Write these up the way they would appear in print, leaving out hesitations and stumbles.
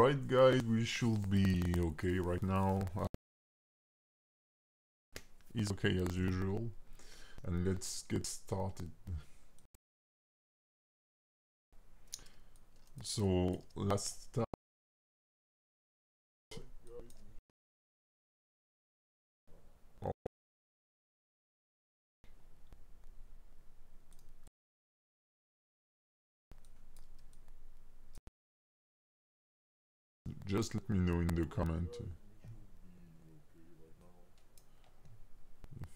Alright guys, we should be okay right now. It's okay as usual. And let's get started. So last time just let me know in the comment if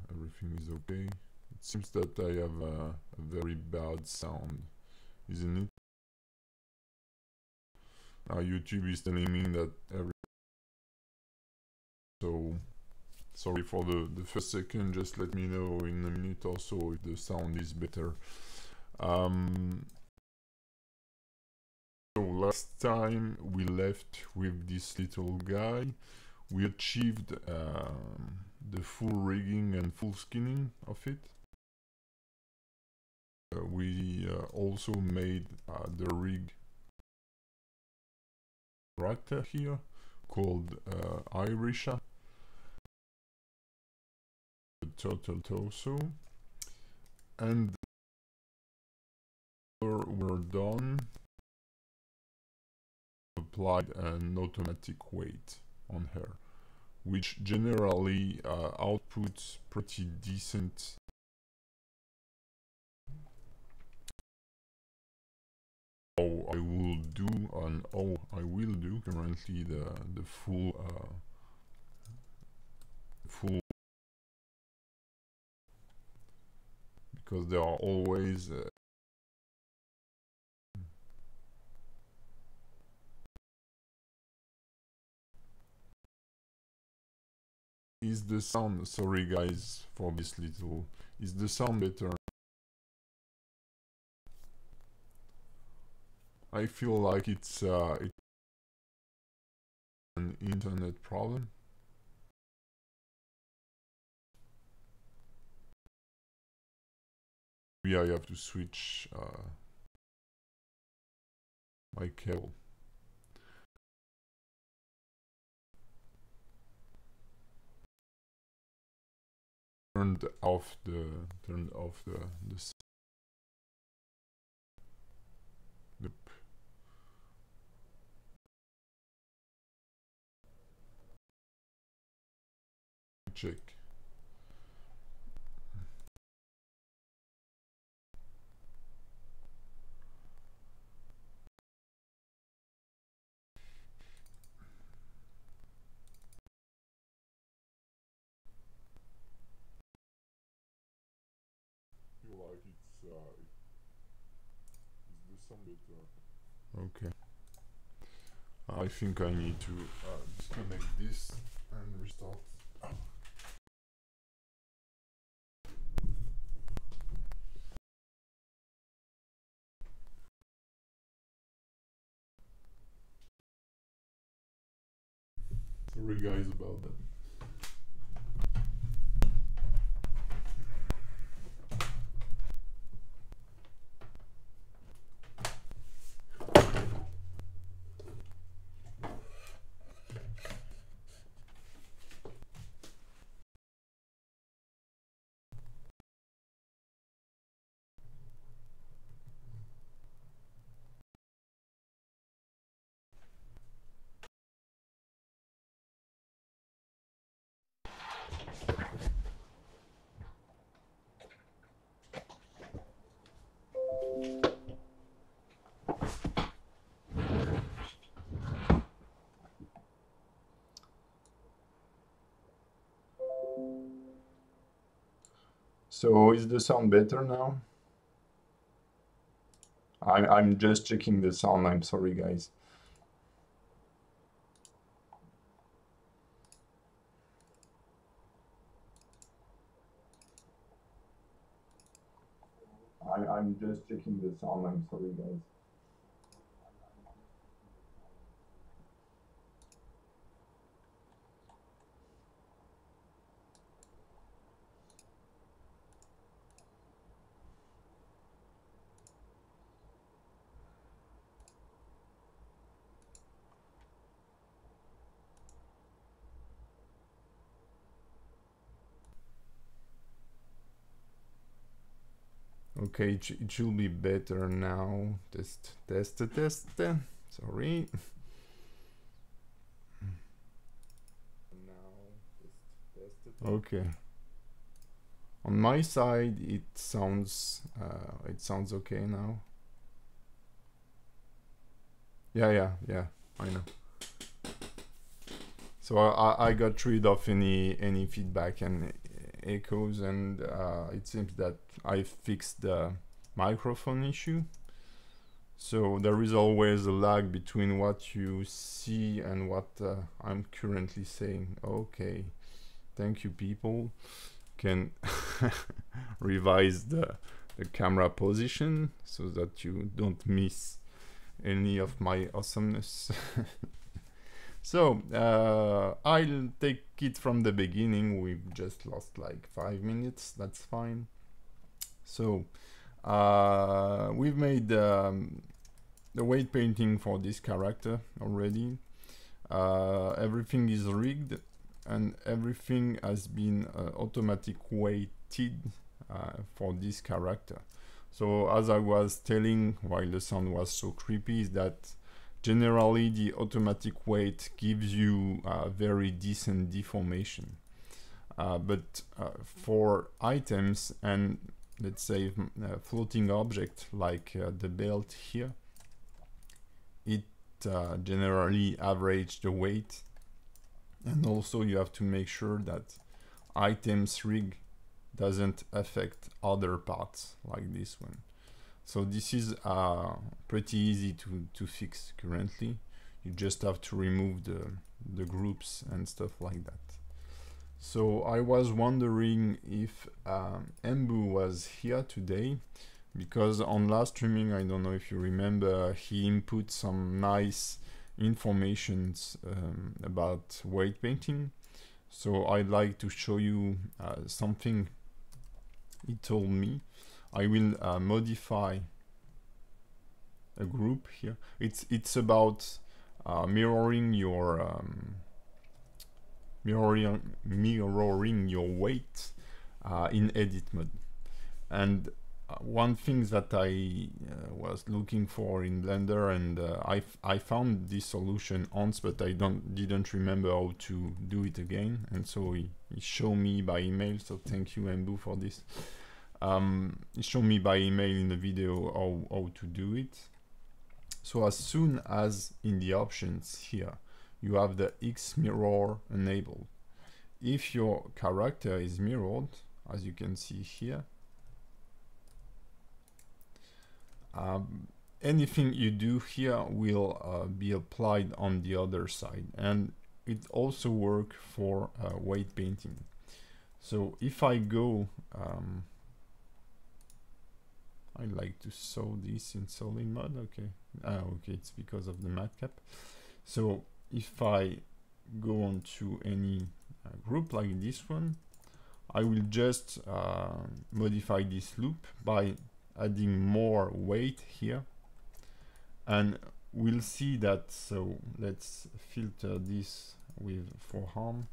everything is okay. It seems that I have a very bad sound, isn't it? YouTube is telling me that so sorry for the first second, just let me know in a minute or so if the sound is better. So last time we left with this little guy. We achieved the full rigging and full skinning of it. We also made the rig right here called Irisha, the total torso, and we're done. Applied an automatic weight on her, which generally outputs pretty decent. Oh, I will do currently the full because there are always is the sound, sorry guys for this little, is the sound better? I feel like it's an internet problem. Maybe I have to switch my cable. Turned off the check. Feel like it's the sound better. Okay. I think I need to disconnect this and restart. Sorry guys about that. So is the sound better now? I'm just checking the sound, I'm sorry guys. I'm just checking the sound, I'm sorry guys. Okay, it should be better now. Test. Sorry. Okay. On my side, it sounds okay now. Yeah, I know. So I got rid of any feedback and echoes, and it seems that I fixed the microphone issue. So there is always a lag between what you see and what I'm currently saying. Okay, thank you, people. Can revise the camera position so that you don't miss any of my awesomeness. So I'll take it from the beginning. We've just lost like 5 minutes. That's fine. So we've made the weight painting for this character already. Everything is rigged and everything has been automatic weighted for this character. So as I was telling while the sound was so creepy, is that generally the automatic weight gives you very decent deformation. But for items and let's say floating object like the belt here, it generally average the weight. And also you have to make sure that items rig doesn't affect other parts like this one. So this is pretty easy to fix currently. You just have to remove the groups and stuff like that. So I was wondering if Embu was here today, because on last streaming, I don't know if you remember, he input some nice informations about weight painting. So I'd like to show you something he told me. I will modify a group here. It's about mirroring your mirroring your weight in edit mode. And one thing that I was looking for in Blender, and I found this solution once, but I didn't remember how to do it again, and so he showed me by email. So thank you, Embu, for this. He showed me by email in the video how to do it. So as soon as in the options here you have the X mirror enabled, if your character is mirrored, as you can see here, anything you do here will be applied on the other side, and it also works for weight painting. So if I go, I like to show this in solid mode. Okay, okay, it's because of the matcap. So if I go on to any group like this one, I will just modify this loop by adding more weight here, and we'll see that. So let's filter this with forearm.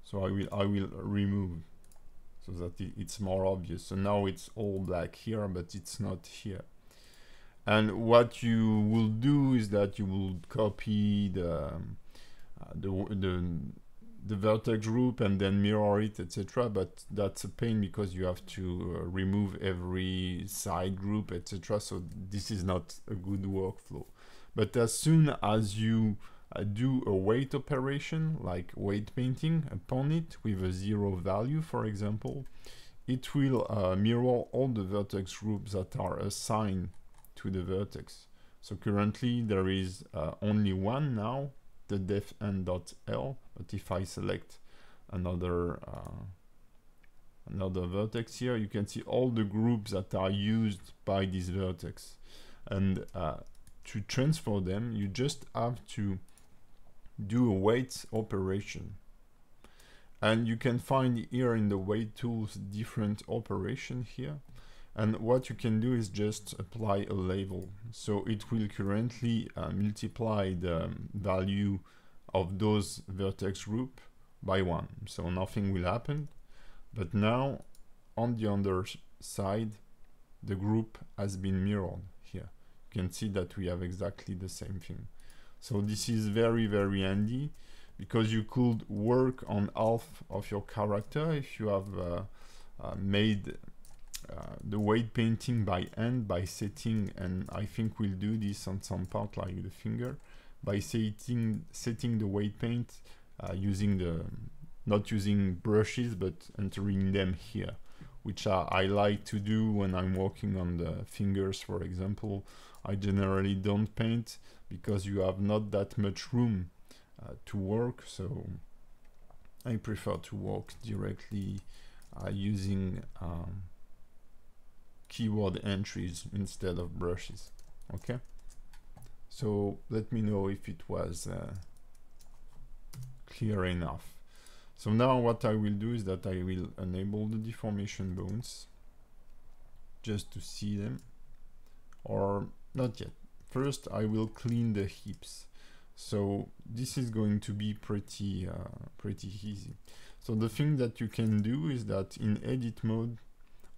So I will remove so that it's more obvious. So now it's all black here, but it's not here. And what you will do is that you will copy the vertex group and then mirror it, etc. But that's a pain because you have to remove every side group, etc. So this is not a good workflow. But as soon as you do a weight operation like weight painting upon it with a 0 value, for example, it will mirror all the vertex groups that are assigned to the vertex. So currently there is only one now, the def n.l, but if I select another vertex here, you can see all the groups that are used by this vertex. And to transfer them, you just have to do a weight operation. And you can find here in the weight tools different operation here. And what you can do is just apply a label. So it will currently multiply the value of those vertex group by 1, so nothing will happen. But now on the other side, the group has been mirrored here. You can see that we have exactly the same thing. So this is very, very handy, because you could work on half of your character if you have made the weight painting by hand, by setting, and I think we'll do this on some part like the finger, by setting the weight paint using not using brushes but entering them here, which I like to do when I'm working on the fingers, for example. I generally don't paint because you have not that much room to work, so I prefer to work directly using keyboard entries instead of brushes. Okay, so let me know if it was clear enough. So now what I will do is that I will enable the deformation bones just to see them, or not yet. First I will clean the hips. So this is going to be pretty easy. So the thing that you can do is that in edit mode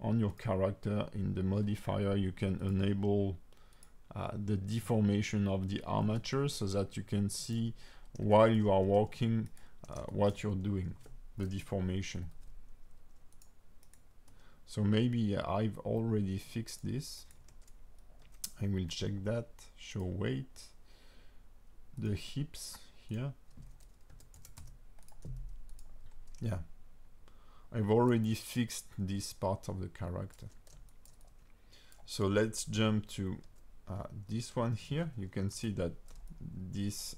on your character, in the modifier, you can enable the deformation of the armature, so that you can see while you are walking what you're doing, the deformation. So maybe I've already fixed this. I will check that, show weight, the hips here. Yeah, I've already fixed this part of the character. So let's jump to this one here. You can see that this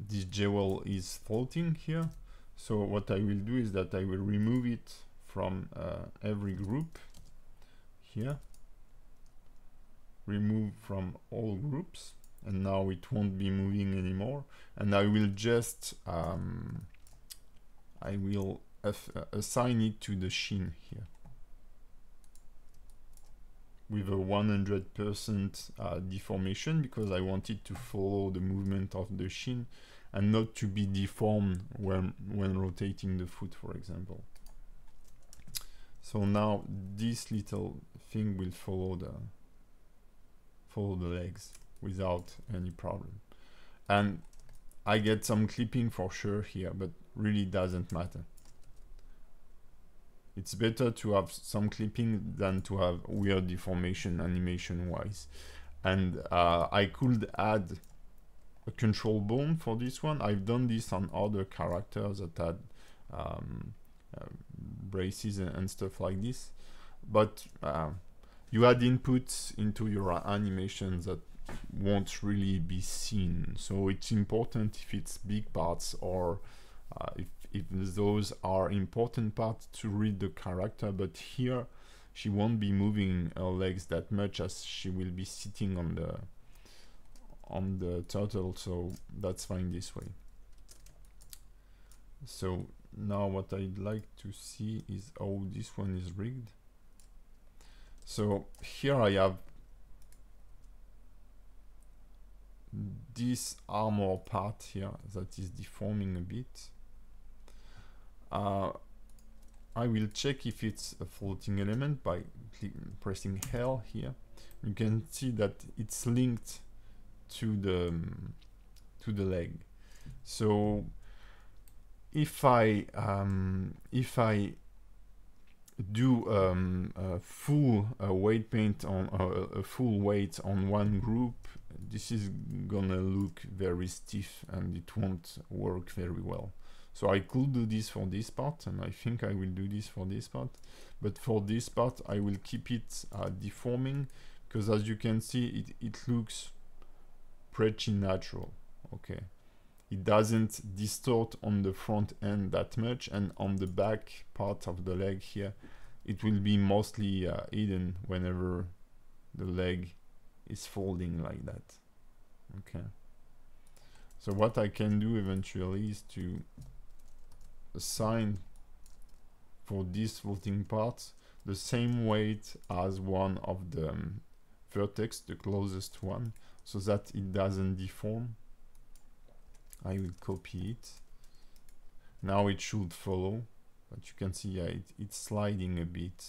this jewel is floating here. So what I will do is that I will remove it from every group here, remove from all groups, and now it won't be moving anymore. And I will just I will assign it to the shin here with a 100% deformation, because I want it to follow the movement of the shin and not to be deformed when rotating the foot, for example. So now this little thing will follow the legs without any problem. And I get some clipping for sure here, but really doesn't matter. It's better to have some clipping than to have weird deformation animation wise. And I could add a control bone for this one. I've done this on other characters that had braces and stuff like this, but you add inputs into your animations that won't really be seen. So it's important if it's big parts, or if those are important parts to read the character. But here she won't be moving her legs that much, as she will be sitting on the turtle, so that's fine this way. So now what I'd like to see is how this one is rigged. So here I have this armor part here that is deforming a bit. I will check if it's a floating element by pressing L here. You can see that it's linked to the leg. So if I do a full weight paint on a full weight on one group, this is gonna look very stiff and it won't work very well. So I could do this for this part, and I think I will do this for this part, but for this part I will keep it deforming, because as you can see it looks pretty natural. Okay, it doesn't distort on the front end that much, and on the back part of the leg here it will be mostly hidden whenever the leg is folding like that. Okay, so what I can do eventually is to assign for this floating part the same weight as one of the vertex, the closest one, so that it doesn't deform. I will copy it now it should follow, but you can see it's sliding a bit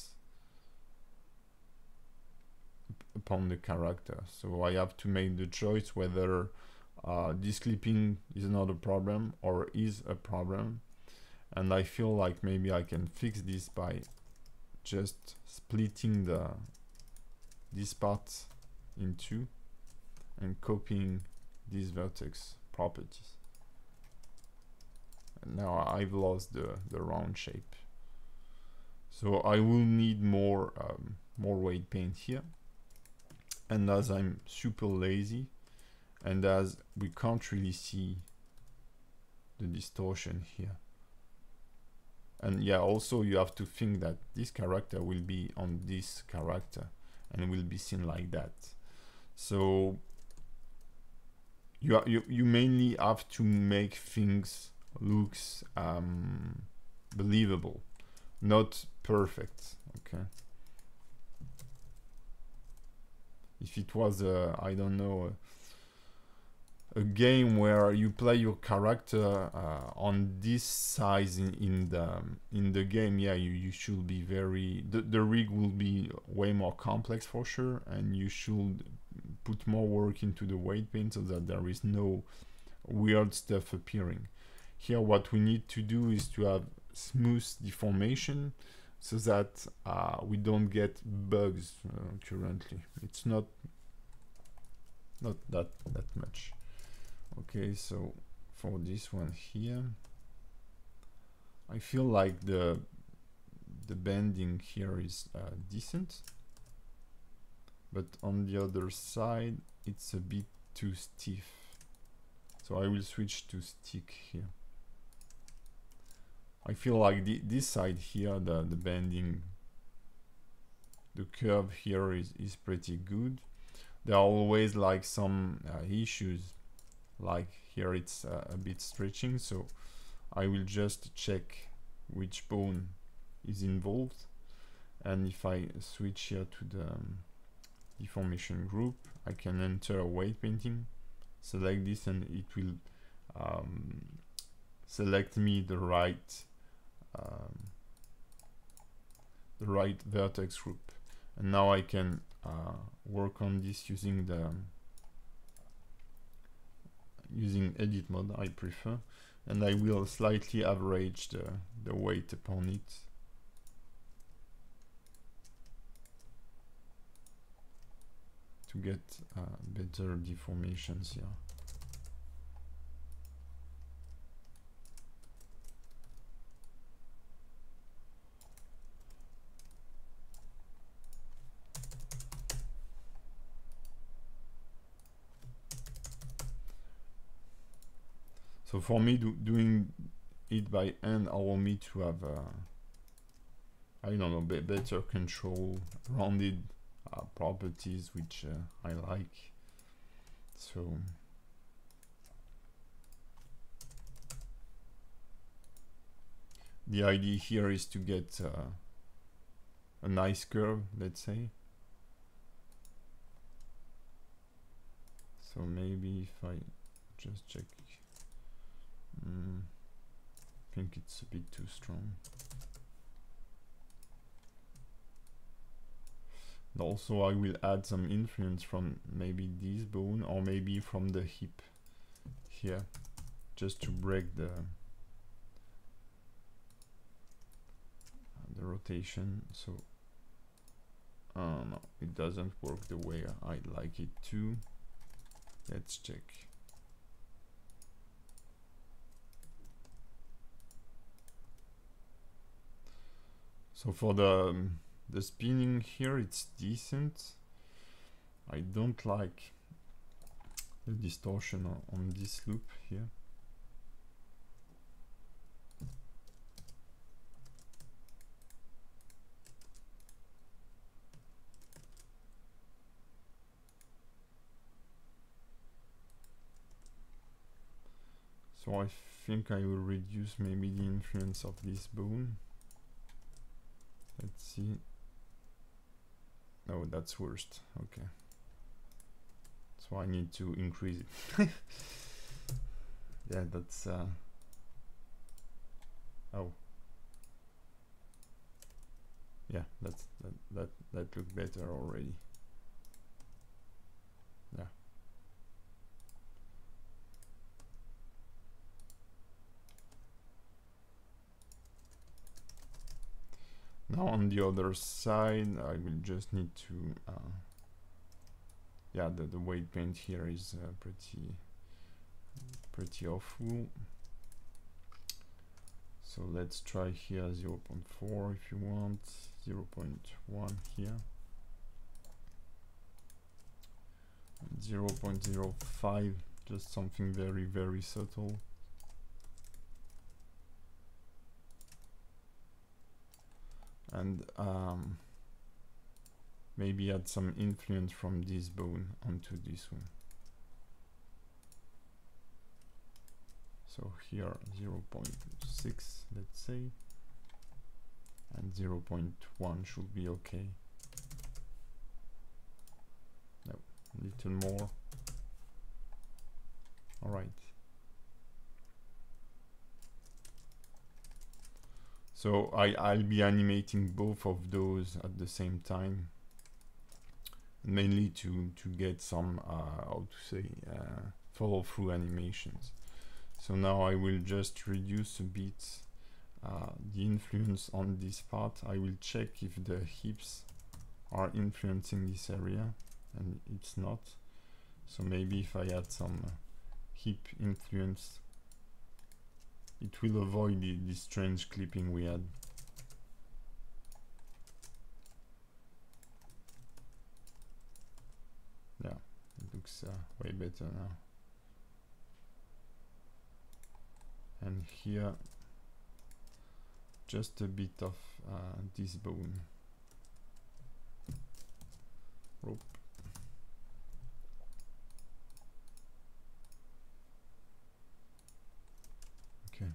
upon the character. So I have to make the choice whether this clipping is not a problem or is a problem, and I feel like maybe I can fix this by just splitting this part in two and copying these vertex properties. And now I've lost the round shape, so I will need more weight paint here. And as I'm super lazy, and as we can't really see the distortion here, and yeah, also you have to think that this character will be on this character and will be seen like that. So you mainly have to make things looks believable, not perfect. Okay. If it was I don't know, a game where you play your character on this size in the game, yeah, you should be very, the rig will be way more complex for sure, and you should put more work into the weight paint so that there is no weird stuff appearing. Here what we need to do is to have smooth deformation so that we don't get bugs. Currently it's not that much. Okay, so for this one here, I feel like the bending here is decent, but on the other side it's a bit too stiff, so I will switch to stick here. I feel like this side here, the bending, the curve here is pretty good. There are always like some issues, like here it's a bit stretching, so I will just check which bone is involved, and if I switch here to the deformation group, I can enter weight painting, select this, and it will select me the right vertex group. And now I can work on this using edit mode, I prefer, and I will slightly average the weight upon it to get better deformations here. So for me, doing it by hand allow me to have I don't know, better control, rounded properties, which I like. So the idea here is to get a nice curve, let's say. So maybe if I just check, I think it's a bit too strong. And also I will add some influence from maybe this bone, or maybe from the hip here, just to break the rotation. So no, it doesn't work the way I'd like it to. Let's check. So for the spinning here, it's decent. I don't like the distortion on this loop here. So I think I will reduce maybe the influence of this bone. Let's see. No, that's worst. Okay. So I need to increase it. Yeah, that's Oh, yeah, that looked better already. Yeah. Now on the other side, I will just need to, yeah, the weight paint here is pretty awful. So let's try here 0.4 if you want, 0.1 here, 0.05, just something very subtle. And maybe add some influence from this bone onto this one. So here 0.6, let's say, and 0.1 should be okay. No, a little more. All right. So I'll be animating both of those at the same time, mainly to get some how to say follow through animations. So now I will just reduce a bit the influence on this part. I will check if the hips are influencing this area, and it's not. So maybe if I add some hip influence, it will avoid the strange clipping we had. Yeah, it looks way better now. And here, just a bit of this bone. Rope. Okay.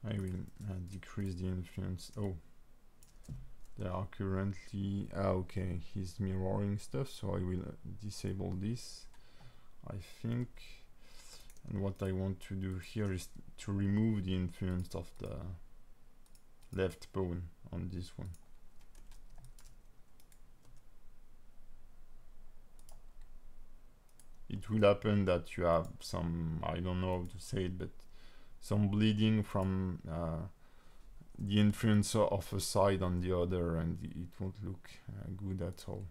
I will decrease the influence. Oh, there are currently okay, he's mirroring stuff, so I will disable this, I think. And what I want to do here is to remove the influence of the left bone on this one. It will happen that you have some, I don't know how to say it, but some bleeding from the influence of a side on the other, and it won't look good at all.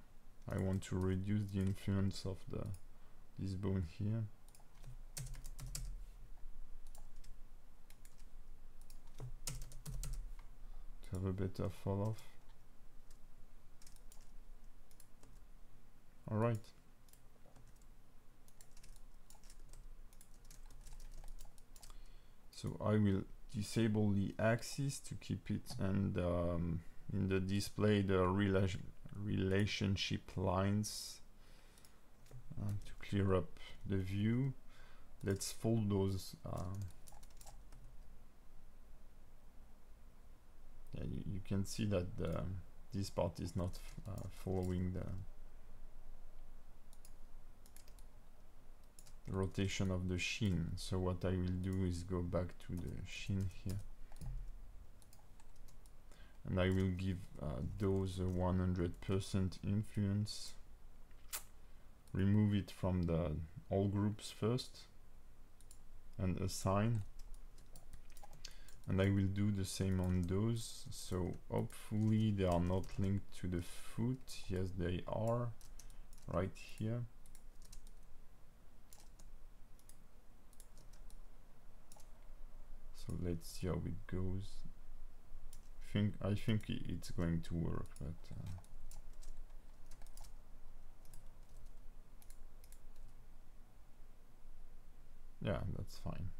I want to reduce the influence of this bone here. To have a better fall off. All right. So I will disable the axis to keep it, and in the display the relationship lines to clear up the view. Let's fold those. Yeah, you can see that this part is not following the rotation of the sheen. So what I will do is go back to the sheen here, and I will give those a 100% influence. Remove it from the all groups first and assign, and I will do the same on those. So hopefully they are not linked to the foot. Yes, they are, right here. So let's see how it goes. I think it's going to work, but yeah, that's fine.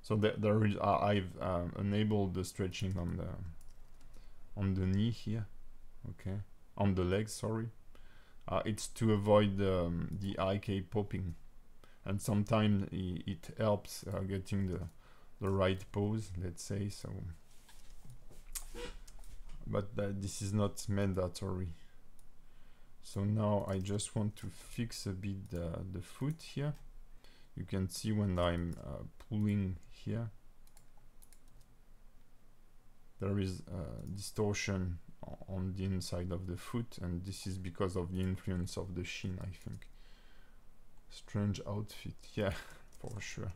So there is I've enabled the stretching on the knee here, okay, on the leg, sorry. It's to avoid the IK popping, and sometimes it helps getting the right pose, let's say. So, but this is not mandatory. So now I just want to fix a bit the foot here. You can see when I'm pulling here, there is distortion on the inside of the foot, and this is because of the influence of the shin, I think. Strange outfit, yeah, for sure.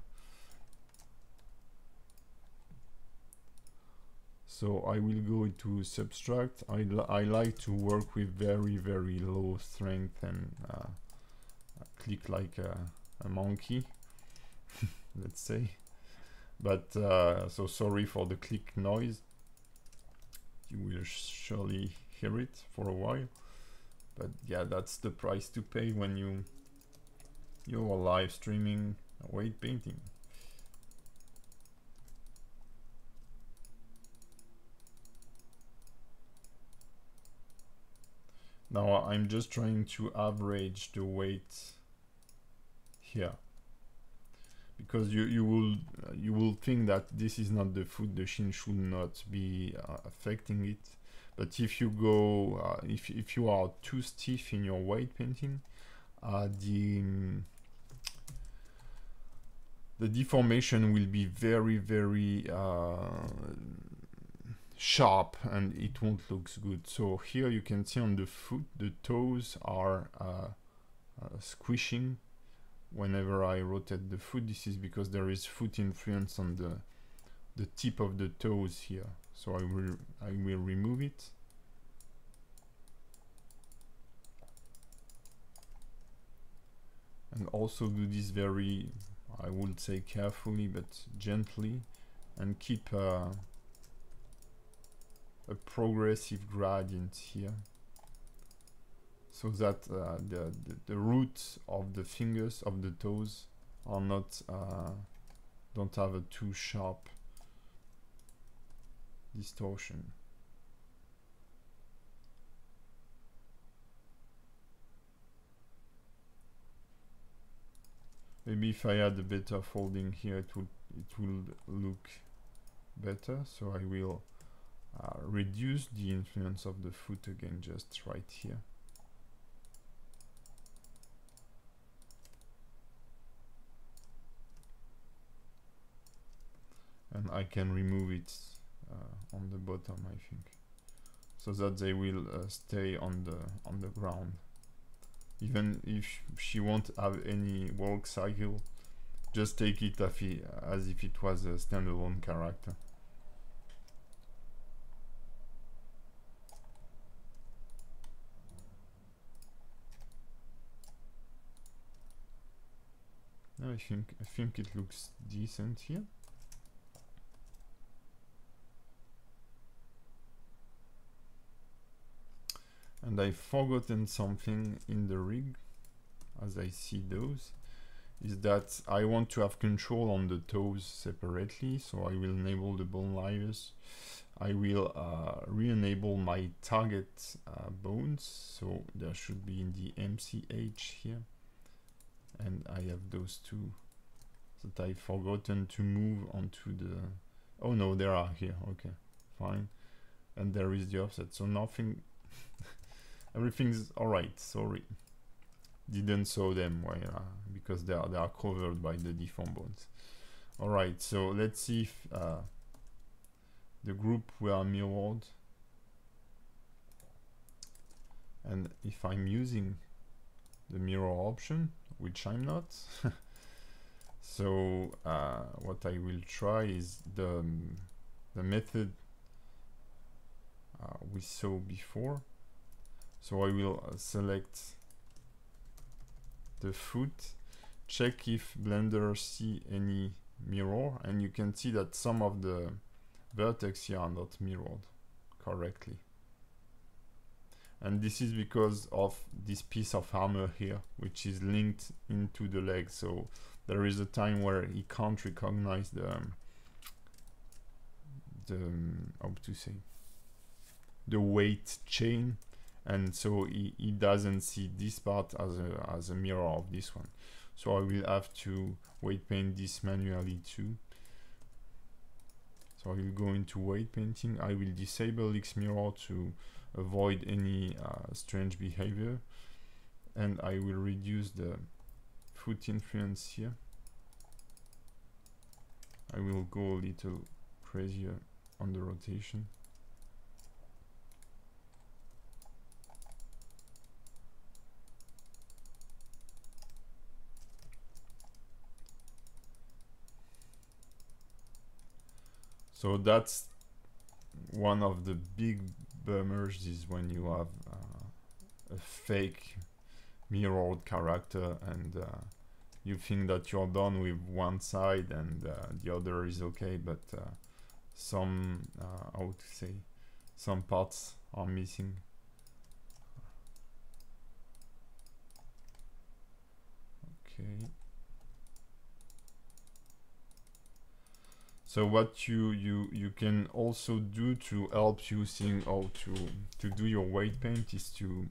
So I will go to subtract. I like to work with very, very low strength and click like a monkey, let's say. But so sorry for the click noise. You will surely hear it for a while. But yeah, that's the price to pay when you're live streaming weight painting. Now I'm just trying to average the weight here, because you will think that this is not the foot, the shin should not be affecting it. But if you go if you are too stiff in your weight painting, the deformation will be very, very sharp, and it won't look good. So here you can see on the foot, the toes are squishing whenever I rotate the foot. This is because there is foot influence on the tip of the toes here. So I will remove it. And also do this very, I would say carefully, but gently, and keep a progressive gradient here, so that the roots of the fingers of the toes are not don't have a too sharp distortion. Maybe if I add a better folding here, it will look better. So I will reduce the influence of the foot again, just right here. And I can remove it on the bottom, I think, so that they will stay on the ground. Even if she won't have any walk cycle, just take it as if it was a standalone character. Now I think it looks decent here. And I've forgotten something in the rig, as I see those, is that I want to have control on the toes separately. So I will enable the bone layers. I will re-enable my target bones. So there should be in the MCH here. And I have those two that I've forgotten to move onto the... Oh no, they are here. Okay, fine. And there is the offset. So nothing... Everything's alright, sorry. Didn't sew them because they are covered by the deformed bones. Alright, so let's see if the group were mirrored. And if I'm using the mirror option, which I'm not. So what I will try is the method we saw before. So I will select the foot, check if Blender see any mirror, and you can see that some of the vertex here are not mirrored correctly. And this is because of this piece of armor here, which is linked into the leg. So there is a time where he can't recognize how to say, the weight chain, and so he doesn't see this part as a mirror of this one. So I will have to weight paint this manually too. So I will go into weight painting. I will disable X mirror to avoid any strange behavior. And I will reduce the foot influence here. I will go a little crazier on the rotation. So that's one of the big bummers, is when you have a fake mirrored character and you think that you're done with one side and the other is okay, but some how to say, some parts are missing. Okay. So what you can also do to help you seeing how to do your weight paint is to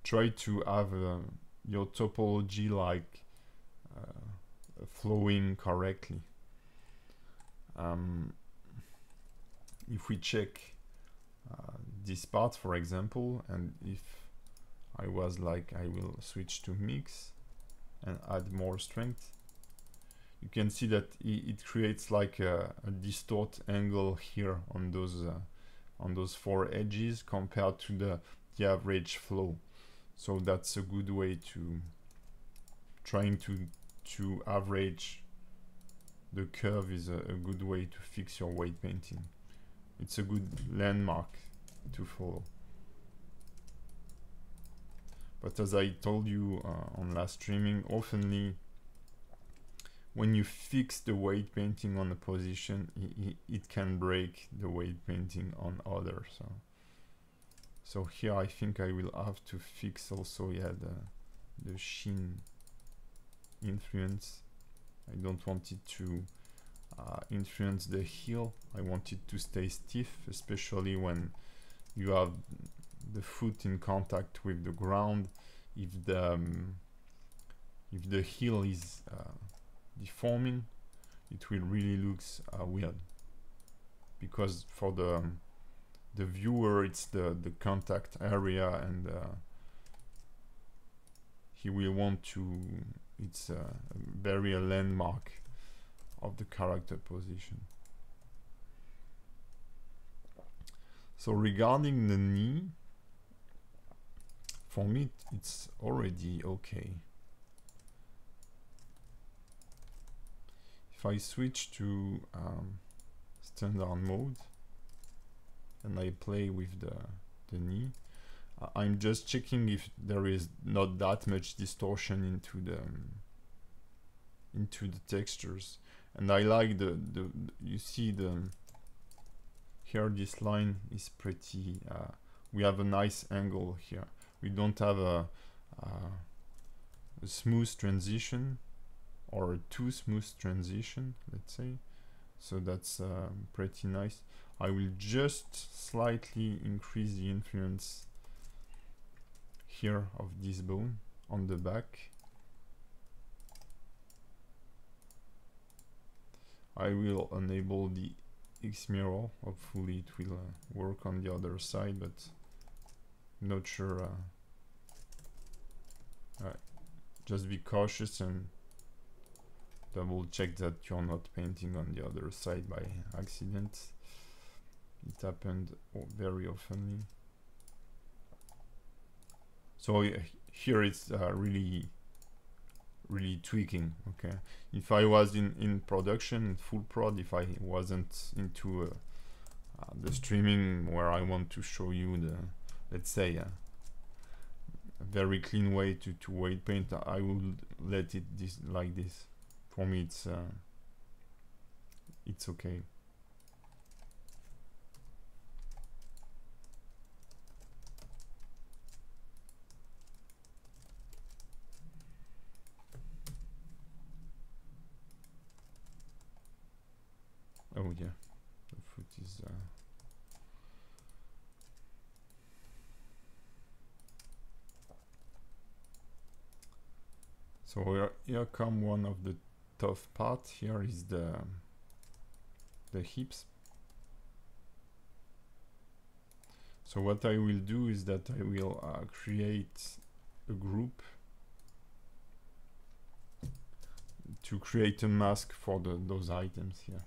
try to have your topology like flowing correctly. If we check this part, for example, and if I was like, I will switch to mix and add more strength, you can see that it creates like a distort angle here on those four edges compared to the average flow. So that's a good way to trying to average the curve is a good way to fix your weight painting. It's a good landmark to follow. But as I told you on last streaming, oftenly when you fix the weight painting on a position, it can break the weight painting on others. So here I think I will have to fix also, yeah, the sheen influence. I don't want it to influence the heel. I want it to stay stiff, especially when you have the foot in contact with the ground. If the heel is deforming, it will really looks weird, because for the viewer it's the contact area, and he will want to, it's very a landmark of the character position. So regarding the knee, for me it's already okay. If I switch to standard mode and I play with the knee, I'm just checking if there is not that much distortion into the textures. And I like the you see here this line is pretty we have a nice angle here. We don't have a smooth transition or a too smooth transition, let's say. So that's pretty nice. I will just slightly increase the influence here of this bone on the back. I will enable the X mirror. Hopefully it will work on the other side, but not sure. Just be cautious and double check that you're not painting on the other side by accident. It happened very oftenly. So here it's really tweaking. Okay, if I was in production, full prod, if I wasn't into the streaming where I want to show you the, let's say, a very clean way to weight paint, I would let it like this. For me it's okay. Oh yeah, the foot is so here come one of the tough part. Here is the hips. So what I will do is that I will create a group to create a mask for those items here.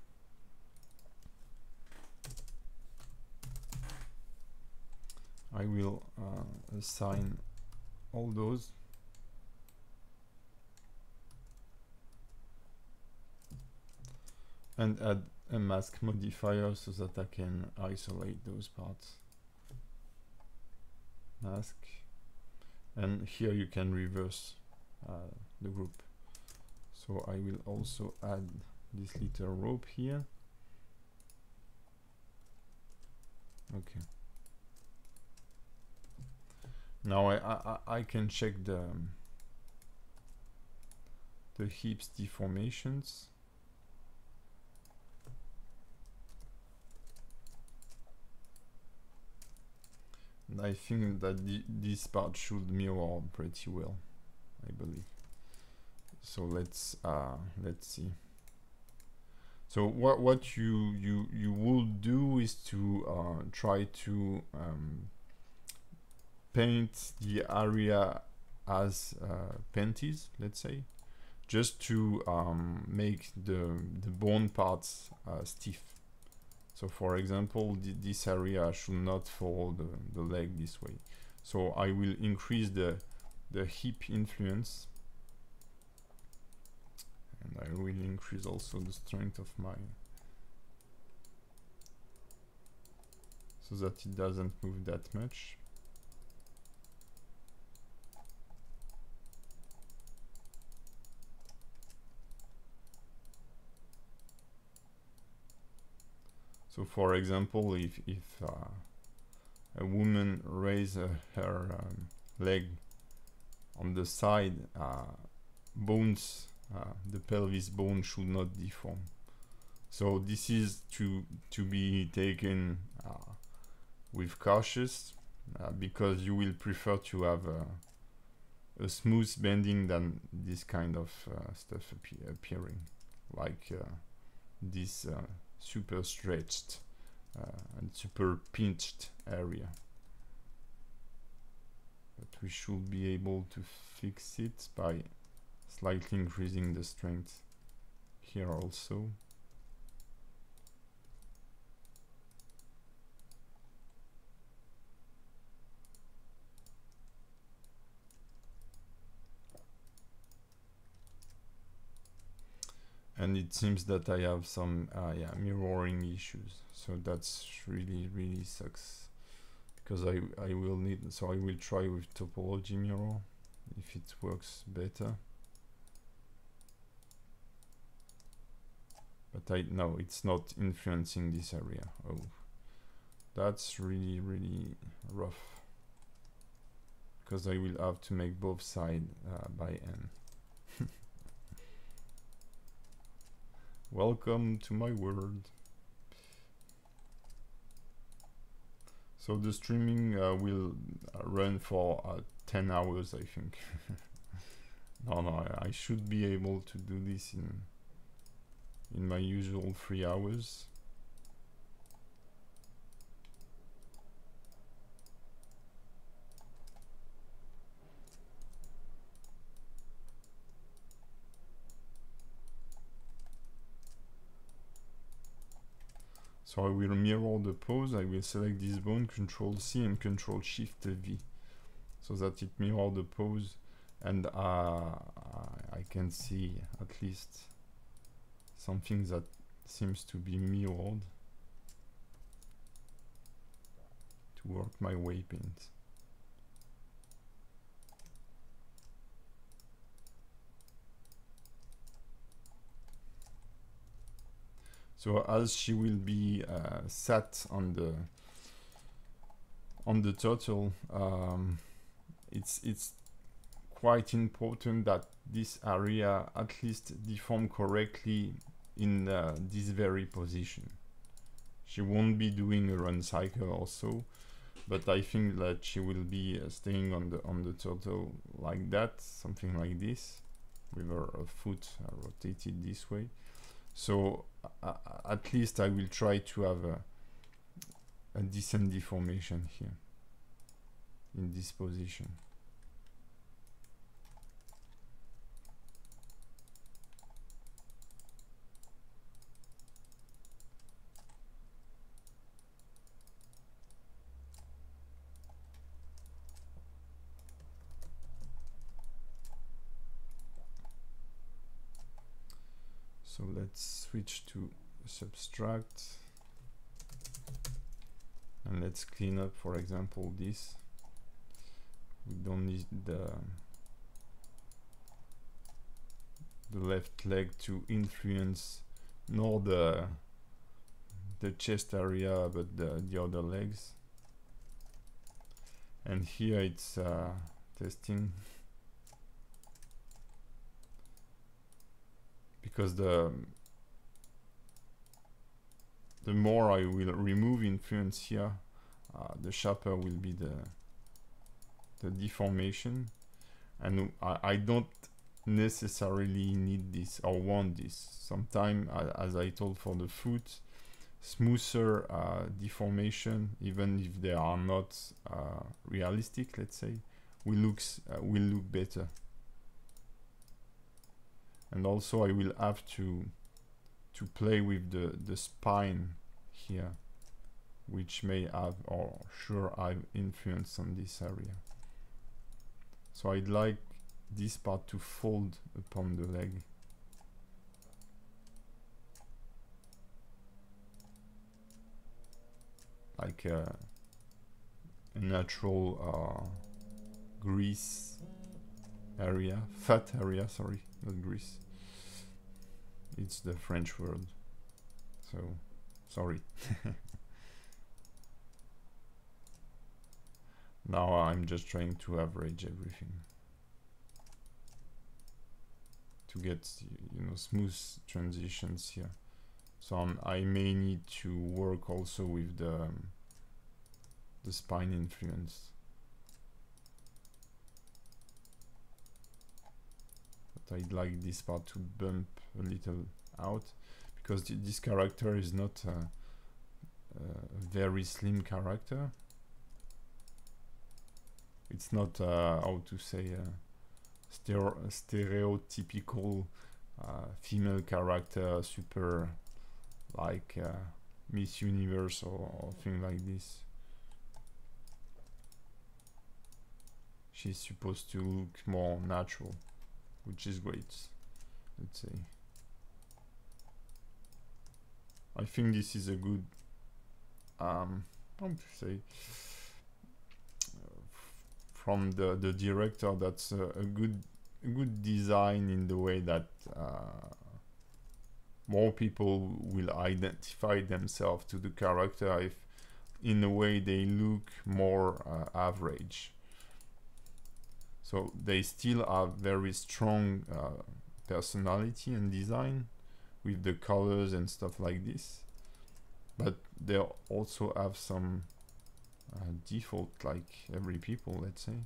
I will assign all those. And add a mask modifier so that I can isolate those parts. Mask. And here you can reverse the group. So I will also add this little rope here. Okay. Now I can check the hips deformations. And I think that this part should mirror pretty well, I believe. So let's see. So what you would do is to try to paint the area as panties, let's say, just to make the bone parts stiff. So for example, this area should not follow the leg this way. So I will increase the hip influence, and I will increase also the strength of my, so that it doesn't move that much. So for example, if a woman raises her leg on the side, bones, the pelvis bone should not deform. So this is to be taken with cautious, because you will prefer to have a smooth bending than this kind of stuff appearing, like this super stretched and super pinched area. But we should be able to fix it by slightly increasing the strength here also. And it seems that I have some mirroring issues, so that's really sucks, because I will need, so I will try with topology mirror if it works better. But no, it's not influencing this area. Oh, that's really rough, because I will have to make both sides by n. Welcome to my world. So the streaming will run for 10 hours, I think. No, I should be able to do this in my usual 3 hours. So I will mirror the pose. I will select this bone, Control C and Control Shift V, so that it mirrors the pose, and I can see at least something that seems to be mirrored to work my waypoint. So as she will be sat on the turtle, it's quite important that this area at least deform correctly in this very position. She won't be doing a run cycle also, but I think that she will be staying on the turtle like that, something like this, with her foot rotated this way. So at least I will try to have a decent deformation here in this position. So let's switch to subtract and let's clean up, for example, this. We don't need the left leg to influence nor the chest area, but the other legs. And here it's testing, because the more I will remove influence here, the sharper will be the deformation. And I don't necessarily need this or want this. Sometimes, as I told for the foot, smoother deformation, even if they are not realistic, let's say, will look better. And also I will have to play with the spine here, which may have or sure have influence on this area. So I'd like this part to fold upon the leg. Like a natural grease area, fat area, sorry, not grease. It's the French word, so sorry. Now I'm just trying to average everything to get, you know, smooth transitions here. So I may need to work also with the spine influence. But I'd like this part to bump a little out, because this character is not a very slim character. It's not how to say stereotypical female character, super like Miss Universe or thing like this. She's supposed to look more natural, which is great, let's say. I think this is a good how to say, from the director, that's a good design, in the way that more people will identify themselves to the character if in a way they look more average. So they still have very strong personality and design with the colors and stuff like this, but they also have some default, like every people, let's say.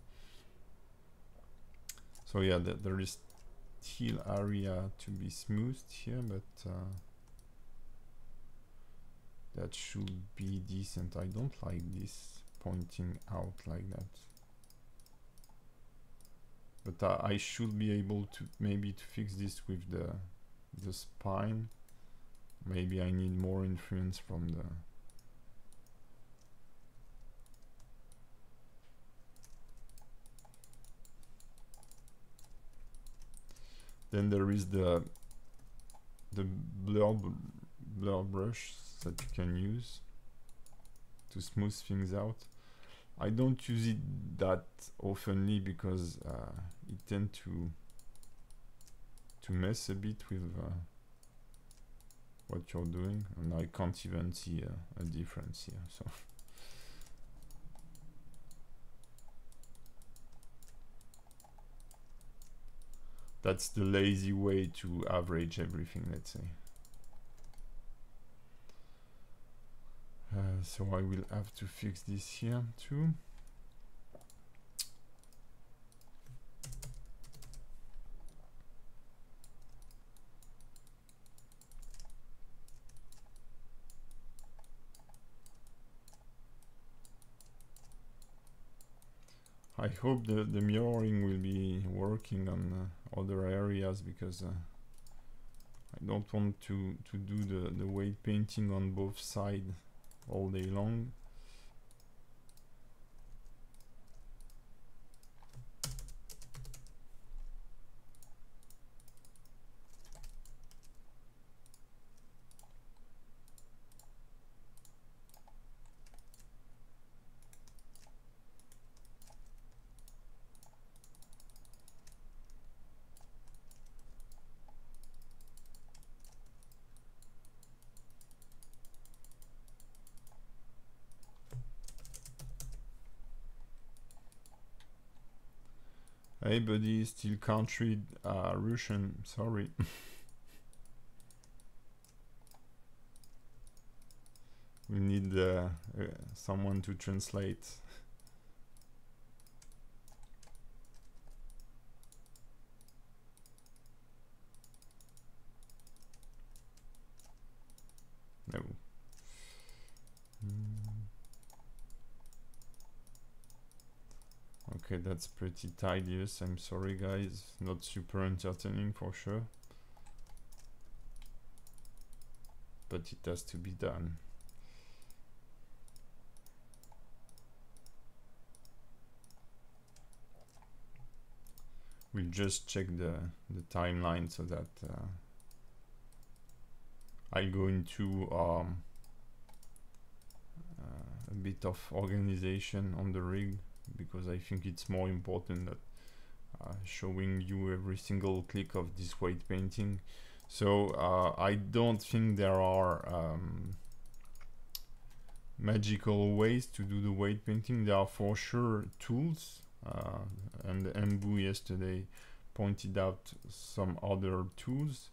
So yeah, there is still area to be smoothed here, but that should be decent. I don't like this pointing out like that, but I should be able to maybe to fix this with the spine. Maybe I need more influence from the then there is the blur brush that you can use to smooth things out. I don't use it that oftenly because it tends to mess a bit with what you're doing, and I can't even see a difference here. So that's the lazy way to average everything, let's say. So I will have to fix this here too. I hope the mirroring will be working on other areas, because I don't want to do the weight painting on both sides all day long. Hey buddy, still can't read Russian, sorry. We need someone to translate. No. Okay, that's pretty tedious. I'm sorry guys, not super entertaining for sure, but it has to be done. We'll just check the timeline so that I'll go into a bit of organization on the rig, because I think it's more important than showing you every single click of this weight painting. So I don't think there are magical ways to do the weight painting. There are for sure tools, and Mbu yesterday pointed out some other tools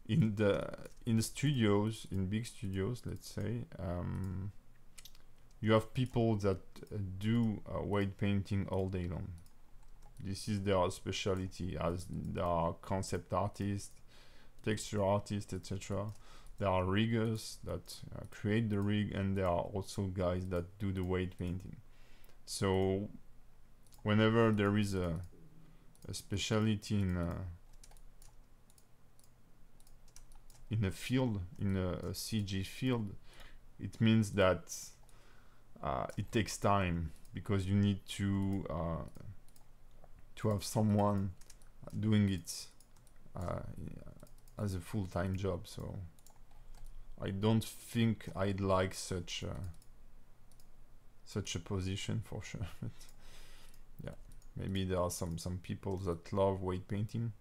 in the studios, in big studios, let's say. You have people that do weight painting all day long. This is their specialty, as there are concept artists, texture artists, etc. There are riggers that create the rig, and there are also guys that do the weight painting. So whenever there is a specialty in a field, in a CG field, it means that it takes time, because you need to have someone doing it as a full-time job. So I don't think I'd like such a position for sure. But yeah, maybe there are some people that love weight painting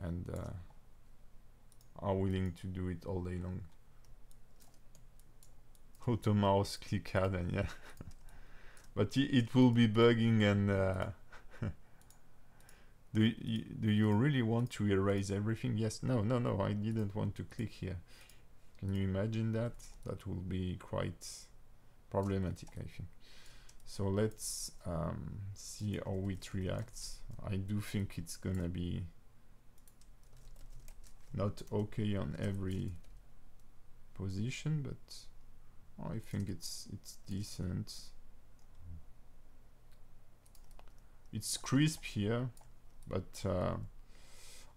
and are willing to do it all day long. Auto mouse click add, and yeah. But it will be bugging, and do you really want to erase everything? Yes. No, I didn't want to click here. Can you imagine that? That will be quite problematic, I think. So let's see how it reacts. I do think it's gonna be not okay on every position, but I think it's decent. It's crisp here, but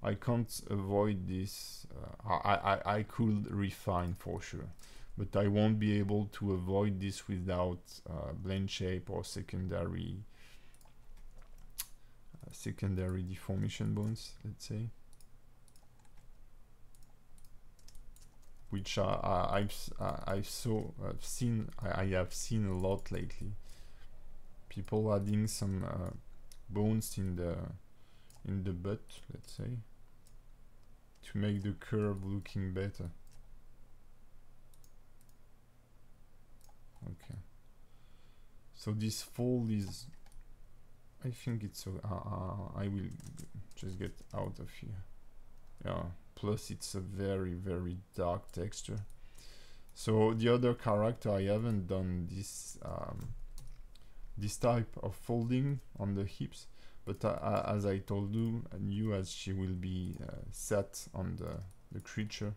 I can't avoid this. I could refine for sure, but I won't be able to avoid this without blend shape or secondary deformation bones, let's say, which I have seen a lot lately. People adding some bones in the butt, let's say, to make the curve looking better. Okay, so this fold is, I think it's I will just get out of here. Yeah, plus it's a very dark texture. So the other character, I haven't done this this type of folding on the hips, but as I told you, as she will be set on the creature,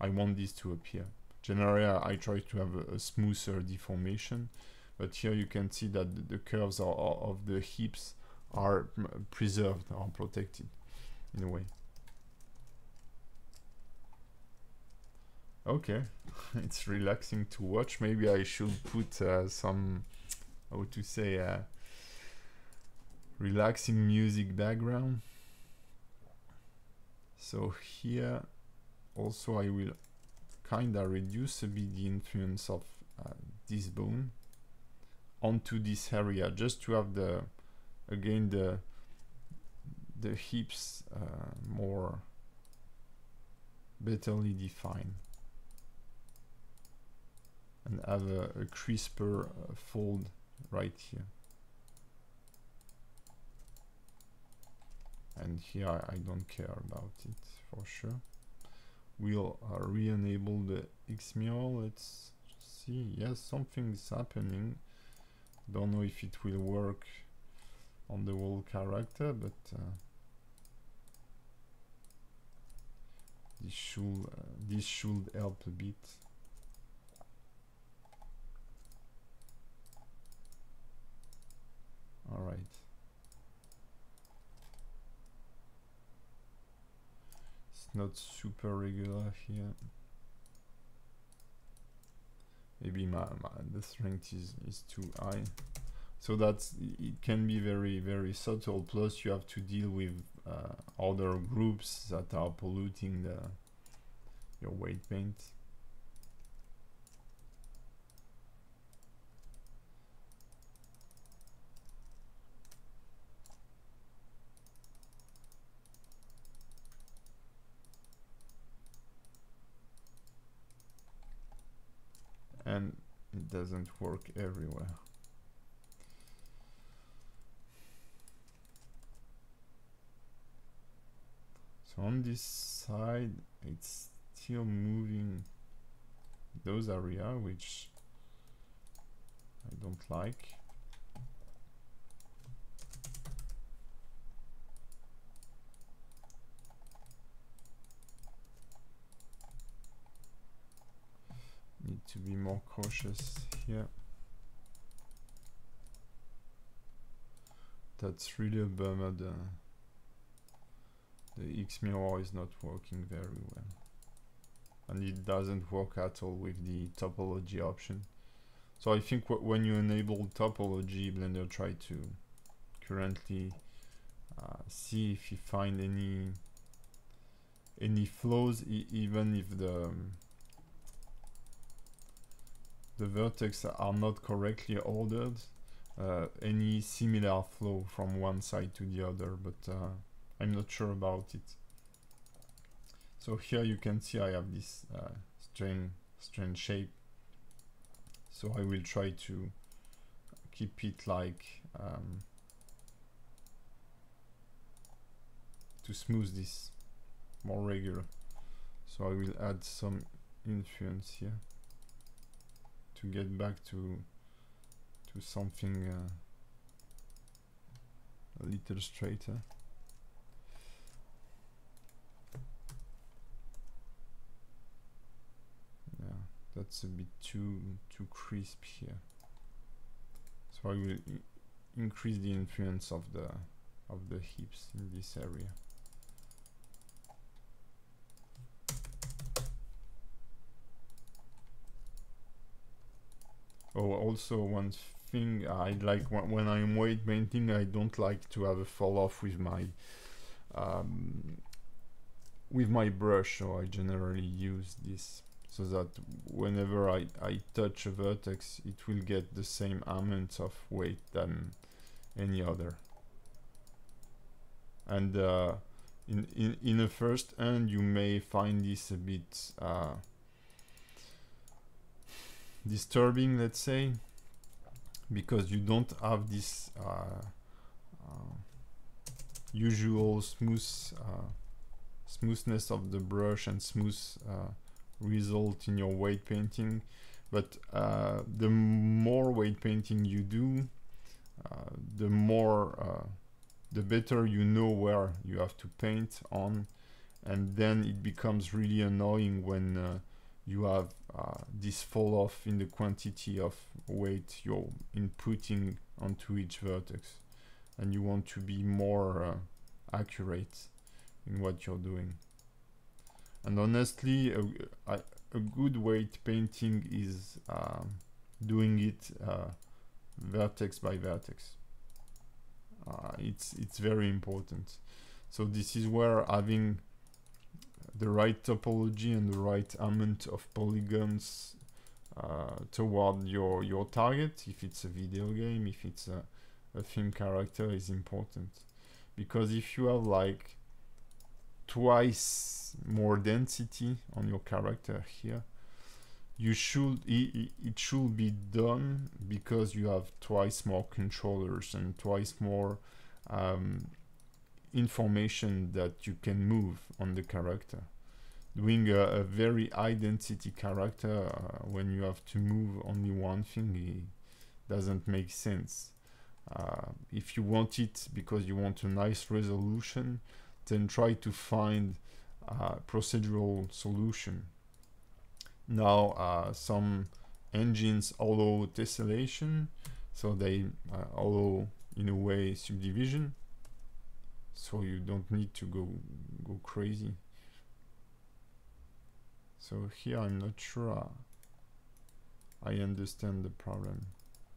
I want this to appear. Generally I try to have a smoother deformation, but here you can see that the curves of the hips are preserved or protected in a way. Okay, it's relaxing to watch. Maybe I should put some, how to say, relaxing music background. So here also I will kinda reduce a bit the influence of this bone onto this area, just to have the, again, the hips more betterly defined, and have a crisper fold right here. And here I don't care about it for sure. We'll re-enable the X mirror. Let's see. Yes, something is happening. Don't know if it will work on the whole character, but this should help a bit. All right. It's not super regular here. Maybe the strength is too high. So that's, it can be very subtle. Plus you have to deal with other groups that are polluting your weight paint. And it doesn't work everywhere. So on this side, it's still moving those areas, which I don't like. Need to be more cautious here. That's really a bummer. The X mirror is not working very well, and it doesn't work at all with the topology option. So I think when you enable topology, Blender try to currently see if you find any flaws, even if the vertex are not correctly ordered, any similar flow from one side to the other, but I'm not sure about it. So here you can see I have this strange shape. So I will try to keep it like to smooth this more regular. So I will add some influence here to get back to something a little straighter. Yeah, that's a bit too crisp here. So I will increase the influence of the hips in this area. Oh, also one thing I like when I'm weight painting, I don't like to have a fall off with my brush, so I generally use this so that whenever I touch a vertex, it will get the same amount of weight than any other. And in a first hand, you may find this a bit disturbing, let's say, because you don't have this usual smoothness of the brush and smooth result in your weight painting. But the more weight painting you do, the better you know where you have to paint on, and then it becomes really annoying when you have this fall off in the quantity of weight you're inputting onto each vertex, and you want to be more accurate in what you're doing. And honestly, a good weight painting is doing it vertex by vertex. It's very important. So this is where having the right topology and the right amount of polygons toward your target, if it's a video game, if it's a film character, is important. Because if you have like twice more density on your character here, you should it should be done because you have twice more controllers and twice more information that you can move on the character. Doing a very high density character when you have to move only one thing, it doesn't make sense. If you want it because you want a nice resolution, then try to find a procedural solution. Now some engines allow tessellation, so they allow in a way subdivision, so you don't need to go crazy. So here I'm not sure I understand the problem.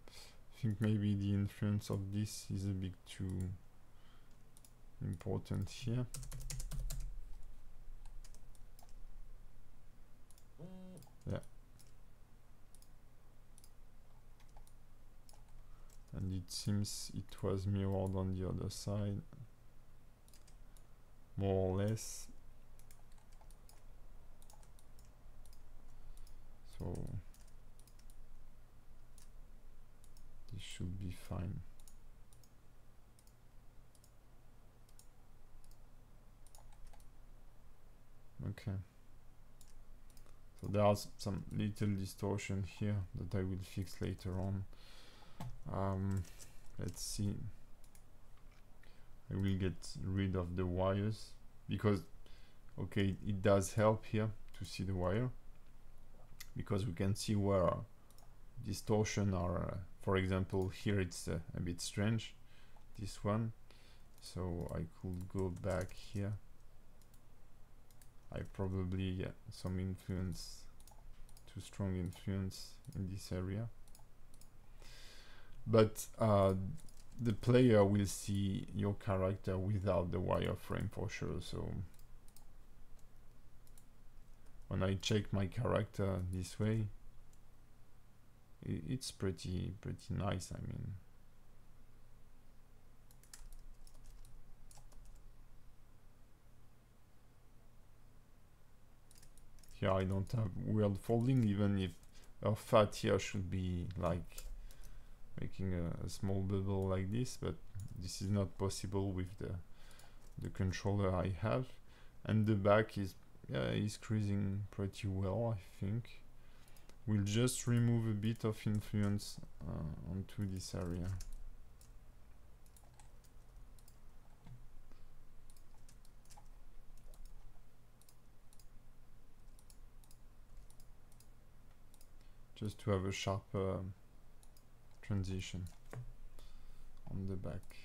I think maybe the influence of this is a bit too important here. Yeah. And it seems it was mirrored on the other side, more or less. So this should be fine. Okay. So there are some little distortion here that I will fix later on. Let's see. I will get rid of the wires because, okay, it does help here to see the wire, because we can see where distortion are. For example, here it's a bit strange, this one. So I could go back here. I probably some influence, too strong influence in this area. But the player will see your character without the wireframe for sure. So when I check my character this way, it's pretty nice. I mean, here I don't have weird folding, even if our fat here should be like making a small bubble like this, but this is not possible with the controller I have. And the back is creasing pretty well, I think. We'll just remove a bit of influence onto this area. Just to have a sharper transition on the back.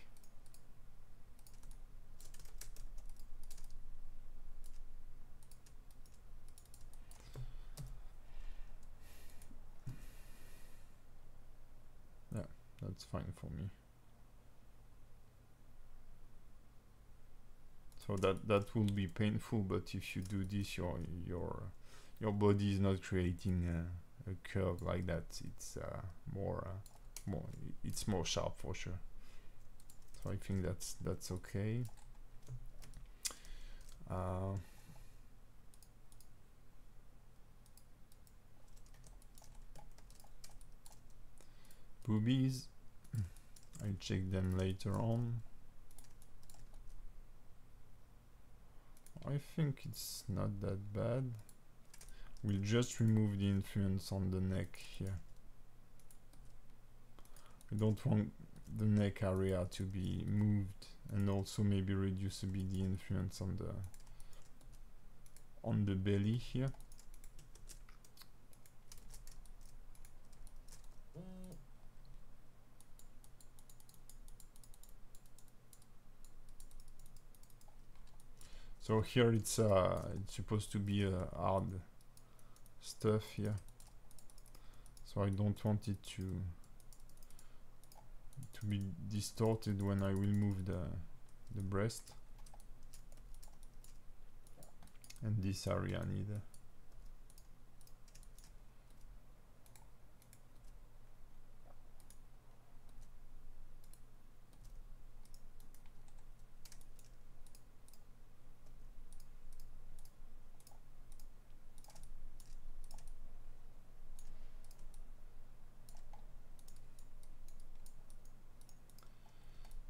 Yeah, that's fine for me. So that will be painful, but if you do this, your body is not creating a curve like that. It's it's more sharp for sure. So I think that's okay. Boobies, I check them later on. I think it's not that bad. We'll just remove the influence on the neck here. I don't want the neck area to be moved, and also maybe reduce a bit the influence on the belly here. So here it's supposed to be hard stuff here, so I don't want it to be distorted when I will move the breast, and this area neither.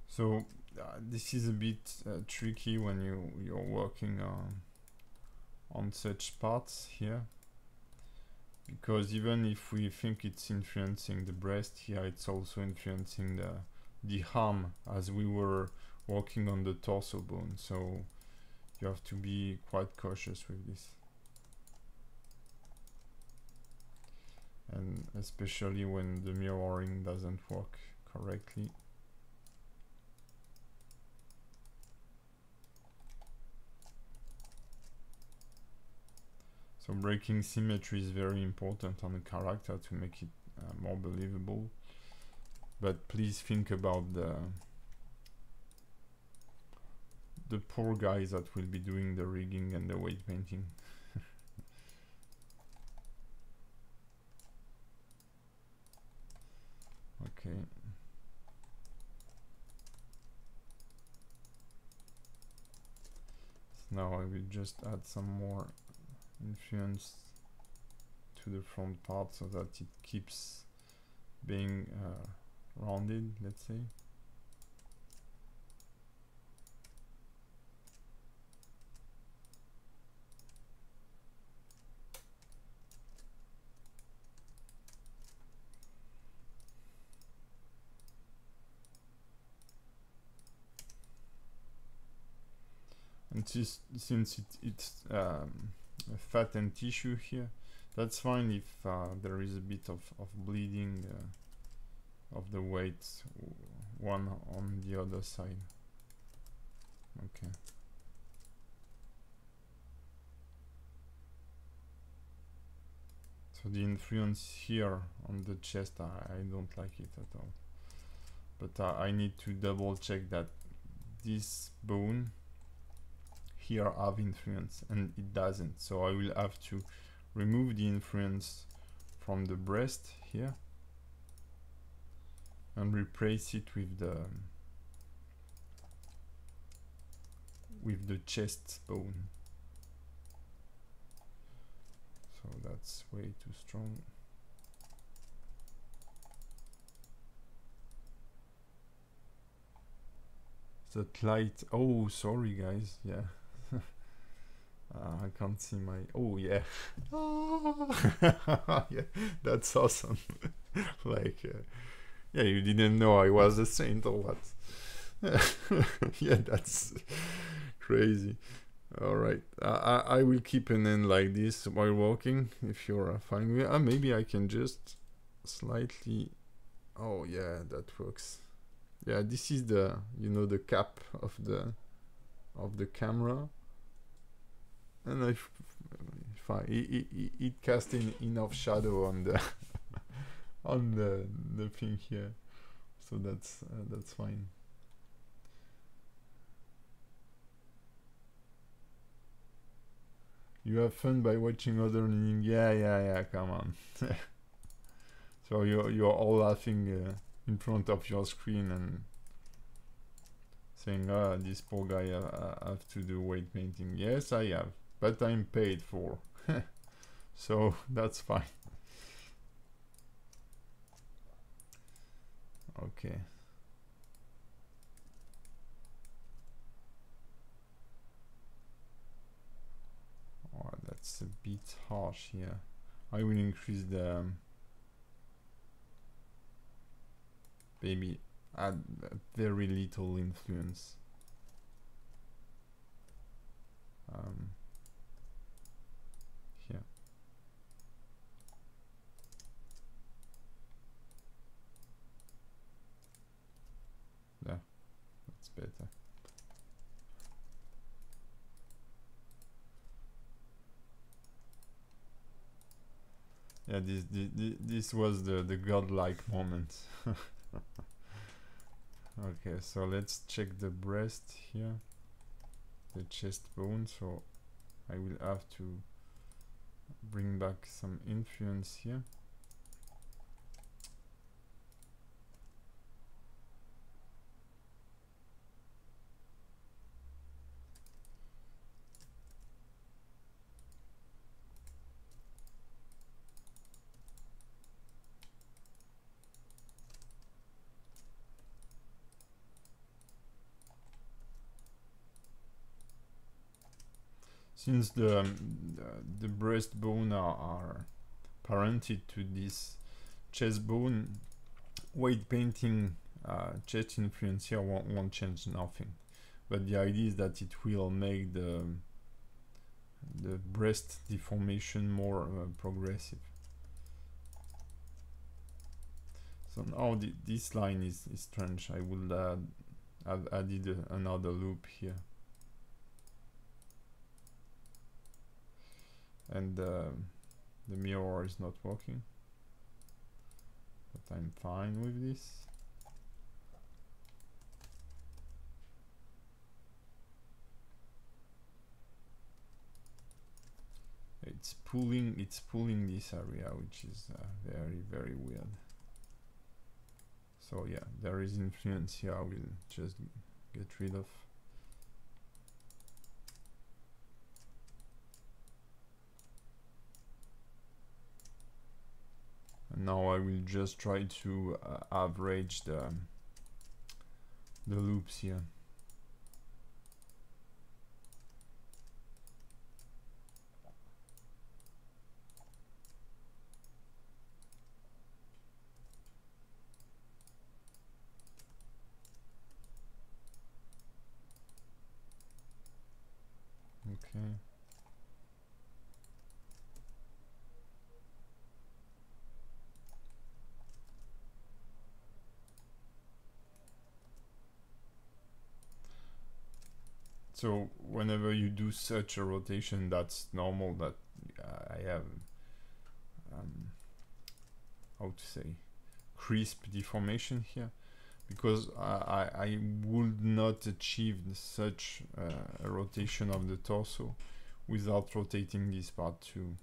So this is a bit tricky when you're working on such parts here, because even if we think it's influencing the breast, here it's also influencing the arm, as we were working on the torso bone. So you have to be quite cautious with this, and especially when the mirroring doesn't work correctly. So breaking symmetry is very important on a character to make it more believable. But please think about the poor guys that will be doing the rigging and the weight painting. Okay. So now I will just add some more influence to the front part so that it keeps being rounded, let's say. And since it's a fat and tissue here, that's fine if there is a bit of bleeding of the weight one on the other side. Okay. So the influence here on the chest, I don't like it at all. But I need to double check that this bone here have influence, and it doesn't. So I will have to remove the influence from the breast here and replace it with the chest bone. So that's way too strong. That light, oh sorry guys, yeah. I can't see my, oh yeah. Yeah, that's awesome. Like yeah, you didn't know I was a saint or what? Yeah, that's crazy. All right, I will keep an end like this while walking if you're fine with it. Maybe I can just slightly, oh yeah, that works. Yeah, this is the, you know, the cap of the camera, and if it casts enough shadow on the on the thing here, so that's fine. You have fun by watching other learning. Yeah, come on. So you're all laughing in front of your screen and saying, ah, this poor guy have to do weight painting. Yes, I have, but I'm paid for. So that's fine. Okay. Oh, that's a bit harsh here. I will increase the maybe add very little influence. Here. Yeah, that's better. Yeah, this was the godlike moment. Okay, so let's check the breast here, the chest bone. So I will have to bring back some influence here. Since the breastbone are parented to this chest bone, weight painting chest influence here won't change nothing. But the idea is that it will make the breast deformation more progressive. So now this line is strange. I will have added another loop here. And the mirror is not working, but I'm fine with this. It's pulling this area, which is very weird. So yeah, there is influence here. I will just get rid of. And now I will just try to average the loops here. Okay. So whenever you do such a rotation, that's normal that I have how to say, crisp deformation here, because I would not achieve such a rotation of the torso without rotating this part too,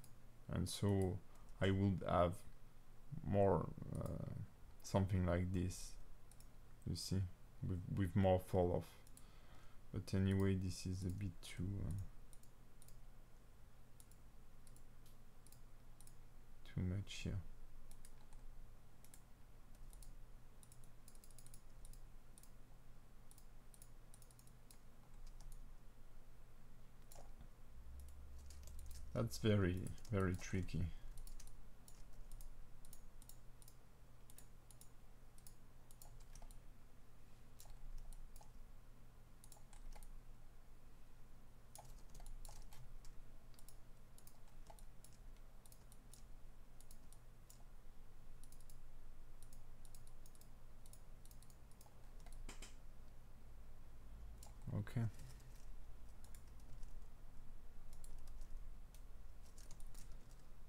and so I would have more something like this, you see, with more fall off. But anyway, this is a bit too much here. That's very tricky. Okay.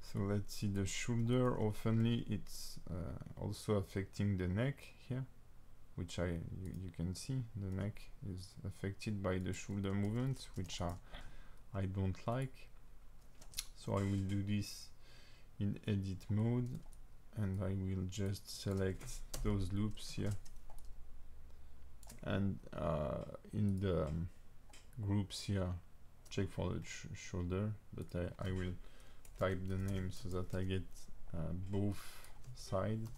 So let's see the shoulder. Oftenly it's also affecting the neck here, which you can see the neck is affected by the shoulder movements, which I don't like. So I will do this in edit mode, and I will just select those loops here, and in the groups here check for the shoulder, but I will type the name so that I get both sides.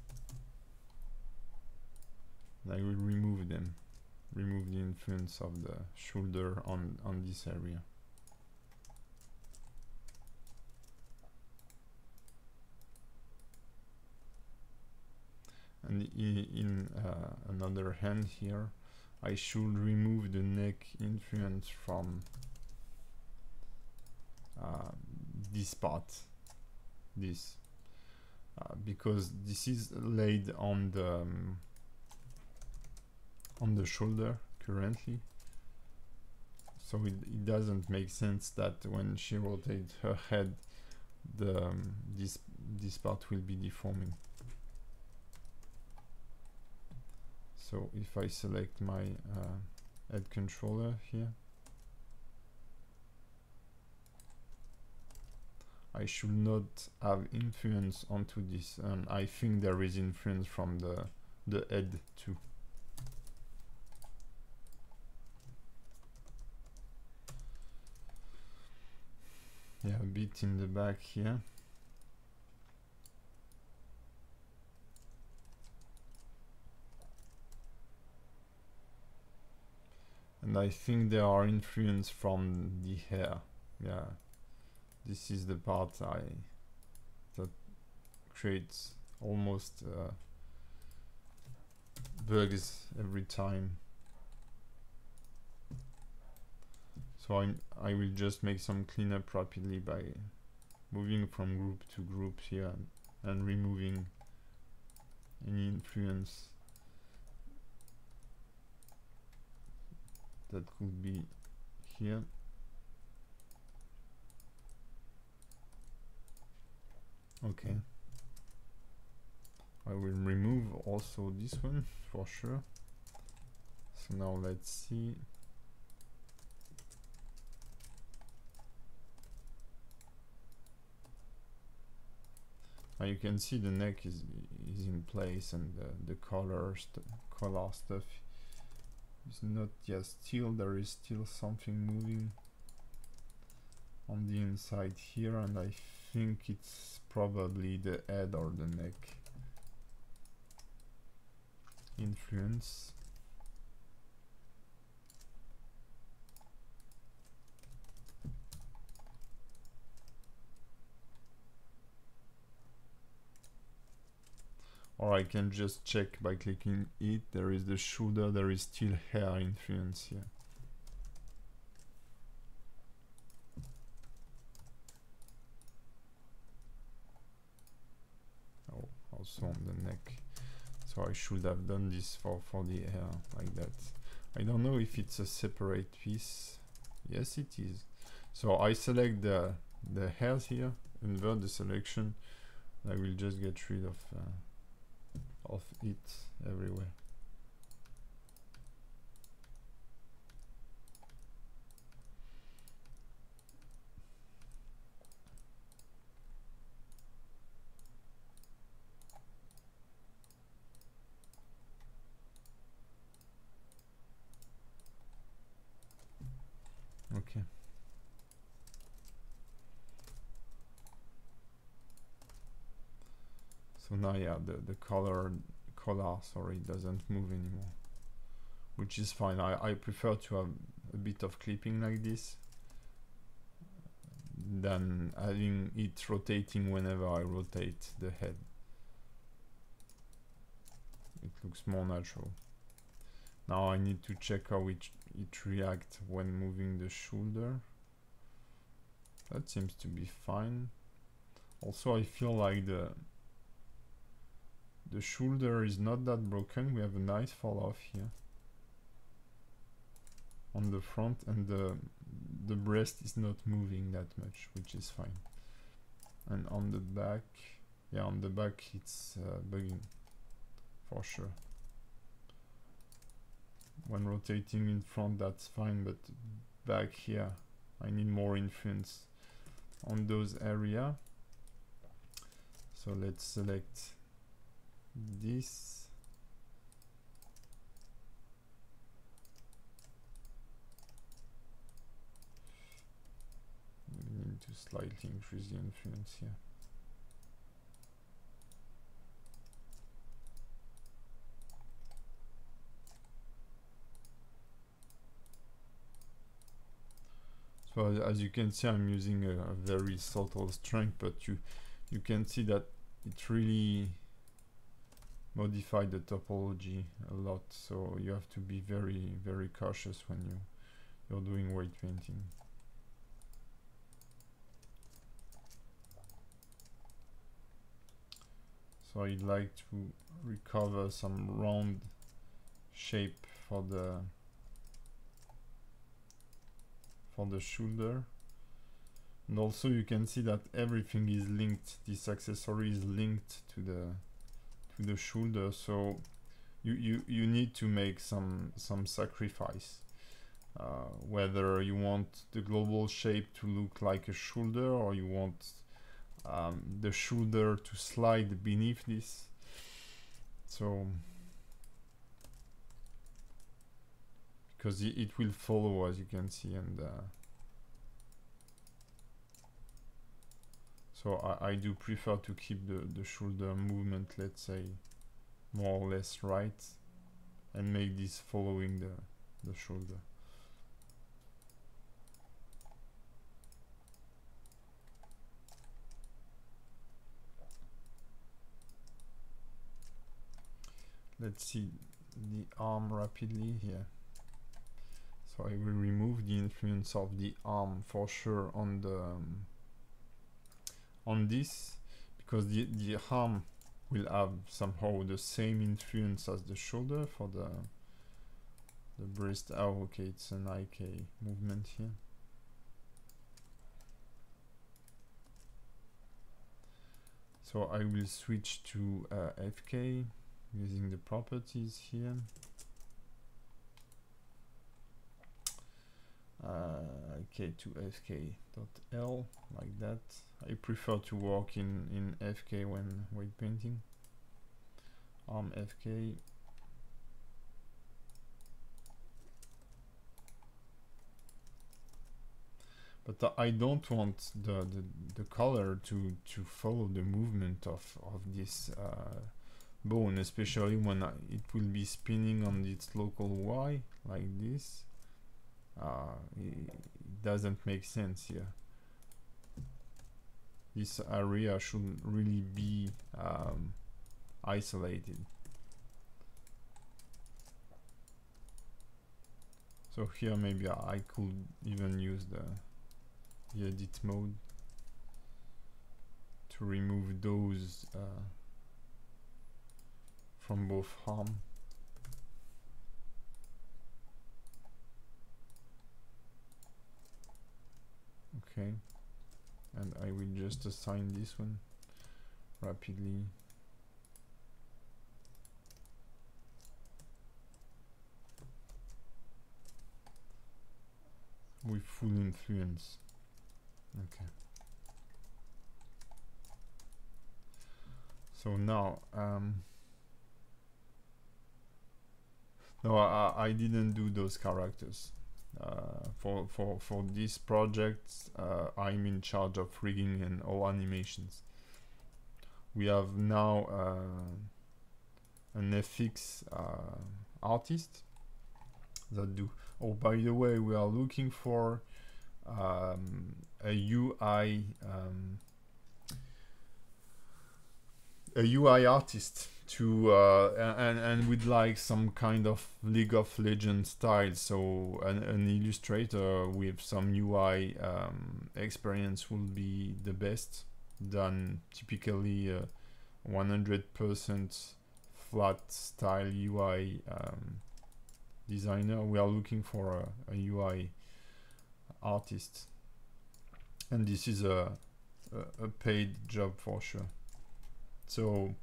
I will remove them, remove the influence of the shoulder on this area. And in another hand here, I should remove the neck influence from this part, because this is laid on the shoulder currently, so it doesn't make sense that when she rotates her head, the this part will be deforming. So if I select my head controller here, I should not have influence onto this, and I think there is influence from the head too. Yeah, a bit in the back here. And I think there are influence from the hair. Yeah, this is the part that creates almost bugs every time. So I will just make some cleanup rapidly by moving from group to group here and removing any influence that could be here. Okay. I will remove also this one for sure. So now let's see. Now you can see the neck is in place, and the color stuff is not yet still. There is still something moving on the inside here, and I think it's probably the head or the neck influence. Or I can just check by clicking it. There is the shoulder, there is still hair influence here. Oh, also on the neck. So I should have done this for the hair like that. I don't know if it's a separate piece. Yes, it is. So I select the hairs here, invert the selection. I will just get rid of it everywhere. Okay. So now, yeah, the color, sorry, doesn't move anymore, which is fine. I prefer to have a bit of clipping like this than having it rotating whenever I rotate the head. It looks more natural. Now I need to check how it reacts when moving the shoulder. That seems to be fine. Also, I feel like the shoulder is not that broken. We have a nice fall off here on the front, and the breast is not moving that much, which is fine. And on the back, yeah, on the back it's bugging for sure. When rotating in front, that's fine, but back here I need more influence on those area. So let's select this. We need to slightly increase the influence here. So as you can see, I'm using a very subtle strength, but you can see that it really modified the topology a lot. So you have to be very cautious when you're doing weight painting. So I'd like to recover some round shape for the shoulder. And also you can see that everything is linked. This accessory is linked to the shoulder, so you need to make some sacrifice. Whether you want the global shape to look like a shoulder, or you want the shoulder to slide beneath this. So because it will follow, as you can see, and so I do prefer to keep the shoulder movement, let's say, more or less right, and make this following the shoulder. Let's see the arm rapidly here. So I will remove the influence of the arm for sure on the on this, because the arm will have somehow the same influence as the shoulder for the breast. Oh, okay, it's an IK movement here. So I will switch to FK using the properties here. Okay, to fk.l, like that. I prefer to work in fk when weight painting. Arm fk. But I don't want the color to follow the movement of this bone, especially when it will be spinning on its local Y like this. It doesn't make sense here. This area should really be isolated. So here maybe I could even use the edit mode to remove those from both arm. Okay, and I will just assign this one rapidly. With full influence. Okay. So now, no, I didn't do those characters. For this project, I'm in charge of rigging and all animations. We have now an FX artist that do. Oh, by the way, we are looking for a UI artist to and with like some kind of League of Legends style. So an illustrator with some UI experience will be the best than typically 100% flat style UI designer. We are looking for a UI artist, and this is a paid job for sure. So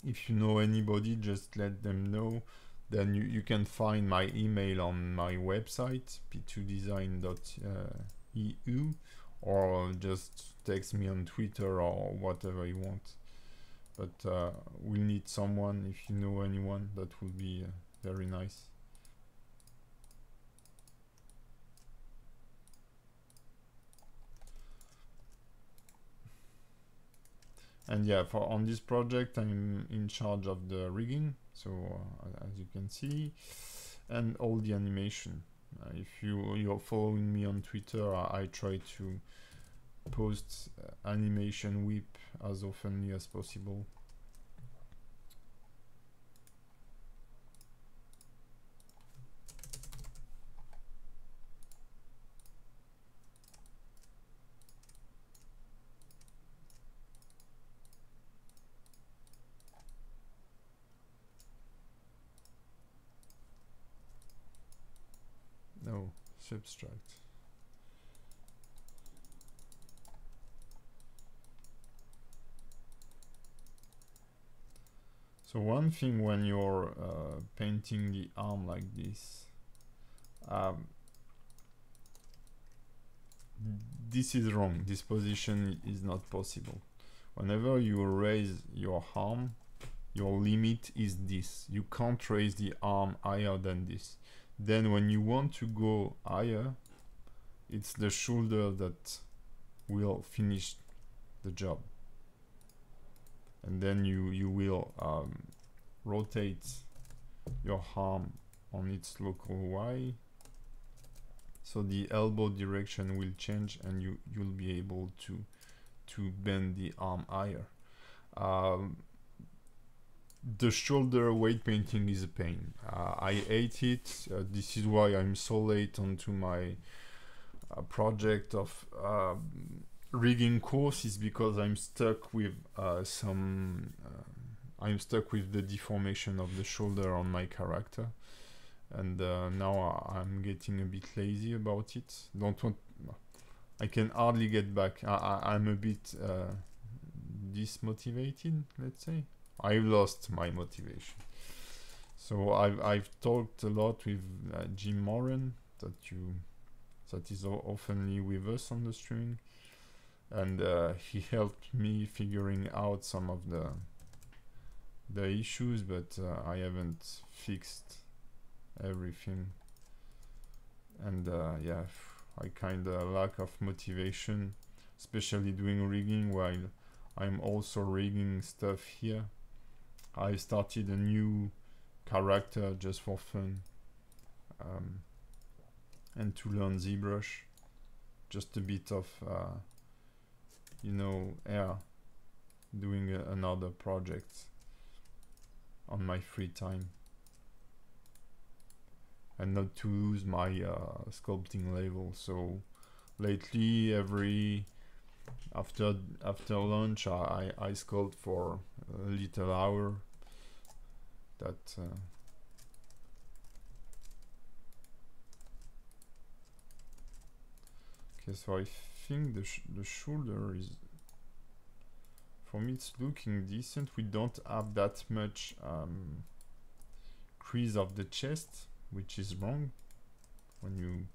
if you know anybody, just let them know. Then you can find my email on my website, p2design.eu, or just text me on Twitter or whatever you want. But we'll need someone. If you know anyone, that would be very nice. And yeah, for on this project, I'm in charge of the rigging, so as you can see, and all the animation. If you're following me on Twitter, I try to post animation whip as often as possible. No, subtract. So one thing when you're painting the arm like this, this is wrong. This position is not possible. Whenever you raise your arm, your limit is this. You can't raise the arm higher than this. Then when you want to go higher, it's the shoulder that will finish the job. And then you will rotate your arm on its local Y, so the elbow direction will change and you'll be able to bend the arm higher. The shoulder weight painting is a pain. I hate it. This is why I'm so late onto my project of rigging course, is because I'm stuck with I'm stuck with the deformation of the shoulder on my character, and now I'm getting a bit lazy about it. I can hardly get back. I'm a bit dismotivated, let's say. I've lost my motivation. So I've talked a lot with Jim Moran, that is oftenly with us on the stream, and he helped me figuring out some of the issues, but I haven't fixed everything. And yeah, I kinda lack of motivation, especially doing rigging while I'm also rigging stuff here. I started a new character just for fun, and to learn ZBrush, just a bit of you know, doing another project on my free time, and not to lose my sculpting level. So lately, after lunch, I sculpt for a little hour. That okay, so I think the shoulder is, for me, it's looking decent. We don't have that much crease of the chest, which is wrong. When you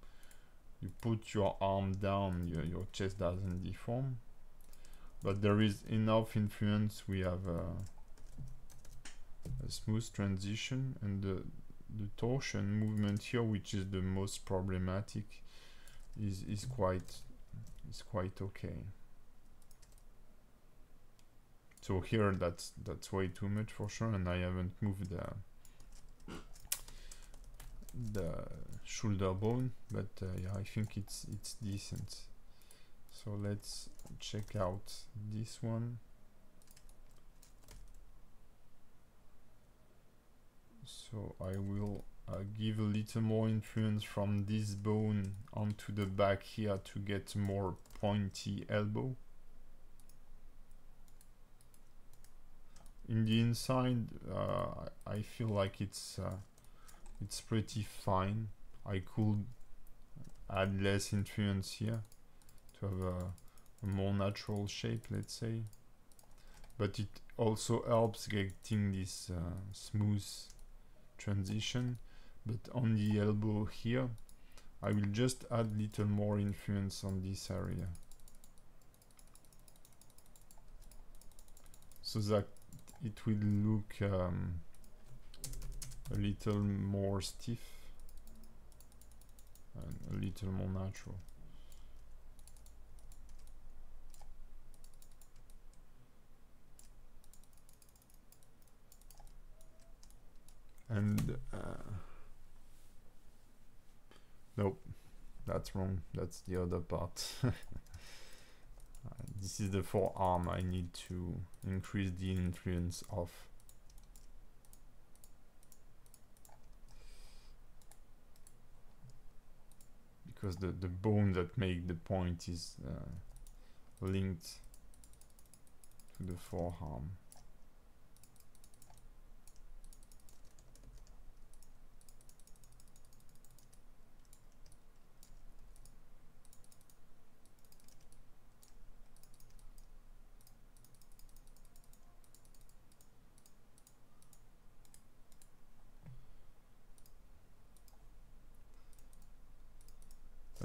put your arm down, your chest doesn't deform, but there is enough influence. We have a smooth transition, and the torsion movement here, which is the most problematic, is quite okay. So here that's way too much for sure, and I haven't moved the shoulder bone, but yeah, I think it's decent. So let's check out this one. So I will give a little more influence from this bone onto the back here to get more pointy elbow. In the inside, I feel like it's pretty fine. I could add less influence here to have a more natural shape, let's say, but it also helps getting this smooth transition. But on the elbow here, I will just add little more influence on this area, so that it will look a little more stiff and a little more natural. And nope, that's wrong. That's the other part. This is the forearm. I need to increase the influence of. Because the bone that make the point is linked to the forearm.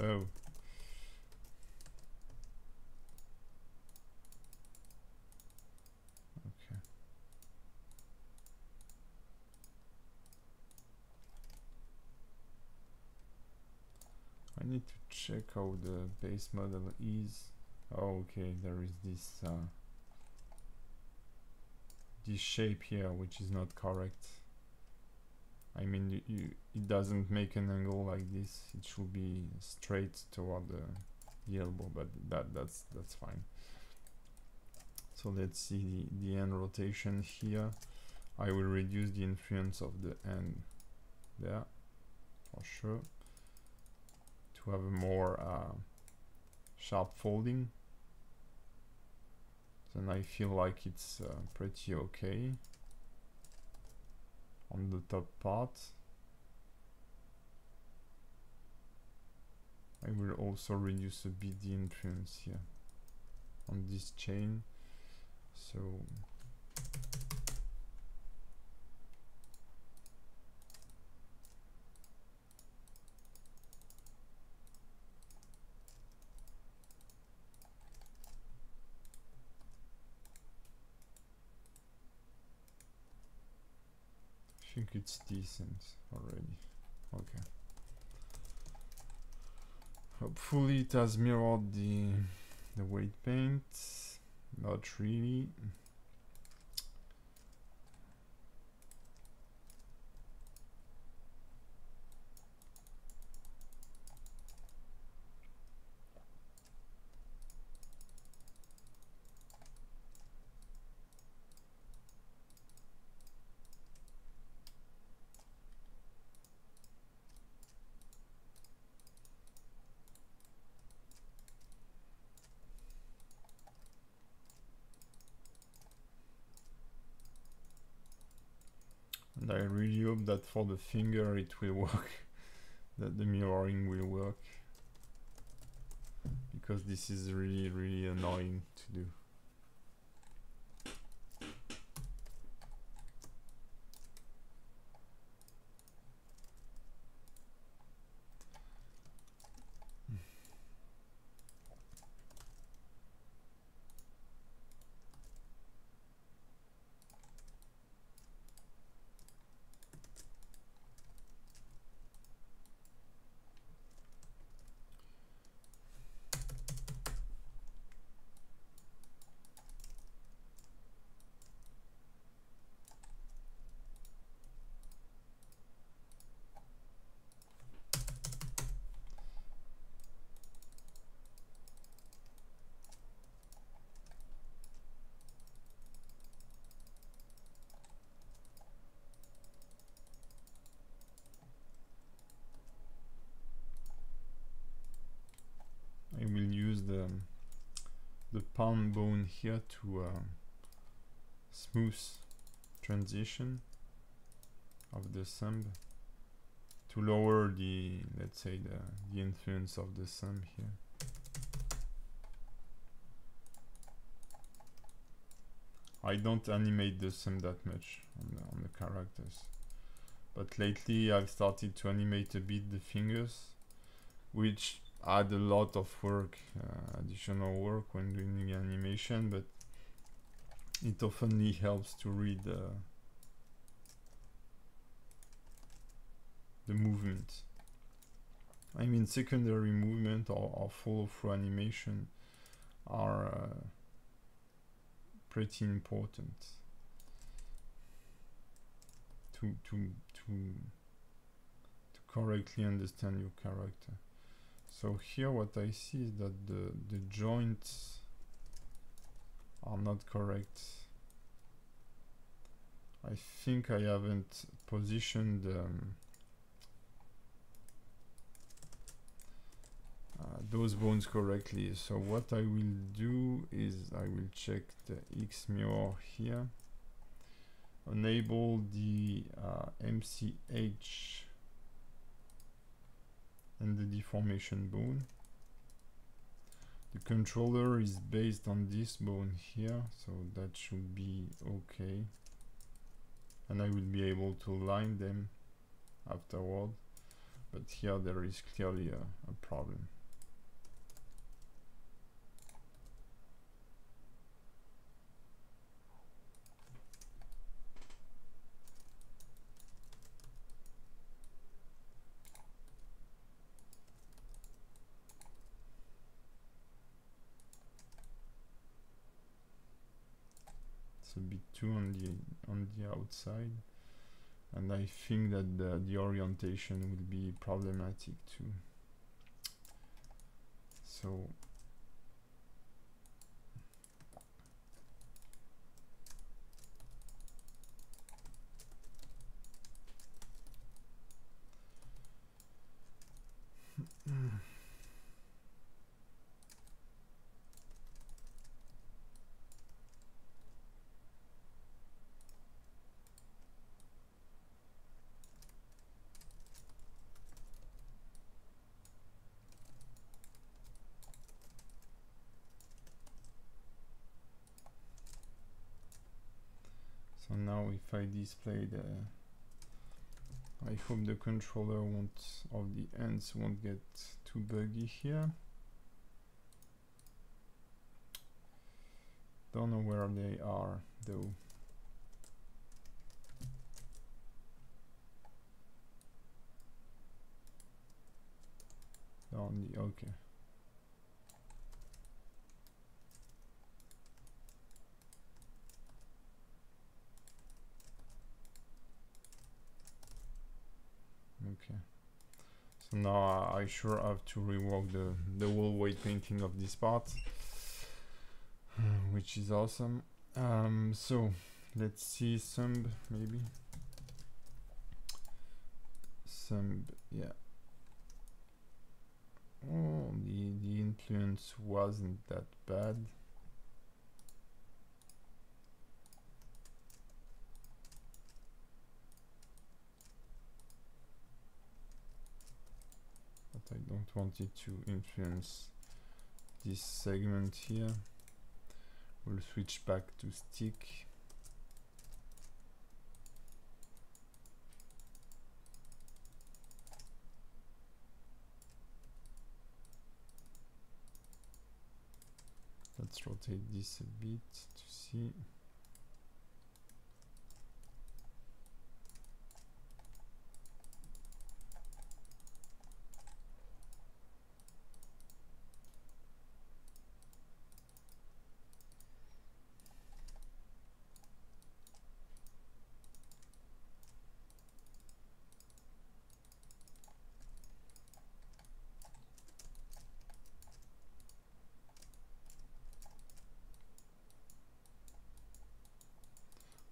Oh. Okay. I need to check how the base model is. Oh, okay, there is this shape here which is not correct. I mean, it doesn't make an angle like this. It should be straight toward the elbow, but that's fine. So let's see the end rotation here. I will reduce the influence of the end there for sure to have a more sharp folding. Then I feel like it's pretty okay on the top part. I will also reduce a bit the influence here on this chain. So I think it's decent already. Okay. Hopefully it has mirrored the weight paint. Not really. And I really hope that for the finger it will work, that the mirroring will work, because this is really annoying to do. I will use the palm bone here to smooth transition of the thumb, to lower the, let's say, the influence of the thumb here. I don't animate the thumb that much on the characters, but lately I've started to animate a bit the fingers, which add a lot of work, additional work when doing the animation, but it often helps to read the movement. I mean, secondary movement or follow through animation are pretty important to correctly understand your character. So here what I see is that the joints are not correct. I think I haven't positioned those bones correctly. So what I will do is I will check the X mirror here, enable the MCH and the deformation bone. The controller is based on this bone here, so that should be okay, and I will be able to line them afterward. but here there is clearly a problem. A bit too on the outside, and I think that the orientation will be problematic too. So so now if I display the, I hope the controller won't, of the ends won't get too buggy here. Don't know where they are though. On the, okay. Okay. So now I sure have to rework the whole weight painting of this part, which is awesome. So let's see some maybe. Some, yeah. Oh, the influence wasn't that bad. But I don't want it to influence this segment here. We'll switch back to stick. Let's rotate this a bit to see.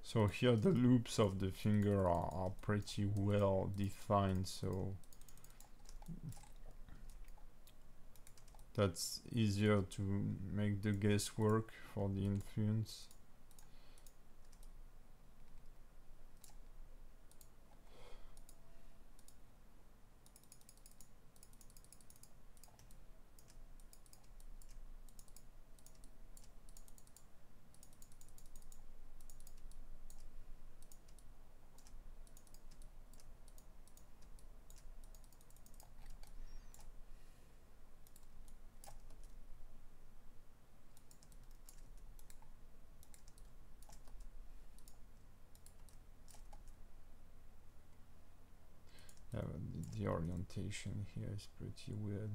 So here the loops of the finger are pretty well defined, so that's easier to make the guesswork for the influence. Yeah, but the orientation here is pretty weird.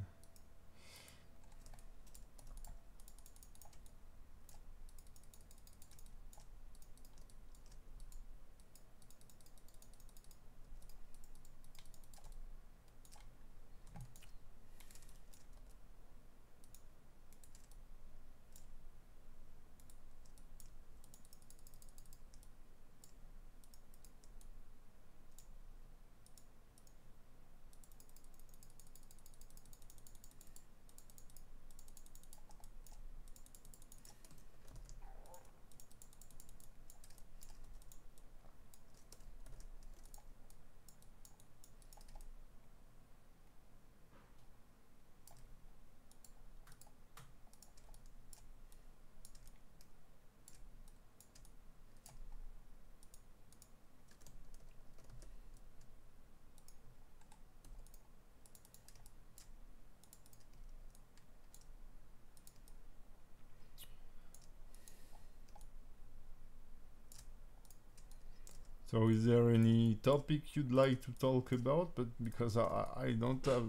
So is there any topic you'd like to talk about? But because I don't have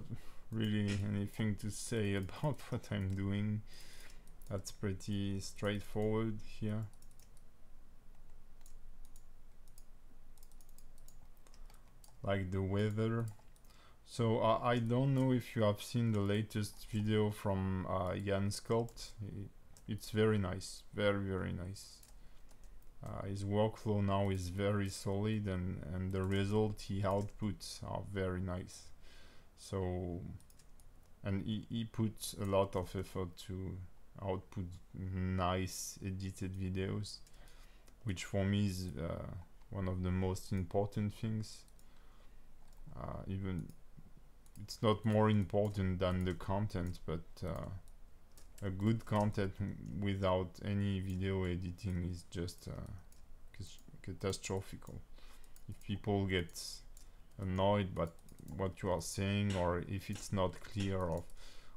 really anything to say about what I'm doing, that's pretty straightforward here. Like the weather. So I don't know if you have seen the latest video from Jan Sculpt. It's very nice, very nice. His workflow now is very solid, and the result he outputs are very nice. So, and he puts a lot of effort to output nice edited videos, which for me is one of the most important things. Even it's not more important than the content, but a good content without any video editing is just catastrophical. If people get annoyed by what you are saying, or if it's not clear,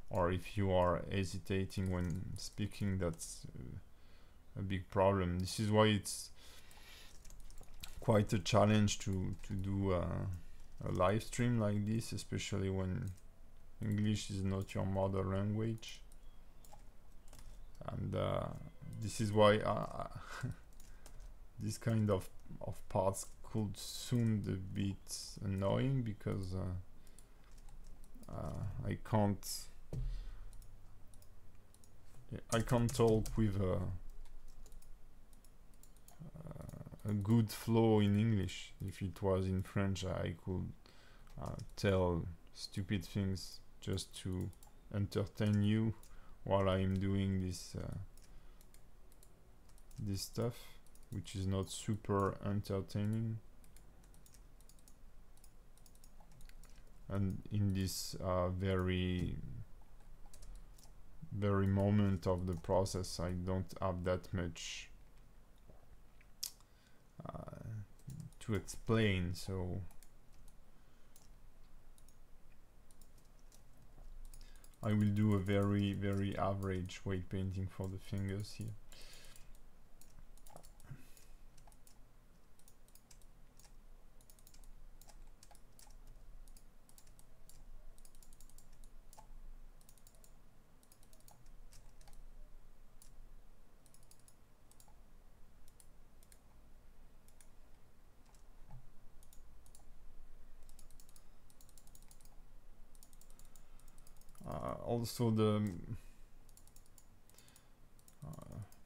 or if you are hesitating when speaking, that's a big problem. This is why it's quite a challenge to do a live stream like this, especially when English is not your mother language. And this is why this kind of parts could soon be a bit annoying, because I can't talk with a good flow in English. If it was in French, I could tell stupid things just to entertain you while I'm doing this this stuff, which is not super entertaining. And in this very moment of the process, I don't have that much to explain, so I will do a very average weight painting for the fingers here. Also,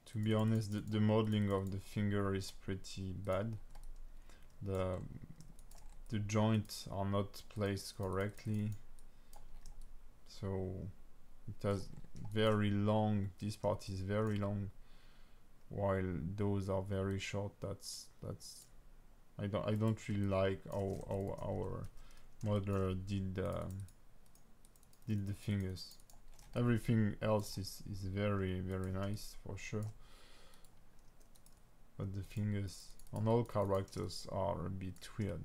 to be honest, the modeling of the finger is pretty bad. The joints are not placed correctly, so it has very long. This part is very long, while those are very short. That's I don't really like how our modeler did the fingers. Everything else is very nice for sure, but the fingers on all characters are a bit weird.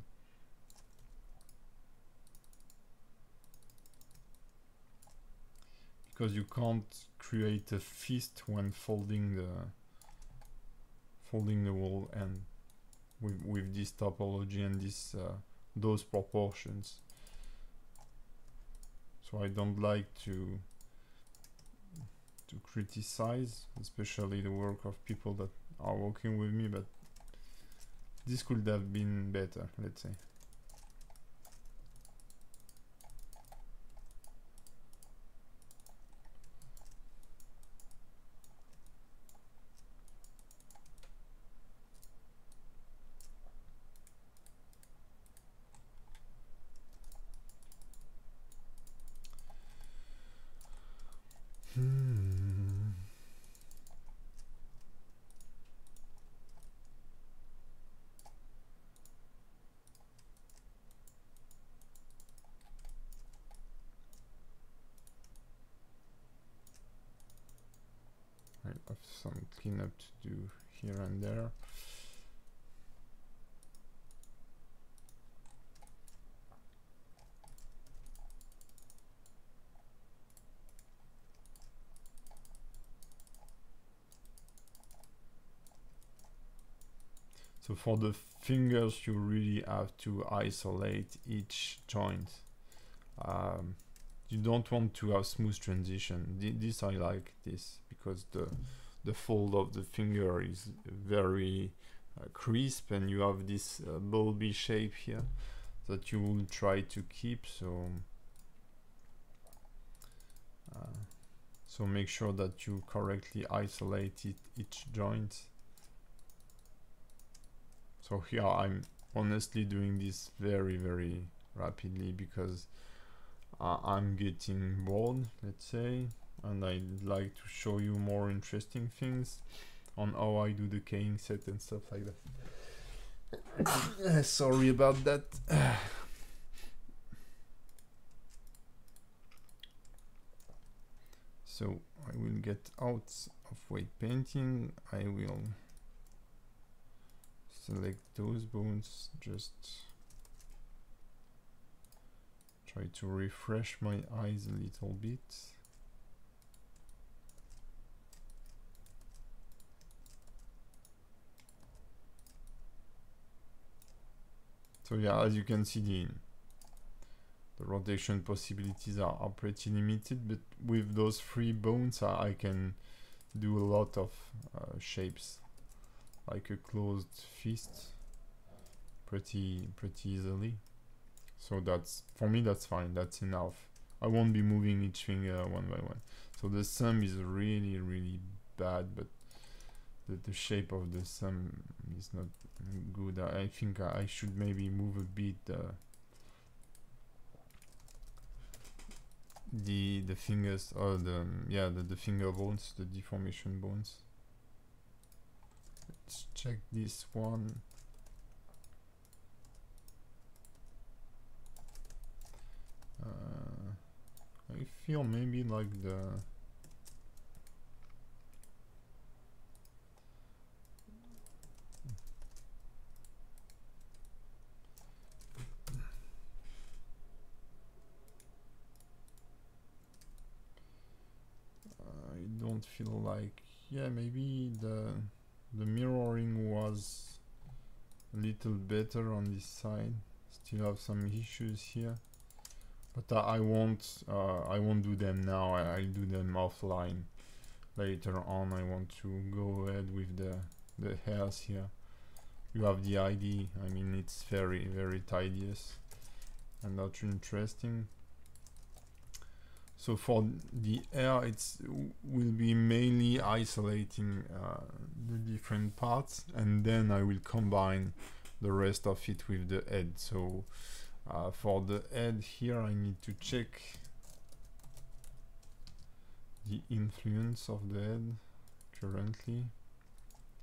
Because you can't create a fist when folding the whole end with this topology and this those proportions. So I don't like to criticize, especially the work of people that are working with me, but this could have been better, let's say. I have some cleanup to do here and there. So for the fingers, you really have to isolate each joint. You don't want to have smooth transition. This I like this because the fold of the finger is very crisp, and you have this bulby shape here that you will try to keep. So make sure that you correctly isolate each joint. So here I'm honestly doing this very rapidly because I'm getting bored, let's say, and I'd like to show you more interesting things on how I do the keying set and stuff like that. Sorry about that. So I will get out of weight painting. I will select those bones, just try to refresh my eyes a little bit. So yeah, as you can see, the rotation possibilities are pretty limited, but with those 3 bones I can do a lot of shapes, like a closed fist, pretty easily. So that's, for me, that's fine, that's enough. I won't be moving each finger one by one. So the thumb is really bad, but the shape of the thumb is not good. I think I should maybe move a bit the fingers, or the finger bones, the deformation bones. Let's check this one. I feel maybe like I don't feel like, yeah, maybe the mirroring was a little better on this side. Still have some issues here, but I won't do them now. I'll do them offline later on. I want to go ahead with the hairs here. You have the ID. I mean, it's very tedious and not interesting. So for the hair, will be mainly isolating the different parts, and then I will combine the rest of it with the head. So for the head here, I need to check the influence of the head currently.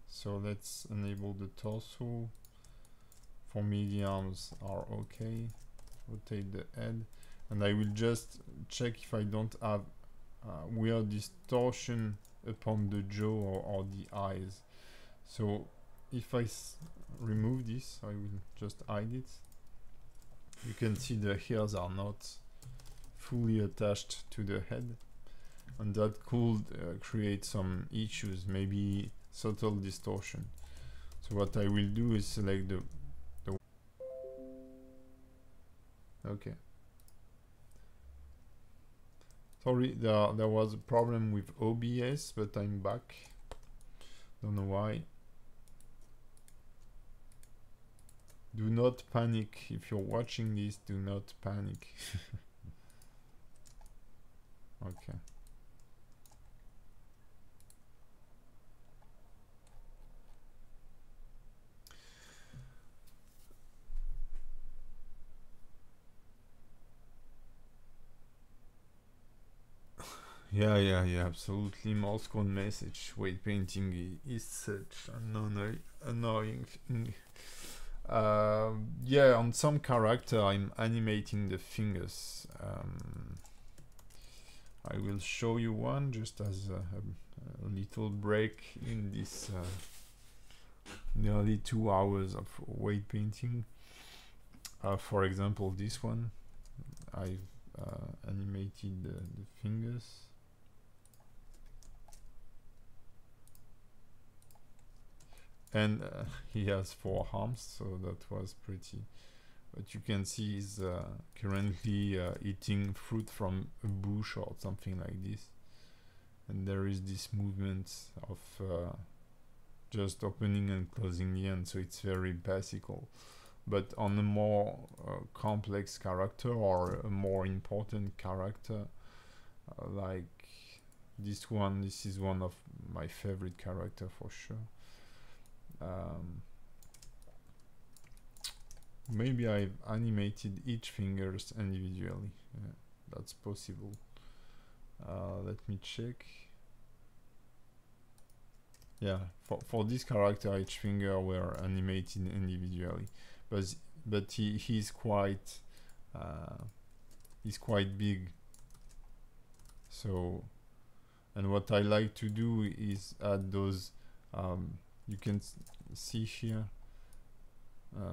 So let's enable the torso. For me, the arms are okay. Rotate the head, and I will just check if I don't have weird distortion upon the jaw or the eyes. So if I remove this, I will just hide it. You can see the hairs are not fully attached to the head, and that could create some issues, maybe subtle distortion. So what I will do is select the okay. Sorry, there was a problem with OBS, but I'm back. Don't know why. Do not panic. If you're watching this, do not panic. Okay. Yeah, absolutely. Moscow message. Weight painting is such an annoying thing. Yeah, on some character I'm animating the fingers. I will show you one just as a little break in this nearly 2 hours of weight painting. For example, this one, I've animated the fingers. and he has 4 arms, so that was pretty. But you can see he's currently eating fruit from a bush or something like this, and there is this movement of just opening and closing the end, so it's very basical. But on a more complex character or a more important character, like this one, this is one of my favorite character for sure. Maybe I've animated each fingers individually. That's possible. Let me check. Yeah, for this character, each finger were animated individually, but he's quite big. So, and what I like to do is add those. You can see here.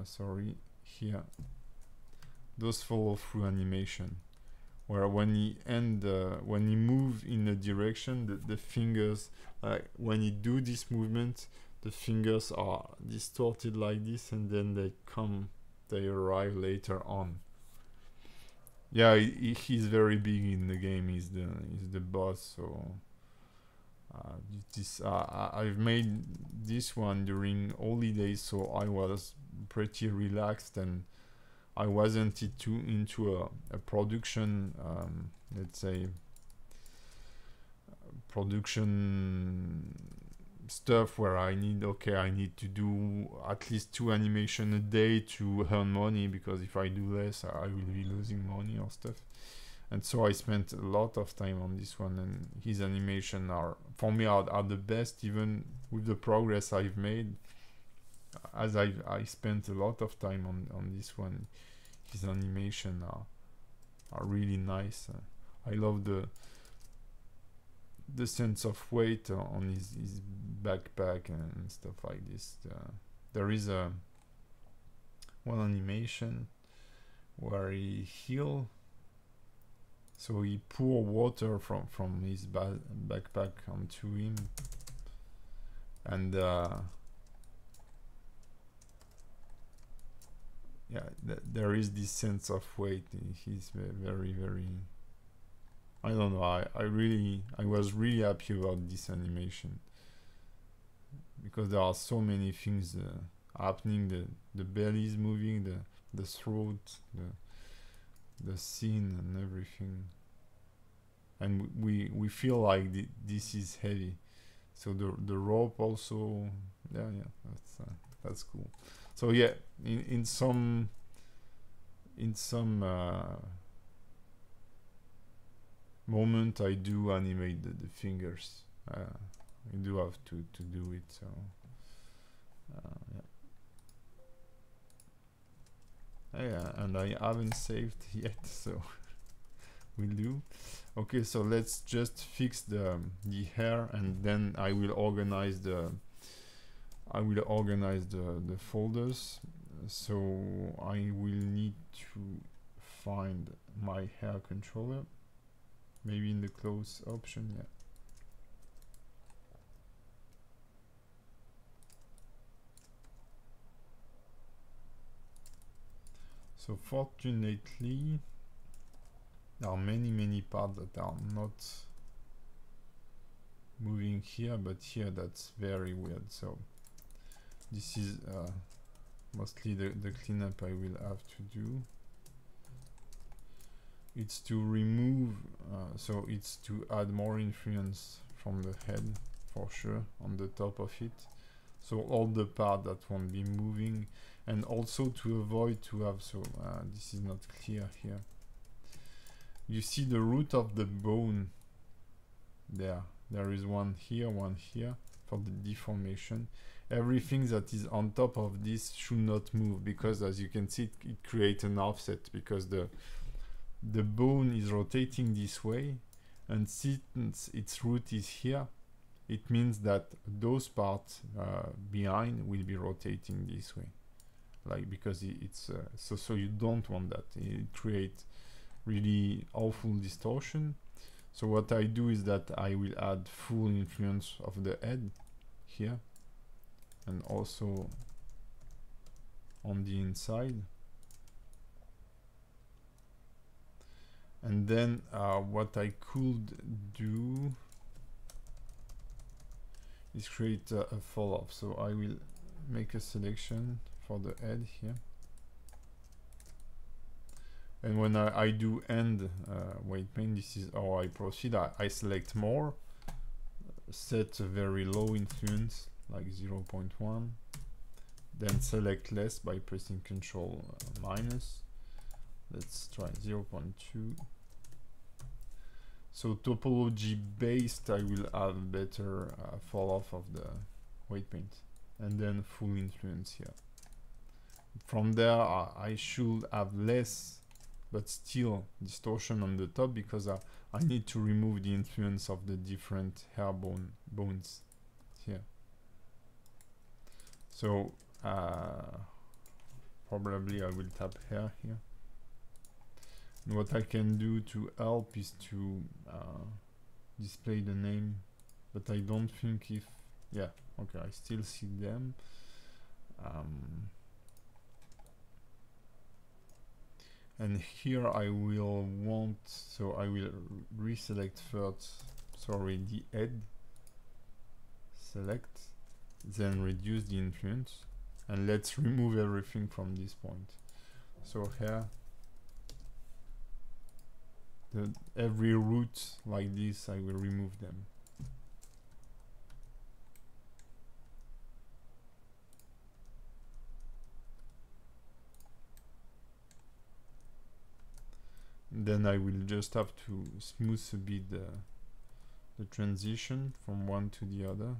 Sorry, here. Those follow through animation, where when he move in a direction, the fingers, when you do this movement, the fingers are distorted like this, and then they arrive later on. Yeah, he's very big in the game. He's the boss. So I've made this one during holidays, so I was pretty relaxed and I wasn't into a production, let's say, production stuff where I need to do at least 2 animation a day to earn money, because if I do less, I will be losing money or stuff. And so I spent a lot of time on this one, and his animation are, for me, are the best, even with the progress I've made. As I spent a lot of time on this one, his animation are really nice. I love the sense of weight on his backpack and stuff like this. There is one animation where he heal. So he pour water from his backpack onto him, and yeah, there is this sense of weight. He's very, very. I don't know. I was really happy about this animation, because there are so many things happening. The belly is moving, the throat, the scene and everything, and we feel like this is heavy. So the rope also, yeah, that's cool. So yeah, in some moment I do animate the fingers. I do have to do it. So yeah, and I haven't saved yet, so we'll do. Okay, so let's just fix the hair, and then I will organize the folders. So I will need to find my hair controller, maybe in the close option. Yeah. So fortunately, there are many parts that are not moving here, but here that's very weird. So this is mostly the cleanup I will have to do. It's to remove, so it's to add more influence from the head, for sure, on the top of it. So all the part that won't be moving, and also to avoid to have, so this is not clear here. You see the root of the bone there. There is one here for the deformation. Everything that is on top of this should not move, because as you can see, it creates an offset, because the bone is rotating this way, and since its root is here, it means that those parts behind will be rotating this way, like, because it's so you don't want that. It creates really awful distortion. So what I do is that I will add full influence of the head here, and also on the inside. And then what I could do is create a fall off. So I will make a selection for the head here. And when I do end weight paint, this is how I proceed. I select more, set a very low influence, like 0.1, then select less by pressing Ctrl minus. Let's try 0.2. So topology based, I will have better fall off of the weight paint, and then full influence here. From there, I should have less, but still distortion on the top, because I need to remove the influence of the different hair bones here. So probably I will tap hair here. And what I can do to help is to display the name, but I don't think if, yeah, okay, I still see them. And here I will want, so I will reselect first, sorry, the head, select, then reduce the influence, and let's remove everything from this point. So here, every root like this, I will remove them. Then I will just have to smooth a bit the transition from one to the other.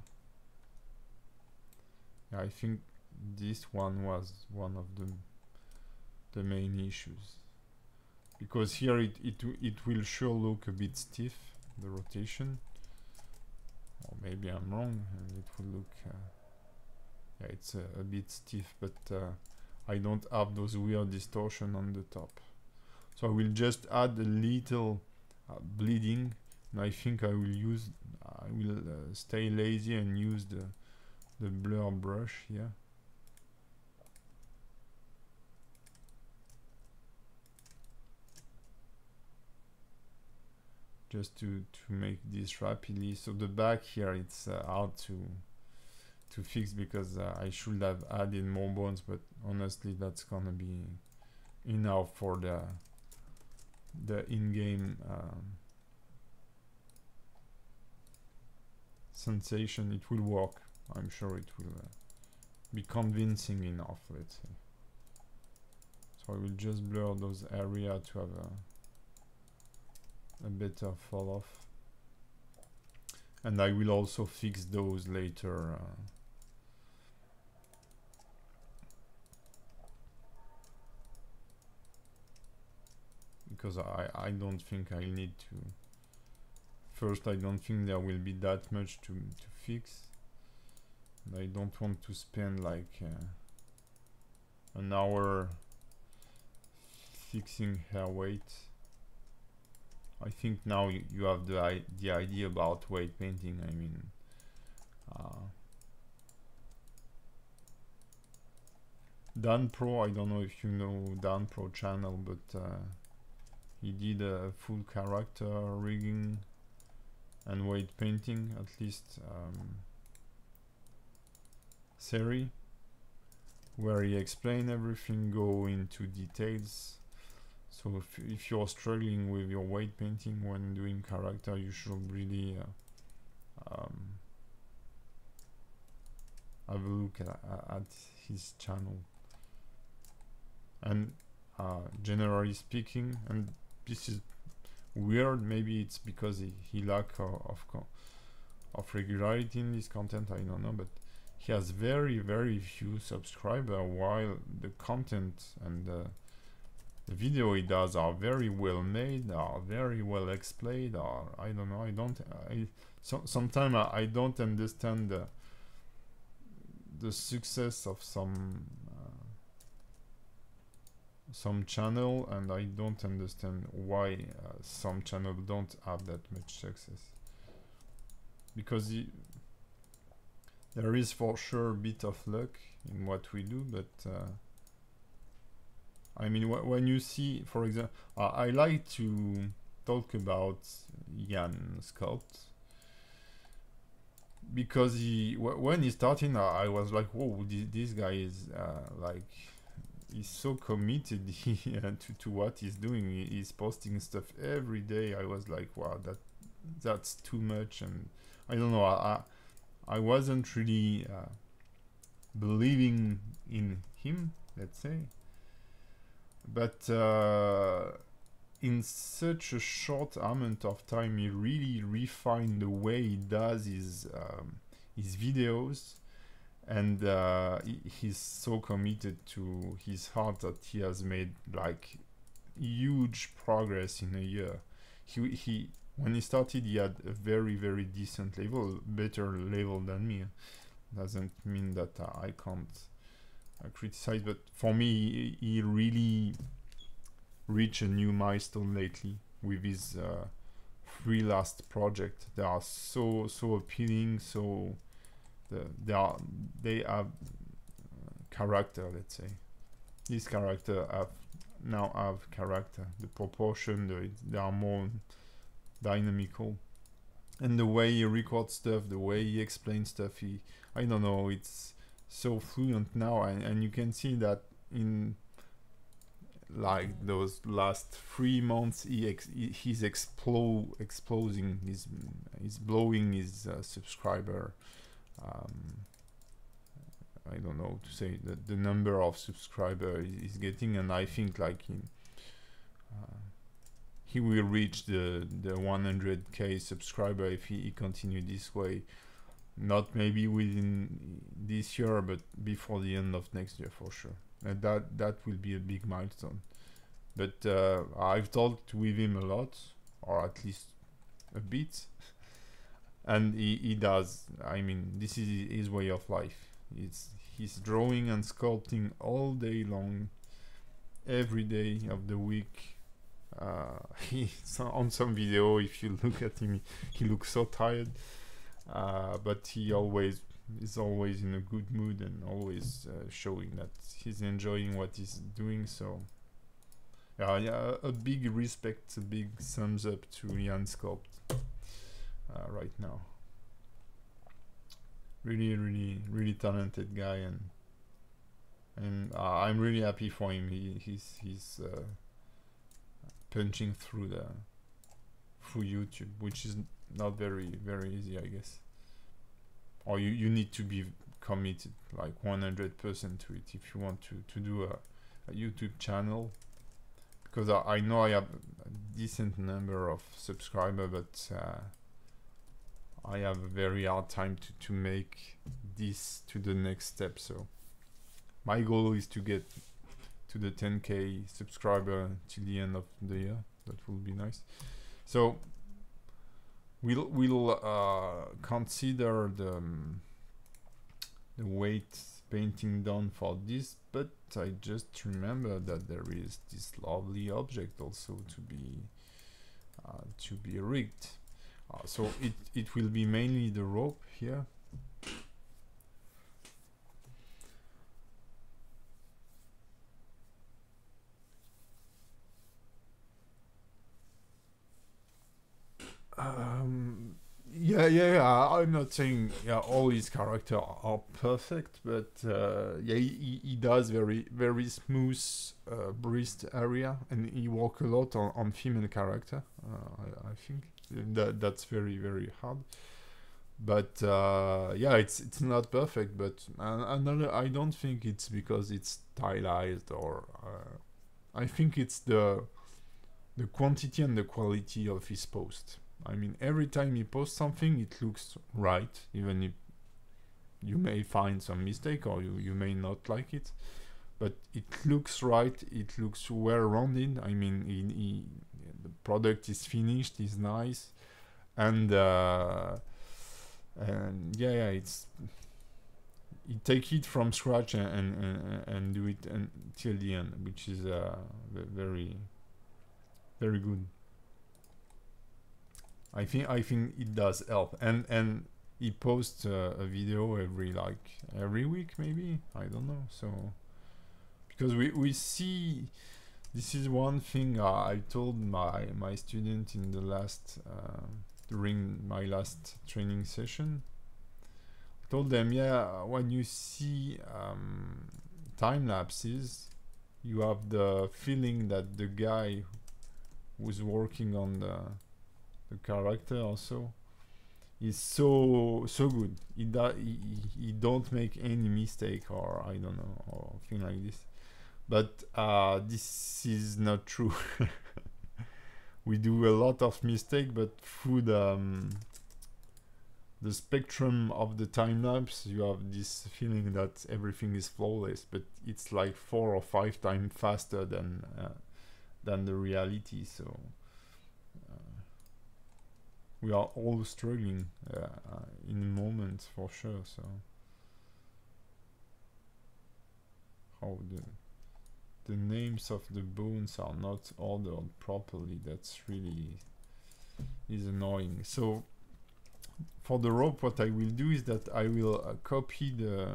Yeah, I think this one was one of the main issues, because here it will sure look a bit stiff, the rotation, or maybe I'm wrong and it will look yeah, it's a bit stiff, but I don't have those weird distortion on the top. So I will just add a little bleeding, and I think I will stay lazy and use the blur brush here. Just to make this rapidly. So the back here, it's hard to fix, because I should have added more bones, but honestly that's gonna be enough for the in-game sensation. It will work. I'm sure it will be convincing enough, let's say. So I will just blur those areas to have a better fall off, and I will also fix those later. Because I don't think I need to. First, I don't think there will be that much to fix. And I don't want to spend like an hour fixing hair weight. I think now you have the idea about weight painting. I mean, Dan Pro, I don't know if you know Dan Pro channel, but he did a full character rigging and weight painting, at least serie, where he explained everything, go into details. So if you're struggling with your weight painting when doing character, you should really have a look at his channel. And generally speaking, and this is weird, maybe it's because he lack of regularity in this content, I don't know, but he has very few subscribers, while the content and the video he does are very well made, are very well explained, or I don't know, sometimes I don't understand the success of some channel, and I don't understand why some channels don't have that much success, because There is for sure a bit of luck in what we do, but I mean, when you see, for example, I like to talk about Jan Sculpt, because when he started, I was like, whoa, this guy is like, he's so committed to what he's doing. He's posting stuff every day. I was like, wow, that's too much. And I don't know, I wasn't really believing in him, let's say. But in such a short amount of time, he really refined the way he does his videos, and he's so committed to his art that he has made like huge progress in a year. He when he started, he had a very, very decent level, better level than me. Doesn't mean that I can't criticize, but for me, he really reached a new milestone lately with his 3 last project. They are so appealing. So they have character. Let's say these character now have character. The proportion, they are more dynamical, and the way he records stuff, the way he explains stuff, I don't know, it's so fluent now, and you can see that in like those last 3 months he's exploding, he's blowing his subscriber, I don't know to say the number of subscribers he's getting, and I think like he will reach the 100k subscriber if he continue this way. Not maybe within this year, but before the end of next year for sure. And that will be a big milestone. But I've talked with him a lot, or at least a bit, and he does. I mean, this is his way of life. He's drawing and sculpting all day long, every day of the week. He's on some video. If you look at him, he looks so tired. But he is always in a good mood, and always showing that he's enjoying what he's doing. So yeah, a big respect, a big thumbs up to Jan Sculpt right now. Really talented guy, and I'm really happy for him. He's punching through YouTube, which is not very easy, I guess. Or you need to be committed like 100% to it if you want to do a YouTube channel, because I know I have a decent number of subscribers, but I have a very hard time to make this to the next step. So my goal is to get to the 10k subscriber till the end of the year. That will be nice. So we'll consider the weight painting done for this, but I just remember that there is this lovely object also to be rigged. So it will be mainly the rope here. Yeah. I'm not saying all his characters are perfect, but yeah, he does very smooth breast area, and he work a lot on female character. I think that's very hard. But yeah, it's not perfect. But I don't think it's because it's stylized, or I think it's the quantity and the quality of his post. I mean, every time he posts something, it looks right, even if you may find some mistake, or you may not like it, but it looks right, it looks well-rounded. I mean, the product is finished, is nice, and yeah, it's you take it from scratch and do it until the end, which is very good. I think it does help, and he posts a video every week, maybe, I don't know. So because we see, this is one thing I told my student in the last during my last training session. I told them, yeah, when you see time lapses, you have the feeling that the guy who's working on the character also is so good. He don't make any mistake, or I don't know, or thing like this. But this is not true. We do a lot of mistake, but through the spectrum of the time lapse, you have this feeling that everything is flawless, but it's like 4 or 5 times faster than the reality. So we are all struggling in moments, for sure. So how the names of the bones are not ordered properly, that's really is annoying. So for the rope, what I will do is that I will copy the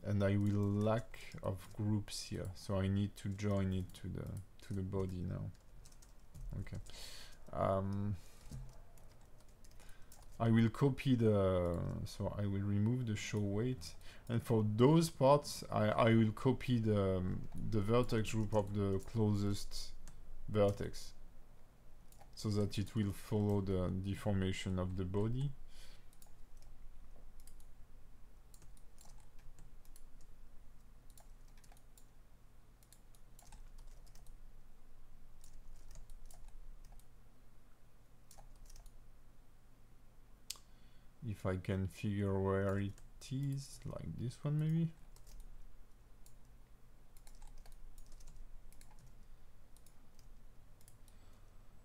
and I will lack of groups here, so I need to join it to the body now. Okay. I will copy so I will remove the show weight, and for those parts I will copy the vertex group of the closest vertex, so that it will follow the deformation of the body. If I can figure where it is, like this one maybe.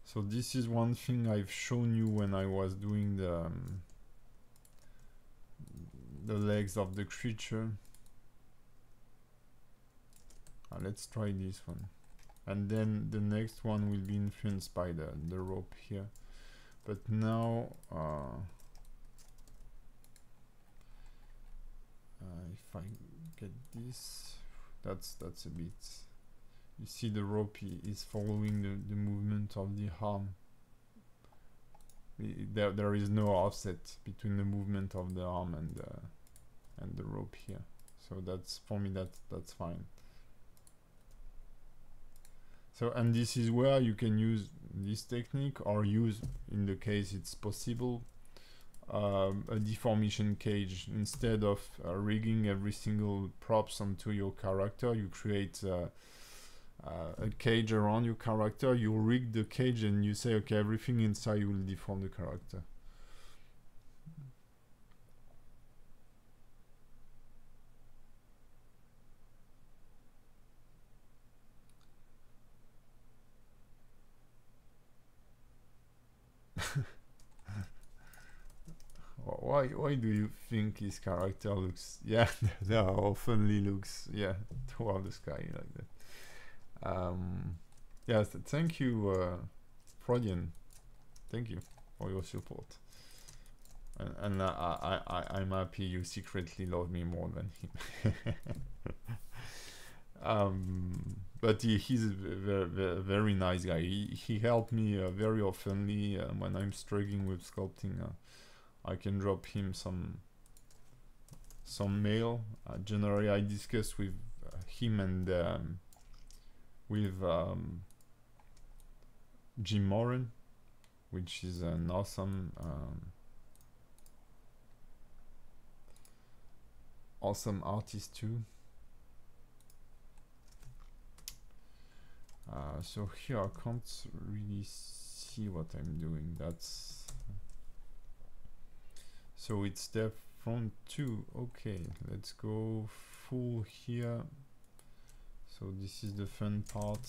So this is one thing I've shown you when I was doing the legs of the creature. Let's try this one, and then the next one will be influenced by the rope here. But now if I get this, that's a bit, you see the rope is following the movement of the arm. There is no offset between the movement of the arm and the rope here. So that's, for me, that's fine. So, and this is where you can use this technique, or use, in the case it's possible, a deformation cage. Instead of rigging every single props onto your character, you create a cage around your character. You rig the cage and you say, okay, everything inside will deform the character. Why do you think his character looks, yeah, there oftenly looks, yeah, toward the sky like that. Yes, thank you, Freudian. Thank you for your support. And I'm happy you secretly love me more than him. But he's a very nice guy. He helped me very oftenly when I'm struggling with sculpting. I can drop him some mail. Generally, I discuss with him and with Jim Moran, which is an awesome awesome artist too. So here I can't really see what I'm doing. That's, so it's there front too. Okay, let's go full here. So this is the fun part.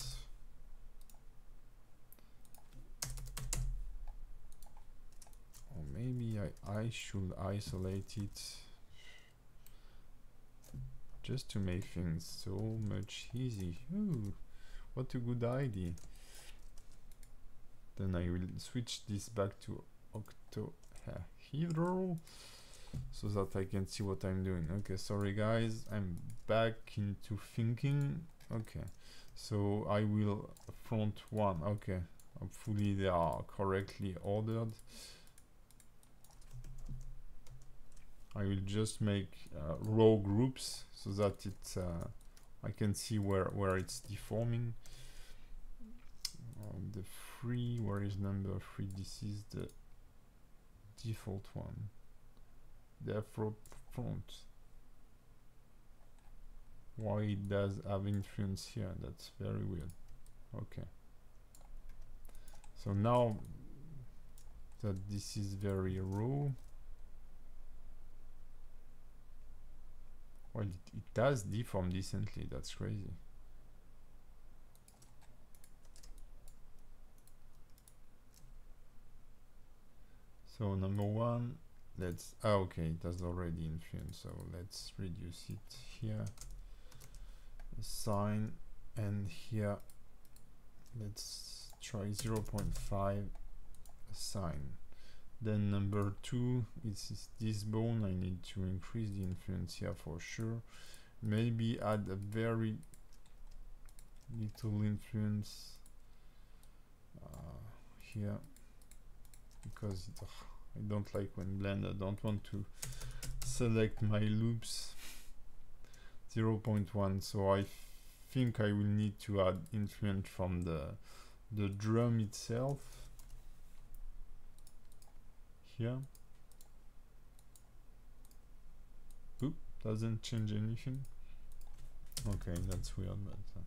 Or maybe I should isolate it, just to make things so much easy. Ooh, what a good idea. Then I will switch this back to octo here so that I can see what I'm doing. Okay, sorry guys, I'm back into thinking. Okay, so I will front one. Okay, hopefully they are correctly ordered. I will just make row groups so that it's I can see where it's deforming. The 3, where is number 3? This is the default one. The front. Why it does have influence here? That's very weird. Okay. So now that this is very raw, well, it does deform decently. That's crazy. So number 1, let's, okay, it has already influence, so let's reduce it here, assign, and here let's try 0.5, assign. Then number 2 is this bone. I need to increase the influence here for sure, maybe add a very little influence here, because I don't like when blend. I don't want to select my loops. 0.1. So I think I will need to add influence from the drum itself here. Oop, doesn't change anything. Okay, that's weird, but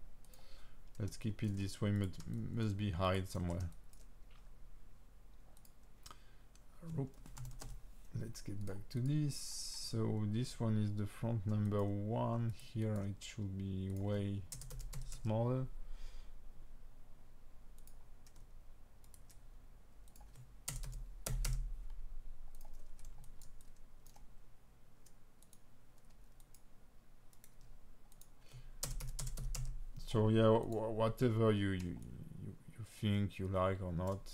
let's keep it this way. But must be hide somewhere. Let's get back to this. So this one is the front number 1. Here it should be way smaller. So yeah, whatever you think you like or not,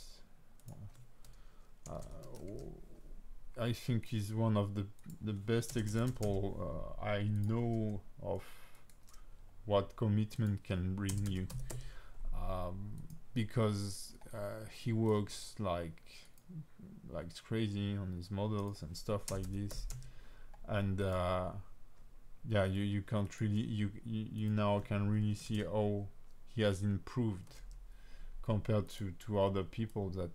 I think is one of the best example I know of what commitment can bring you, because he works like it's crazy on his models and stuff like this, and yeah, you can't really, you now can really see how he has improved compared to other people that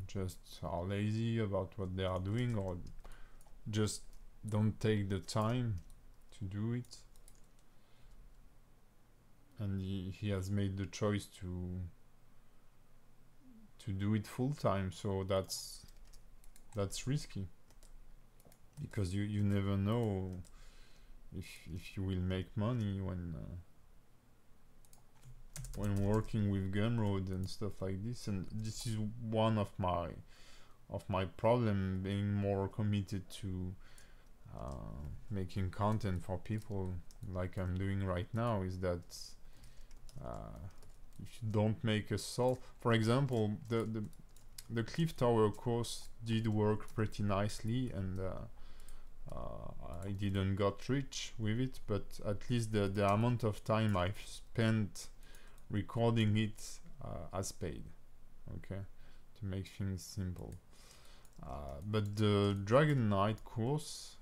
just are lazy about what they are doing, or just don't take the time to do it. And he has made the choice to do it full time. So that's risky, because you never know if you will make money when working with Gumroad and stuff like this. And this is one of my problem, being more committed to making content for people like I'm doing right now, is that if you don't make a solve, for example, the Cliff Tower course did work pretty nicely, and I didn't got rich with it, but at least the amount of time I've spent recording it has paid, okay, to make things simple. But the Dragon Knight course,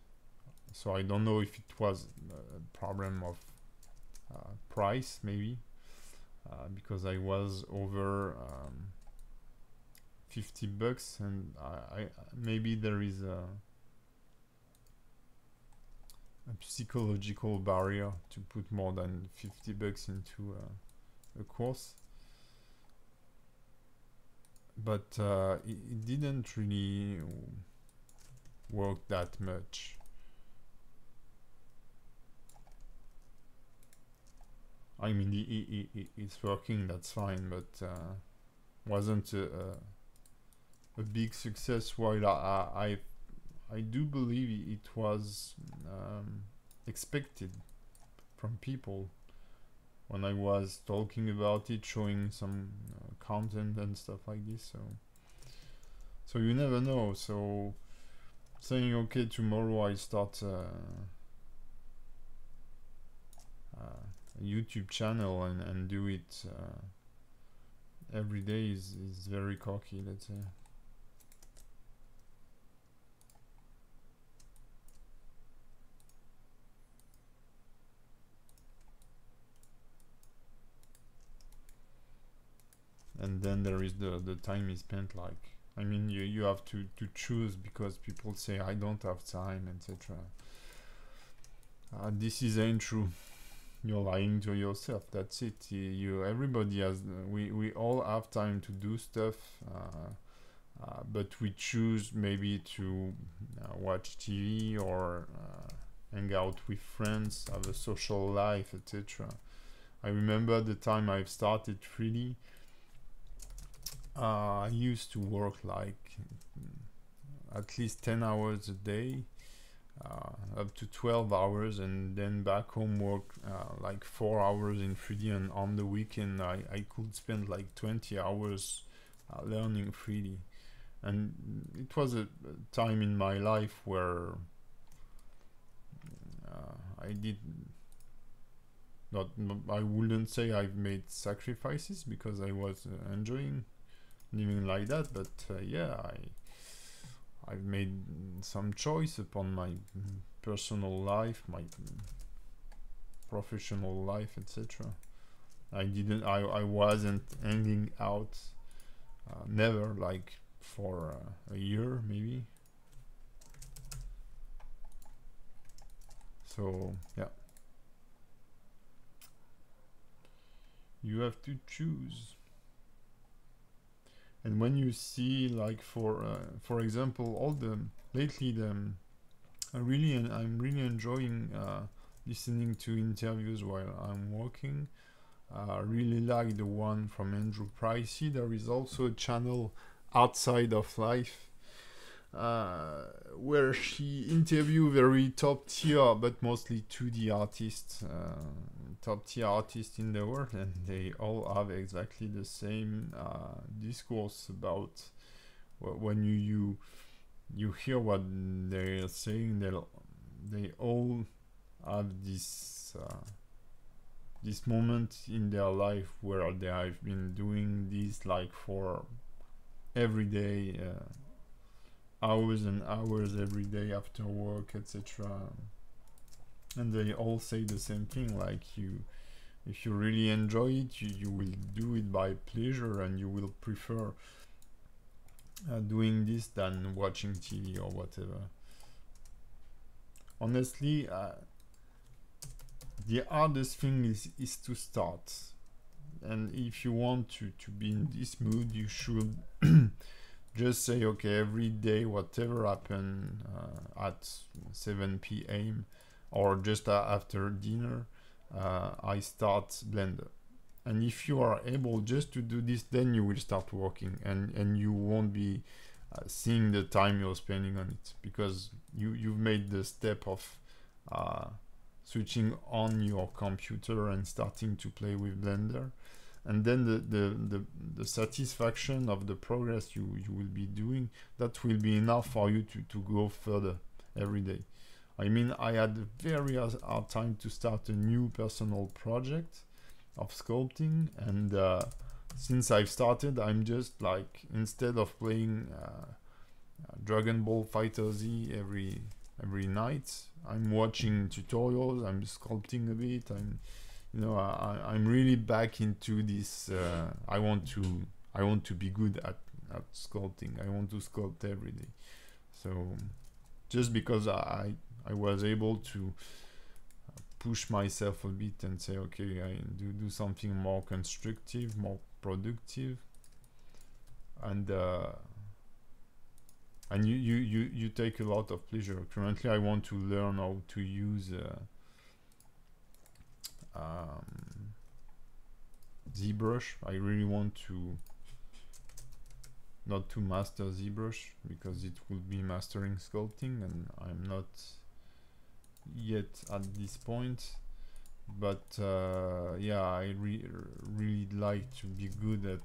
so I don't know if it was a problem of price, maybe, because I was over 50 bucks, and I maybe there is a psychological barrier to put more than 50 bucks into a course, but it didn't really work that much. I mean, it's working, that's fine, but wasn't a big success. While I do believe it was expected from people when I was talking about it, showing some content and stuff like this. So So you never know. So saying, okay, tomorrow I start a YouTube channel and do it every day is very cocky, let's say. And then there is the time is spent, like, I mean, you have to choose, because people say I don't have time, etc. This ain't true. You're lying to yourself. That's it. Everybody has. We all have time to do stuff, but we choose maybe to watch TV or hang out with friends, have a social life, etc. I remember the time I've started 3D. I used to work like at least 10 hours a day, up to 12 hours, and then back home work like 4 hours in 3D, and on the weekend I could spend like 20 hours learning 3D. And it was a time in my life where I did not, I wouldn't say I've made sacrifices, because I was enjoying living like that, but yeah, I've made some choice upon my personal life, my professional life, etc. I wasn't hanging out, never, like for a year maybe. So yeah, you have to choose. And when you see, like, for example, all the lately I'm really enjoying listening to interviews while I'm working. I really like the one from Andrew Pricey. There is also a channel, Outside of Life, where she interview very top tier, but mostly 2D artists, top tier artists in the world, and they all have exactly the same discourse about when you hear what they're saying. They all have this this moment in their life where they have been doing this like for every day, hours and hours every day after work, etc. And they all say the same thing, like, if you really enjoy it, you will do it by pleasure, and you will prefer doing this than watching TV or whatever. Honestly, the hardest thing is to start. And if you want to be in this mood, you should just say, okay, every day, whatever happen at 7 p.m. or just after dinner, I start Blender. And if you are able just to do this, then you will start working, and you won't be seeing the time you're spending on it, because you've made the step of switching on your computer and starting to play with Blender. And then the satisfaction of the progress you will be doing, that will be enough for you to go further every day. I mean, I had a very hard time to start a new personal project of sculpting, and since I've started, I'm just like, instead of playing Dragon Ball FighterZ every night, I'm watching tutorials, I'm sculpting a bit, I'm really back into this. I want to be good at sculpting. I want to sculpt every day. So just because I was able to push myself a bit and say, okay, I do something more constructive, more productive, and you take a lot of pleasure. Currently, I want to learn how to use ZBrush. I really want to not to master ZBrush, because it will be mastering sculpting, and I'm not yet at this point. But yeah, I really like to be good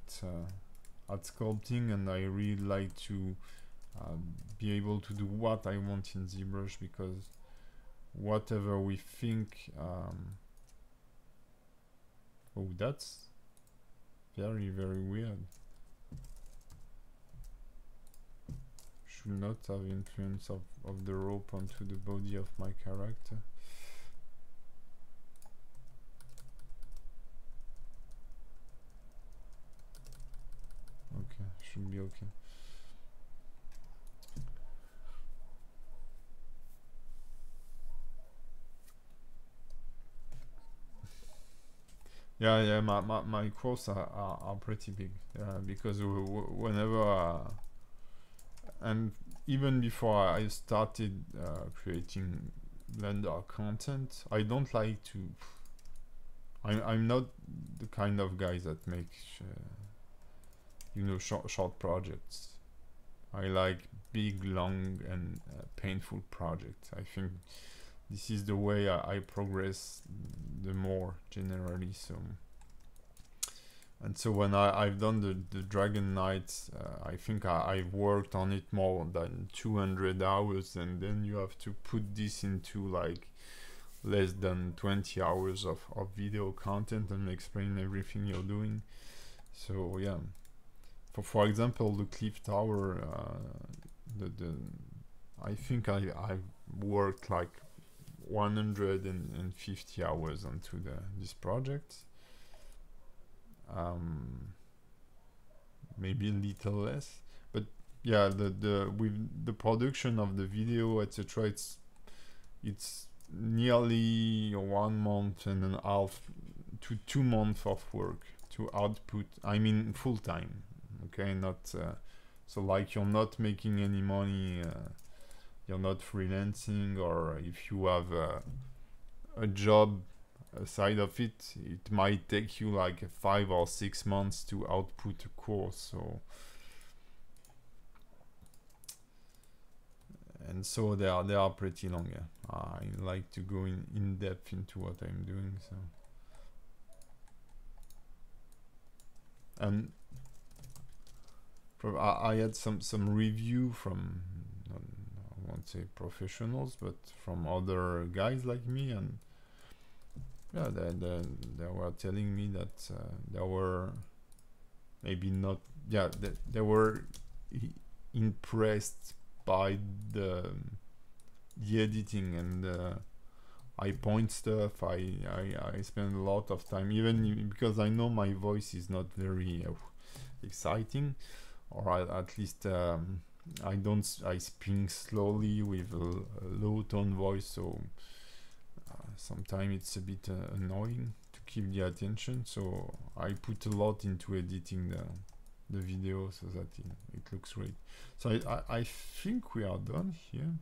at sculpting, and I really like to be able to do what I want in ZBrush, because whatever we think oh, that's very, very weird. Should not have influence of the rope onto the body of my character. Okay, should be okay. Yeah, my courses are pretty big, because whenever and even before I started creating Blender content, I don't like to. I'm not the kind of guy that makes you know, short projects. I like big, long, and painful projects. I think this is the way I progress the more generally. So, and so when I've done the Dragon Knights, I think I've worked on it more than 200 hours, and then you have to put this into like less than 20 hours of video content and explain everything you're doing. So yeah, for example, the Cliff Tower, I think I've worked like 150 hours onto this project. Maybe a little less, but yeah, with the production of the video, etc., it's nearly 1 month and a half to 2 months of work to output. I mean, full time. Okay, not so like you're not making any money. You're not freelancing, or if you have a job aside of it, it might take you like 5 or 6 months to output a course. So, and so they are pretty long. Yeah, I like to go in depth into what I'm doing. So, and I had some review from, I won't say professionals, but from other guys like me, and yeah, they were telling me that they were maybe not, yeah, they were impressed by the editing, and I point stuff. I spend a lot of time, even because I know my voice is not very exciting, or at least I speak slowly with a low tone voice, so sometimes it's a bit annoying to keep the attention. So I put a lot into editing the video so that it looks great. So I think we are done here.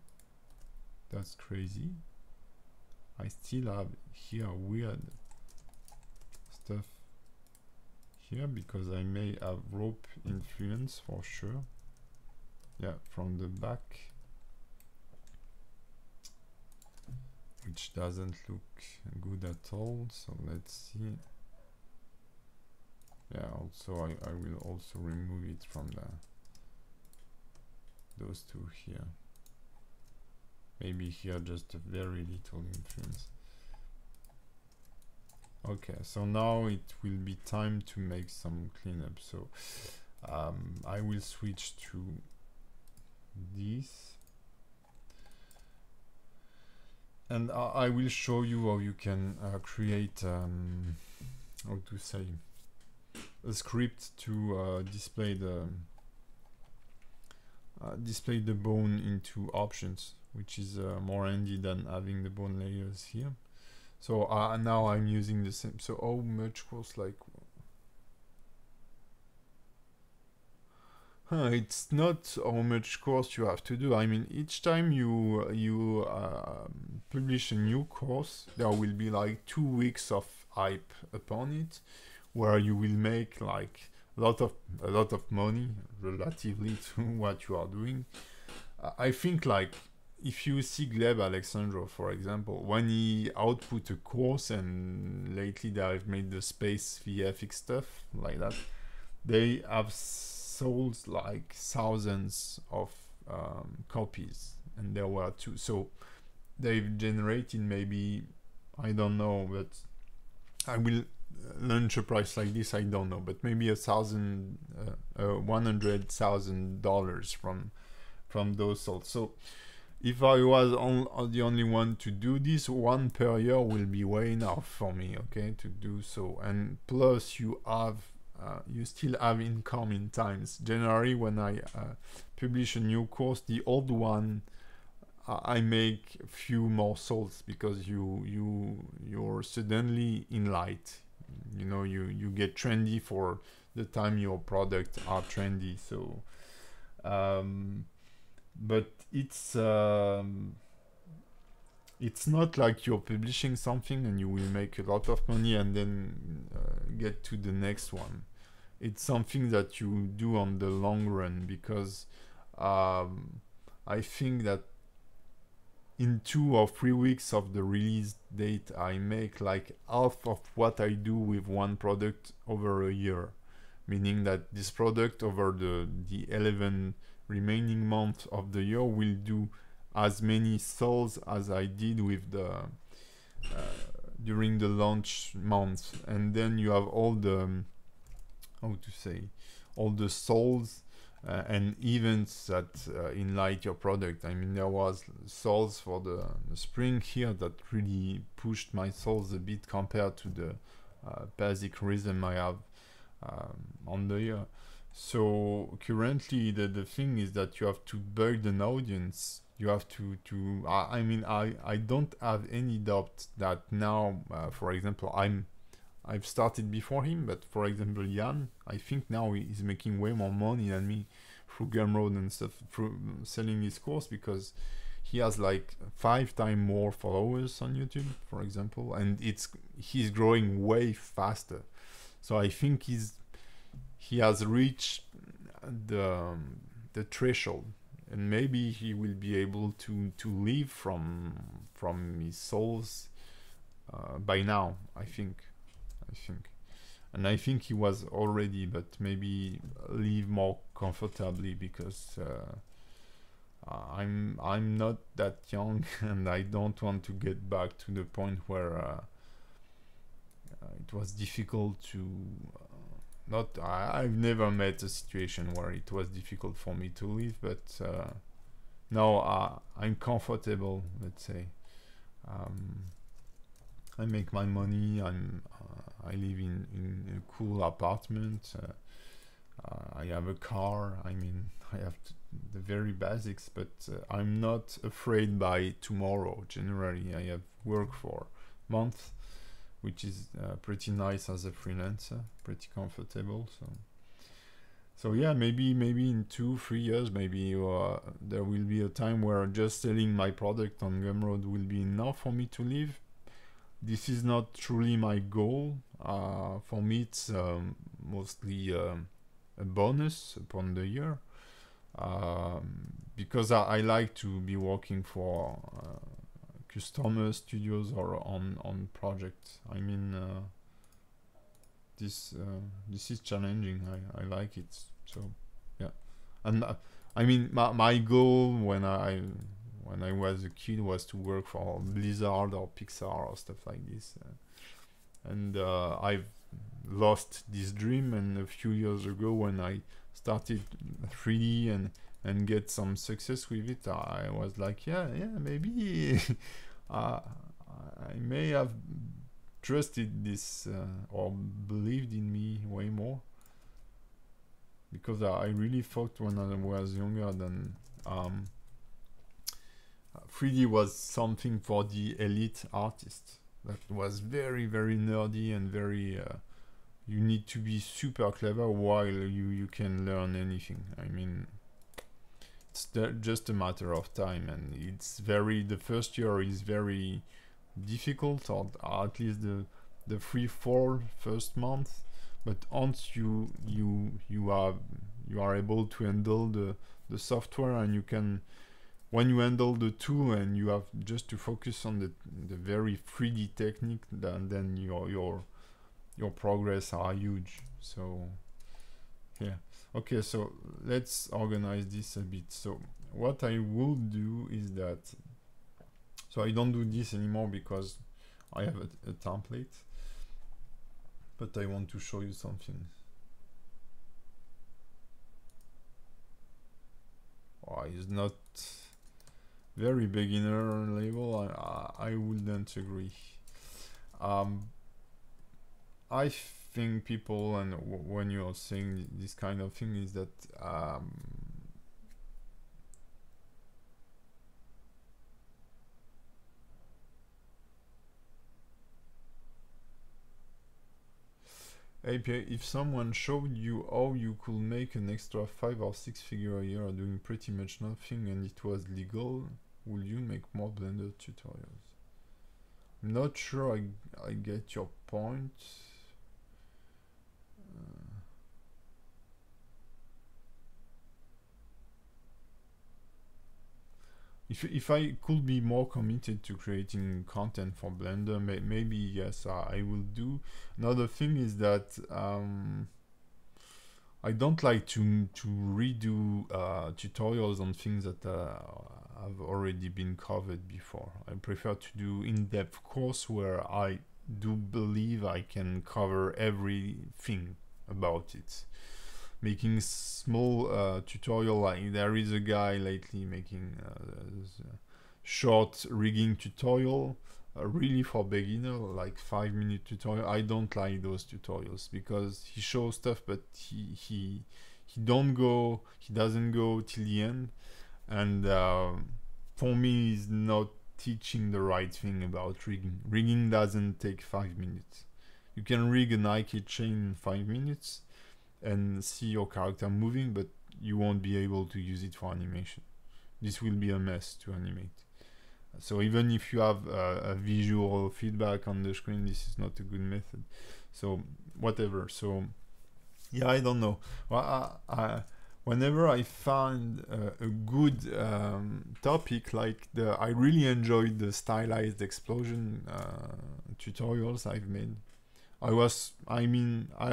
That's crazy. I still have here weird stuff here because I may have rope influence for sure. Yeah, from the back, which doesn't look good at all. So let's see. Yeah, also I will also remove it from those two here. Maybe here just a very little influence. Okay, so now it will be time to make some cleanup. So I will switch to this, and I will show you how you can create how to say, a script to display the bone into options, which is more handy than having the bone layers here. So now I'm using the same. So how much course, like it's not how much course you have to do. I mean, each time you publish a new course, there will be like 2 weeks of hype upon it, where you will make like a lot of money relatively to what you are doing. I think, like, if you see Gleb Alexandro, for example, when he output a course, and lately they have made the space VFX stuff like that, they have sold like thousands of copies, and there were two. So they've generated maybe, I don't know, but I will launch a price like this, I don't know, but maybe $100,000 from those sold. So if I was the only one to do this, one per year will be way enough for me, okay, to do so. And plus you still have income in times. Generally, when I publish a new course, the old one, I make a few more souls, because you're suddenly in light. You know, you get trendy for the time your product are trendy. So but it's not like you're publishing something and you will make a lot of money and then get to the next one. It's something that you do on the long run, because I think that in 2 or 3 weeks of the release date, I make like half of what I do with one product over a year. Meaning that this product over the 11 remaining months of the year will do as many sales as I did with the during the launch months. And then you have all the all the sales and events that enlight your product. I mean, there was sales for the spring here that really pushed my sales a bit compared to the basic rhythm I have on the year. So currently the thing is that you have to build an audience. You have to I mean, I don't have any doubt that now, for example, I've started before him, but for example, Jan, I think now he's making way more money than me through Gumroad and stuff, through selling his course, because he has like 5 times more followers on YouTube, for example, and he's growing way faster. So I think he has reached the threshold, and maybe he will be able to live from his souls by now. I think, and I think he was already, but maybe live more comfortably, because I'm not that young, and I don't want to get back to the point where it was difficult to I've never met a situation where it was difficult for me to live, but now I'm comfortable, let's say. I make my money. I live in a cool apartment. I have a car. I mean, I have the very basics, but I'm not afraid by tomorrow. Generally, I have work for months, which is pretty nice as a freelancer, pretty comfortable. So yeah, maybe in 2-3 years, maybe there will be a time where just selling my product on Gumroad will be enough for me to live. This is not truly my goal. For me, it's mostly a bonus upon the year, because I like to be working for customer studios or on projects. I mean, this is challenging. I like it. So yeah, and I mean, my goal when I was a kid was to work for Blizzard or Pixar or stuff like this, and I've lost this dream. And a few years ago, when I started 3D and get some success with it, I was like, yeah, maybe I may have trusted this or believed in me way more, because I really thought when I was younger than 3D was something for the elite artists. That was very, very nerdy and very you need to be super clever while you can learn anything. I mean, it's just a matter of time, and it's the first year is very difficult, or at least the 3-4 first months. But once you are able to handle the software, and you can, when you handle the two and you have just to focus on the very 3D technique, then your progress are huge. So yeah, Okay, so let's organize this a bit. So what I will do is that, so I don't do this anymore because I have a template, but I want to show you something. Oh, it's not very beginner level. I wouldn't agree. I think people, and when you're saying this kind of thing, is that API, if someone showed you how you could make an extra 5 or 6 figure a year doing pretty much nothing and it was legal, would you make more Blender tutorials? I'm not sure I get your point. If I could be more committed to creating content for Blender, maybe yes, I will do. Another thing is that I don't like to redo tutorials on things that have already been covered before. I prefer to do in-depth course where I do believe I can cover everything about it. Making small tutorial, like there is a guy lately making short rigging tutorial, really for beginner, like 5-minute tutorial. I don't like those tutorials because he shows stuff, but he doesn't go till the end, and for me, he's not teaching the right thing about rigging. Rigging doesn't take 5 minutes. You can rig a Nike chain in 5 minutes and see your character moving, but you won't be able to use it for animation. This will be a mess to animate. So even if you have a visual feedback on the screen, this is not a good method. So whatever. So yeah, I don't know. Well, whenever I find a good topic, like I really enjoyed the stylized explosion tutorials I've made. I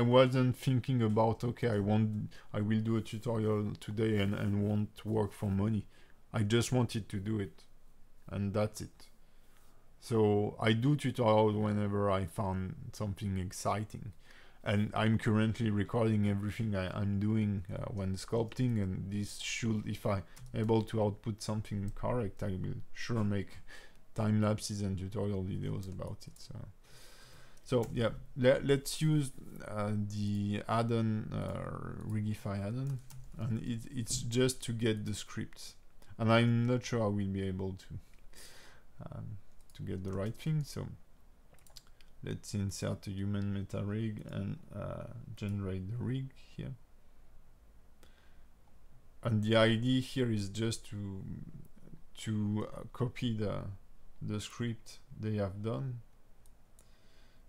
wasn't thinking about, okay, I will do a tutorial today and won't work for money. I just wanted to do it, and that's it. So I do tutorials whenever I found something exciting, and I'm currently recording everything I'm doing when sculpting, and this should, if I'm able to output something correct, I will sure make time lapses and tutorial videos about it. So yeah, let's use the add-on, Rigify add-on, and it's just to get the scripts, and I'm not sure I will be able to get the right thing. So let's insert a human meta rig and generate the rig here. And the idea here is just to copy the script they have done,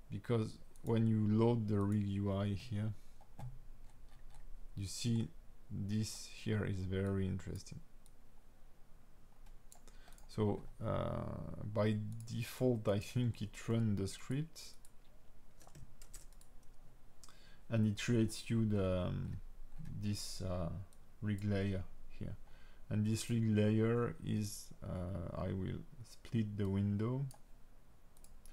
because when you load the rig UI here, you see this here is very interesting. So by default, I think it runs the script and it creates you this rig layer here, and this rig layer is I will split the window.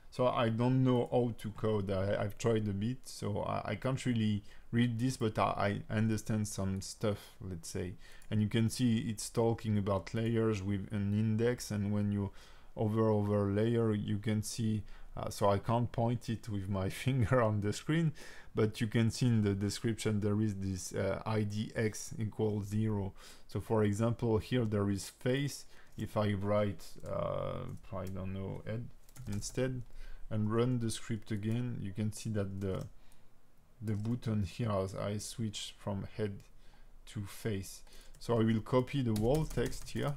So I don't know how to code. I've tried a bit, so I can't really read this, but I understand some stuff, let's say. And you can see it's talking about layers with an index, and when you over layer, you can see, so I can't point it with my finger on the screen, but you can see in the description there is this IDX equals 0. So for example, here there is face. If I write, I don't know, head instead, and run the script again, you can see that the button here, as I switch from head to face. So I will copy the whole text here.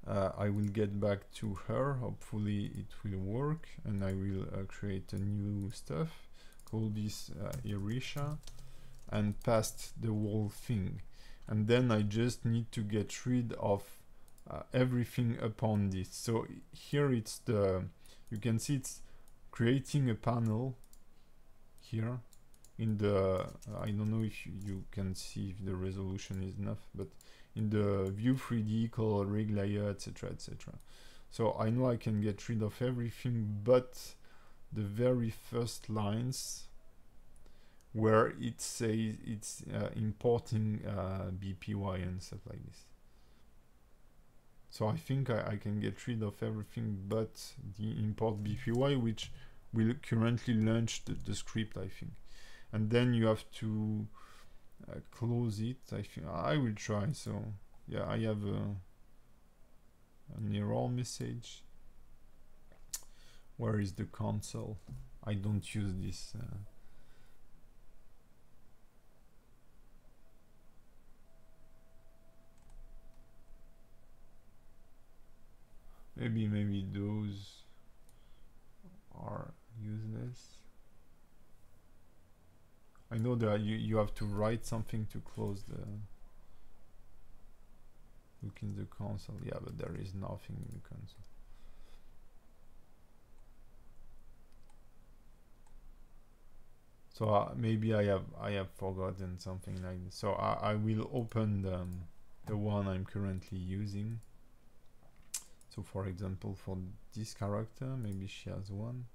I will get back to her. Hopefully it will work, and I will create a new stuff. Call this Irisha, and paste the whole thing. And then I just need to get rid of everything upon this. So here it's you can see it's creating a panel here, in the I don't know if you can see if the resolution is enough, but in the view 3D, color rig layer, etc, etc. So I know I can get rid of everything but the very first lines where it says it's importing BPY and stuff like this. So I think I can get rid of everything but the import BPY, which will currently launch the script, I think. And then you have to close it. I think I will try. So yeah, I have an error message. Where is the console? I don't use this. Maybe those are useless. I know that you have to write something to close the look in the console. Yeah, but there is nothing in the console. So maybe I have forgotten something like this. So I will open the one I'm currently using. So for example, for this character, maybe she has one.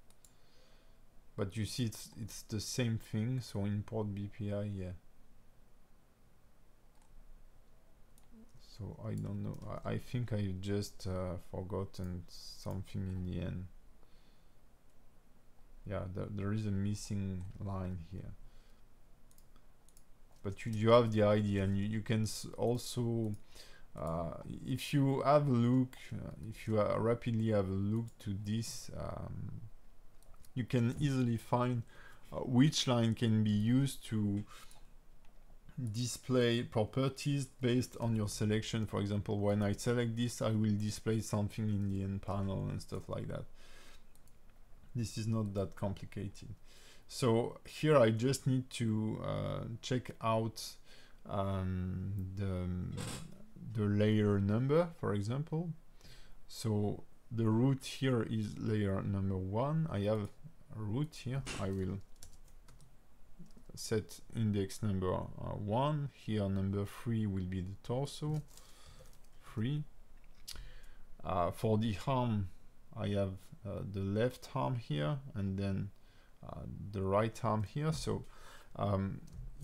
But you see, it's the same thing. So import BPI, yeah. So I don't know. I think I just forgotten something in the end. Yeah, there is a missing line here. But you have the idea, and you can also, if you have a look, if you rapidly have a look to this, you can easily find which line can be used to display properties based on your selection. For example, when I select this, I will display something in the end panel and stuff like that. This is not that complicated. So here I just need to check out the layer number, for example. So the root here is layer number 1. I have a root here. I will set index number 1. Here number 3 will be the torso. 3. For the arm, I have the left arm here, and then the right arm here. So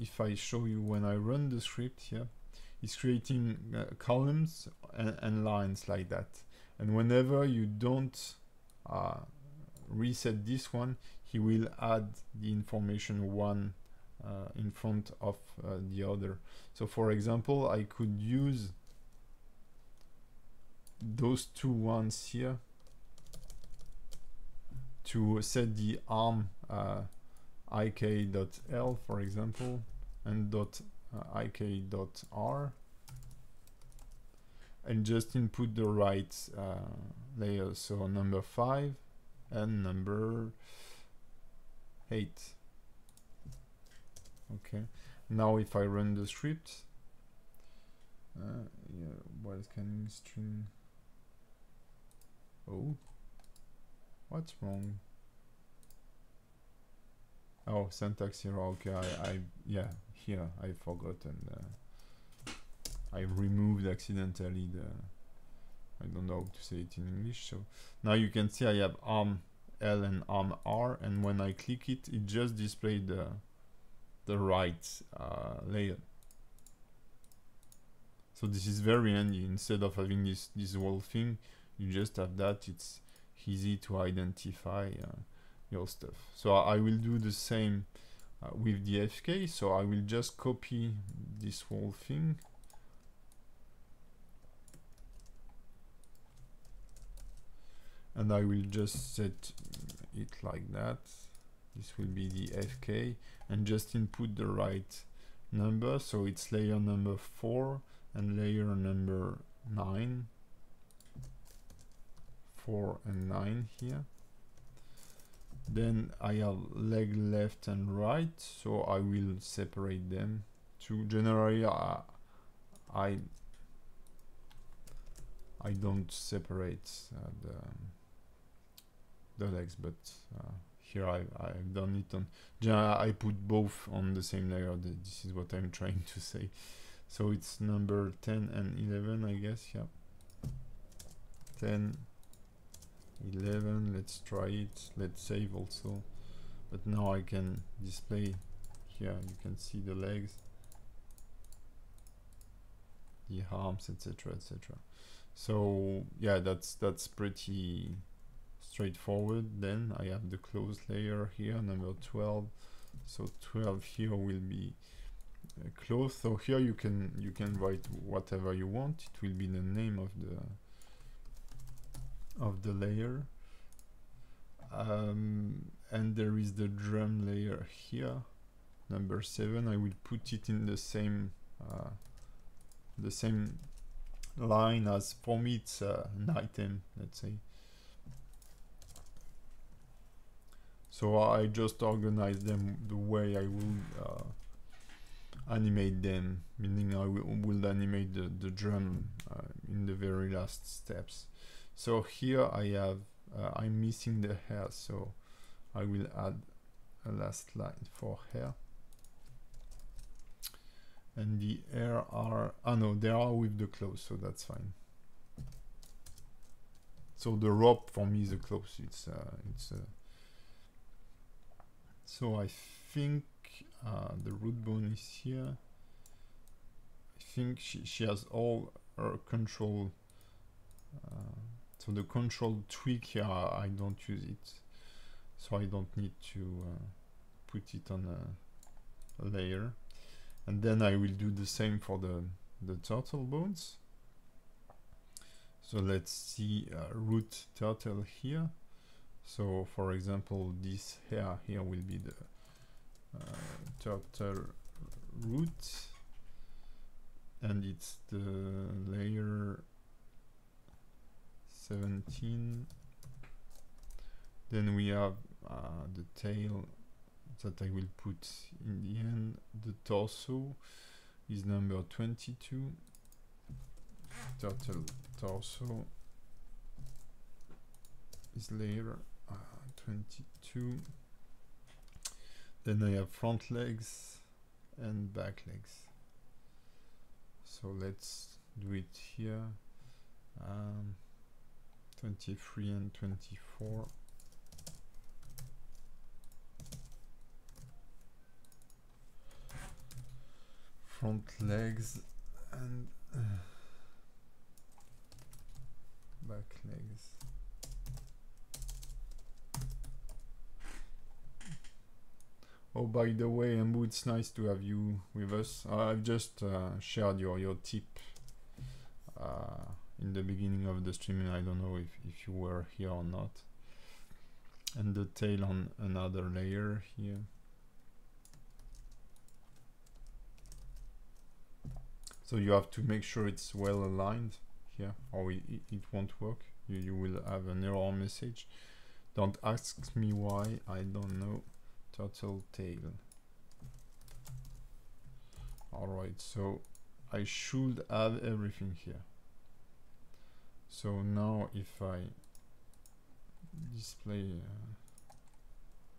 if I show you when I run the script here, it's creating columns and lines like that. And whenever you don't reset this one, he will add the information one in front of the other. So for example, I could use those two ones here to set the arm ik.l, for example, and ik.r, and just input the right layers, so number 5 and number 8. Okay, now if I run the script, yeah, while scanning string, oh, what's wrong? Oh, syntax error. Okay, yeah, here I forgotten. I removed accidentally the, I don't know how to say it in English. So now you can see I have arm L and arm R, and when I click it, it just displays the right layer. So this is very handy. Instead of having this whole thing, you just have that. It's easy to identify your stuff. So I will do the same with the FK. So I will just copy this whole thing. And I will just set it like that. This will be the FK, and just input the right number. So it's layer number 4 and layer number 9. 4 and 9 here. Then I have leg left and right, so I will separate them. To generally I don't separate the legs, but here I've done it on, I put both on the same layer. This is what I'm trying to say. So it's number 10 and 11, I guess. Yeah, 10, 11. Let's try it. Let's save also. But now I can display here. You can see the legs, the arms, etc., etc. So yeah, that's pretty straightforward. Then I have the clothes layer here, number 12. So 12 here will be clothes. So here you can write whatever you want. It will be the name of the layer. And there is the drum layer here, number 7. I will put it in the same line as, for me it's an item, let's say. So I just organize them the way I will animate them, meaning I will animate the drum in the very last steps. So here I have, I'm missing the hair, so I will add a last line for hair. And the hair are, no, they are with the clothes, so that's fine. So the rope for me is the clothes. So I think the root bone is here. I think she has all her control. So the control tweak here, I don't use it, so I don't need to put it on a layer. And then I will do the same for the turtle bones. So let's see root turtle here. So for example, this hair here will be the turtle root, and it's the layer 17. Then we have the tail that I will put in the end. The torso is number 22. Turtle torso is layer 22. Then I have front legs and back legs. So let's do it here. 23 and 24. Front legs and back legs. Oh, by the way, Ambu, it's nice to have you with us. I've just shared your tip in the beginning of the streaming. I don't know if you were here or not. And the tail on another layer here. So you have to make sure it's well aligned here, or it won't work. You will have an error message. Don't ask me why, I don't know. Turtle tail. Alright, so I should have everything here. So now if I display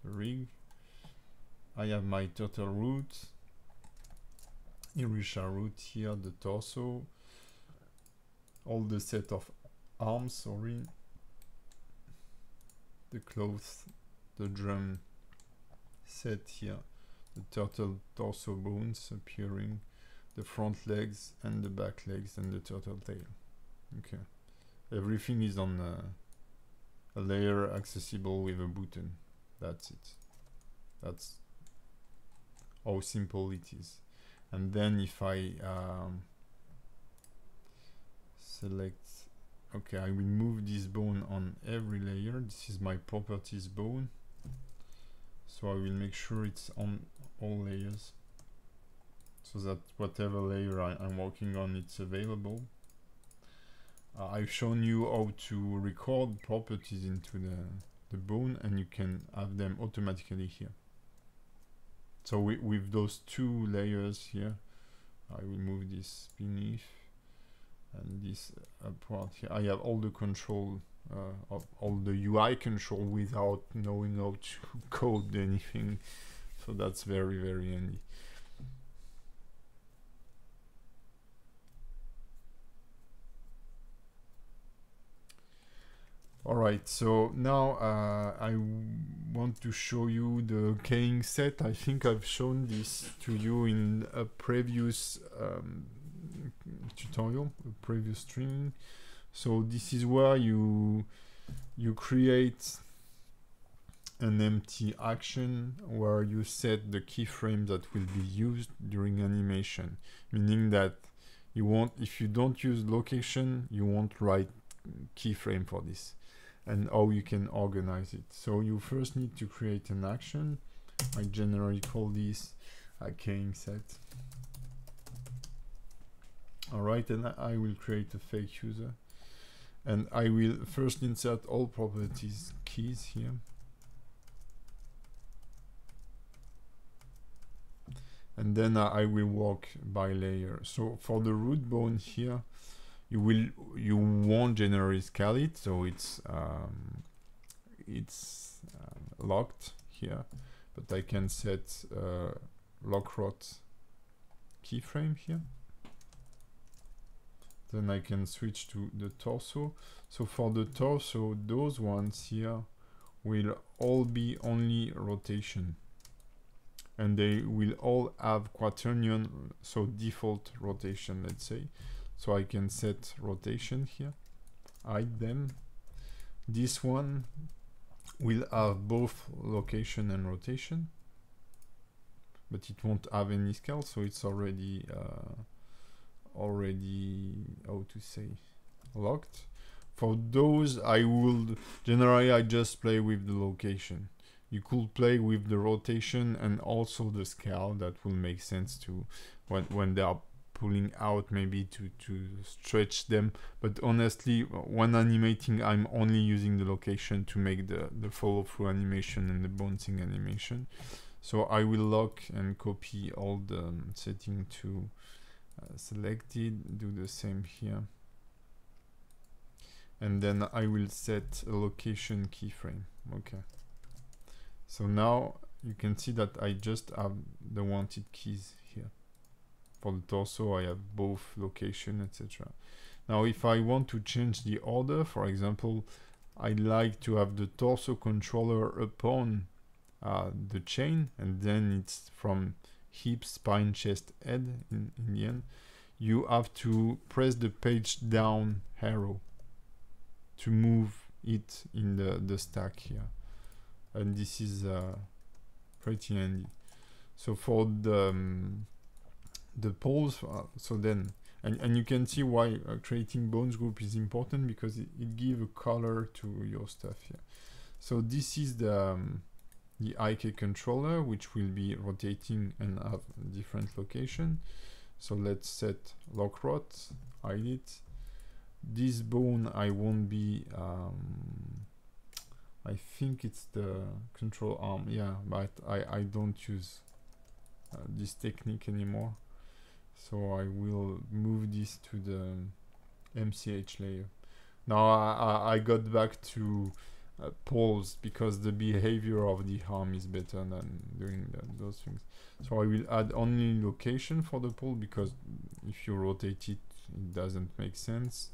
the rig, I have my turtle root, Irisha root here, the torso, all the set of arms, sorry, the clothes, the drum set here, the turtle torso bones appearing, the front legs and the back legs and the turtle tail. Okay, everything is on a layer accessible with a button. That's it. That's how simple it is. And then if I select, okay, I will move this bone on every layer. This is my properties bone, so I will make sure it's on all layers, so that whatever layer I'm working on, it's available. I've shown you how to record properties into the bone, and you can have them automatically here. So with those two layers here, I will move this beneath and this part here. I have all the control of all the UI control without knowing how to code anything. So that's very, very handy. Alright, so now I want to show you the keying set. I think I've shown this to you in a previous tutorial, a previous training. So this is where you create an empty action where you set the keyframe that will be used during animation, meaning that you won't, if you don't use location, you won't write keyframe for this, and how you can organize it. So you first need to create an action. I generally call this a keying set. Alright, and I will create a fake user, and I will first insert all properties keys here, and then I will work by layer. So for the root bone here, you won't generally scale it, so it's locked here, but I can set lock rot keyframe here. Then I can switch to the torso. So for the torso, those ones here will all be only rotation, and they will all have quaternion, so default rotation, let's say. So I can set rotation here, hide them. This one will have both location and rotation, but it won't have any scale, so it's already how to say, locked. For those, I would generally I just play with the location. You could play with the rotation and also the scale. That will make sense to when they are pulling out, maybe to stretch them. But honestly, when animating, I'm only using the location to make the follow through animation and the bouncing animation. So I will lock and copy all the setting to selected, do the same here, and then I will set a location keyframe. Okay, so now you can see that I just have the wanted keys here. For the torso, I have both location, etc. Now if I want to change the order, for example, I like to have the torso controller upon the chain, and then it's from hip, spine, chest, head in the end. You have to press the page down arrow to move it in the stack here, and this is pretty handy. So for the poles, so then and you can see why creating bones group is important, because it gives a color to your stuff here. So this is the IK controller, which will be rotating and have different location. So let's set lock rot, hide it. This bone I won't be, I think it's the control arm, yeah, but I don't use this technique anymore. So I will move this to the MCH layer. Now I got back to poles because the behavior of the arm is better than doing those things. So I will add only location for the pole, because if you rotate it, it doesn't make sense.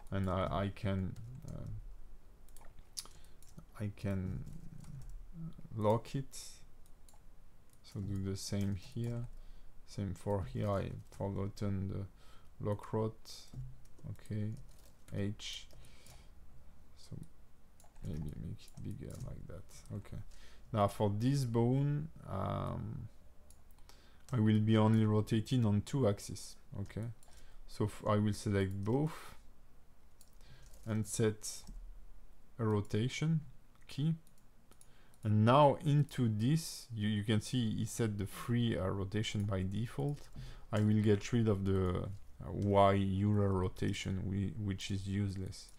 And I can lock it. So do the same here. Same for here. I forgotten the lock rot. Okay, H. So maybe make it bigger like that. Okay. Now for this bone, I will be only rotating on 2 axes. Okay. So I will select both and set a rotation key. And now into this, you can see he set the free rotation by default. I will get rid of the Y Euler rotation, which is useless.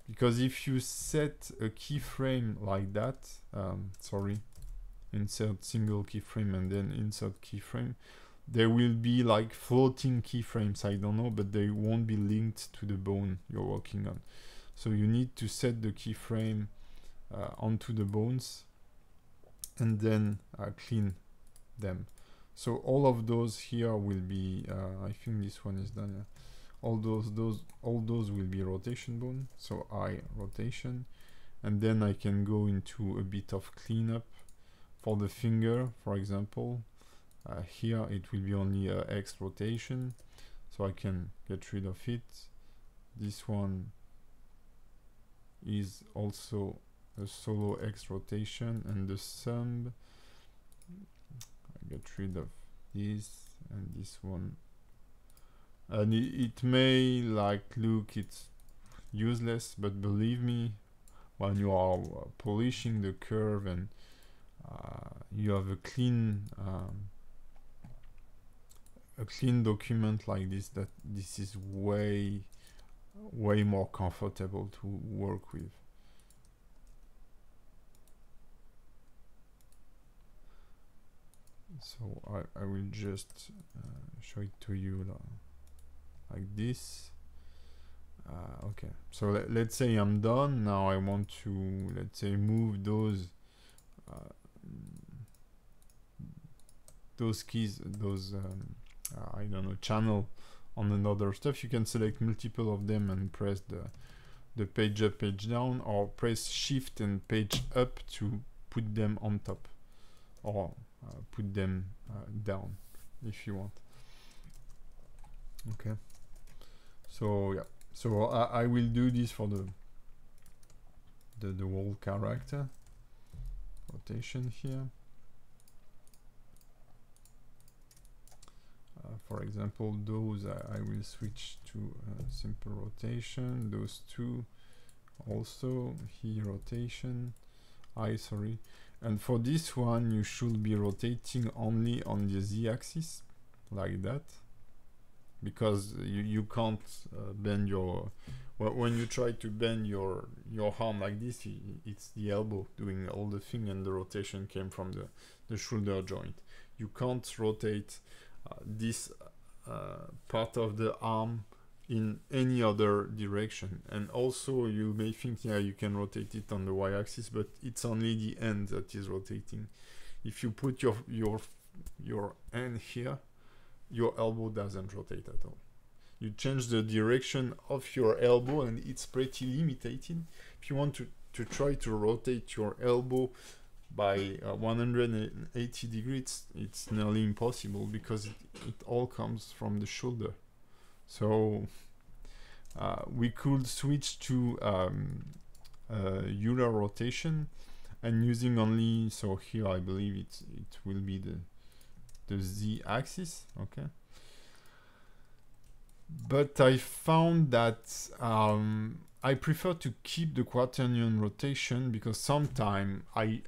Because if you set a keyframe like that, insert single keyframe and then insert keyframe, there will be like floating keyframes, I don't know, but they won't be linked to the bone you're working on. So you need to set the keyframe onto the bones and then clean them. So all of those here will be, I think this one is done. Yeah. All those will be rotation bone. So I rotation, and then I can go into a bit of cleanup for the finger, for example. Here it will be only X rotation, so I can get rid of it. This one is also a solo X rotation, and the thumb, I get rid of this and this one. And it may look it's useless, but believe me, when you are polishing the curve and you have a clean document like this, that this is way more comfortable to work with. So I will just show it to you like this. Okay, so let's say I'm done. Now I want to, let's say, move those keys, those I don't know, channel on another stuff. You can select multiple of them and press the page up, page down, or press shift and page up to put them on top, or put them down if you want. Okay, so yeah, so I will do this for the whole character. Rotation here. For example, those I will switch to simple rotation. Those two also here rotation. Sorry. And for this one, you should be rotating only on the Z-axis, like that, because you can't bend your. When you try to bend your arm like this, it's the elbow doing all the thing, and the rotation came from the shoulder joint. You can't rotate this part of the arm in any other direction. And also you may think, yeah, you can rotate it on the y-axis, but it's only the end that is rotating. If you put your hand here, your elbow doesn't rotate at all. You change the direction of your elbow and it's pretty limited. If you want to try to rotate your elbow by 180 degrees, it's nearly impossible, because it all comes from the shoulder. So we could switch to Euler rotation, and using only, so here I believe it will be the Z-axis. Okay, but I found that I prefer to keep the quaternion rotation, because sometimes I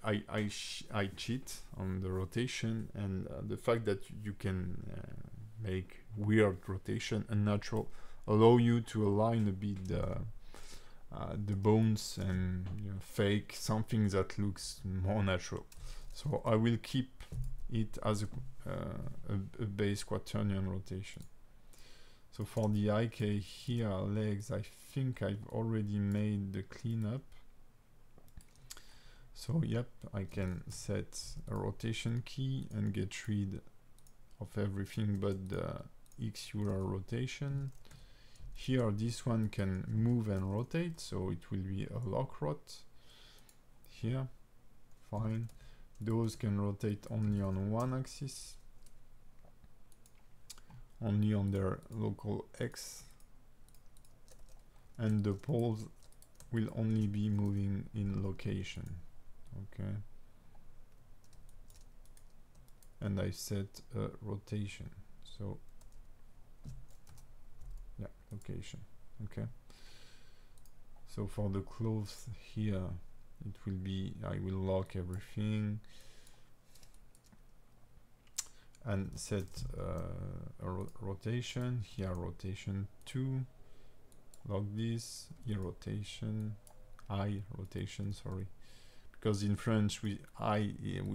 cheat on the rotation, and the fact that you can make weird rotation, unnatural, allow you to align a bit the bones and fake something that looks more natural. So I will keep it as a base quaternion rotation. So for the IK here, legs, I think I've already made the cleanup. So yep, I can set a rotation key and get rid of everything but the X Euler rotation. Here this one can move and rotate, so it will be a lock rot. Here, fine. Those can rotate only on one axis, only on their local X, and the poles will only be moving in location. Okay, and I set a rotation, so yeah, location. Okay, so for the clothes here, it will be, I will lock everything and set a rotation. Here rotation 2, lock this, rotation, I rotation, sorry, because in French we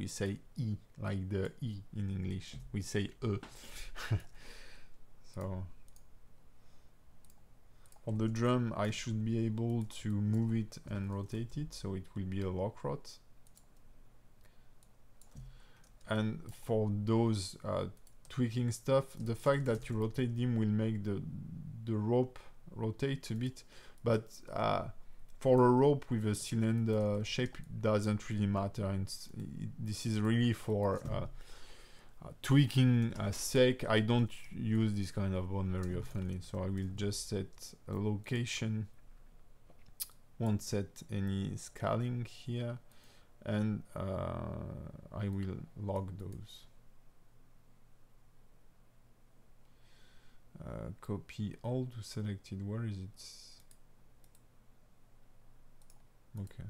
say E, like the E in English we say E. So For the drum, I should be able to move it and rotate it, so it will be a lock rod. And for those tweaking stuff, the fact that you rotate them will make the rope rotate a bit, but for a rope with a cylinder shape, it doesn't really matter. And this is really for tweaking sake. I don't use this kind of bone very often, so I will just set a location, won't set any scaling here, and I will log those. Copy all to selected. Where is it? Okay.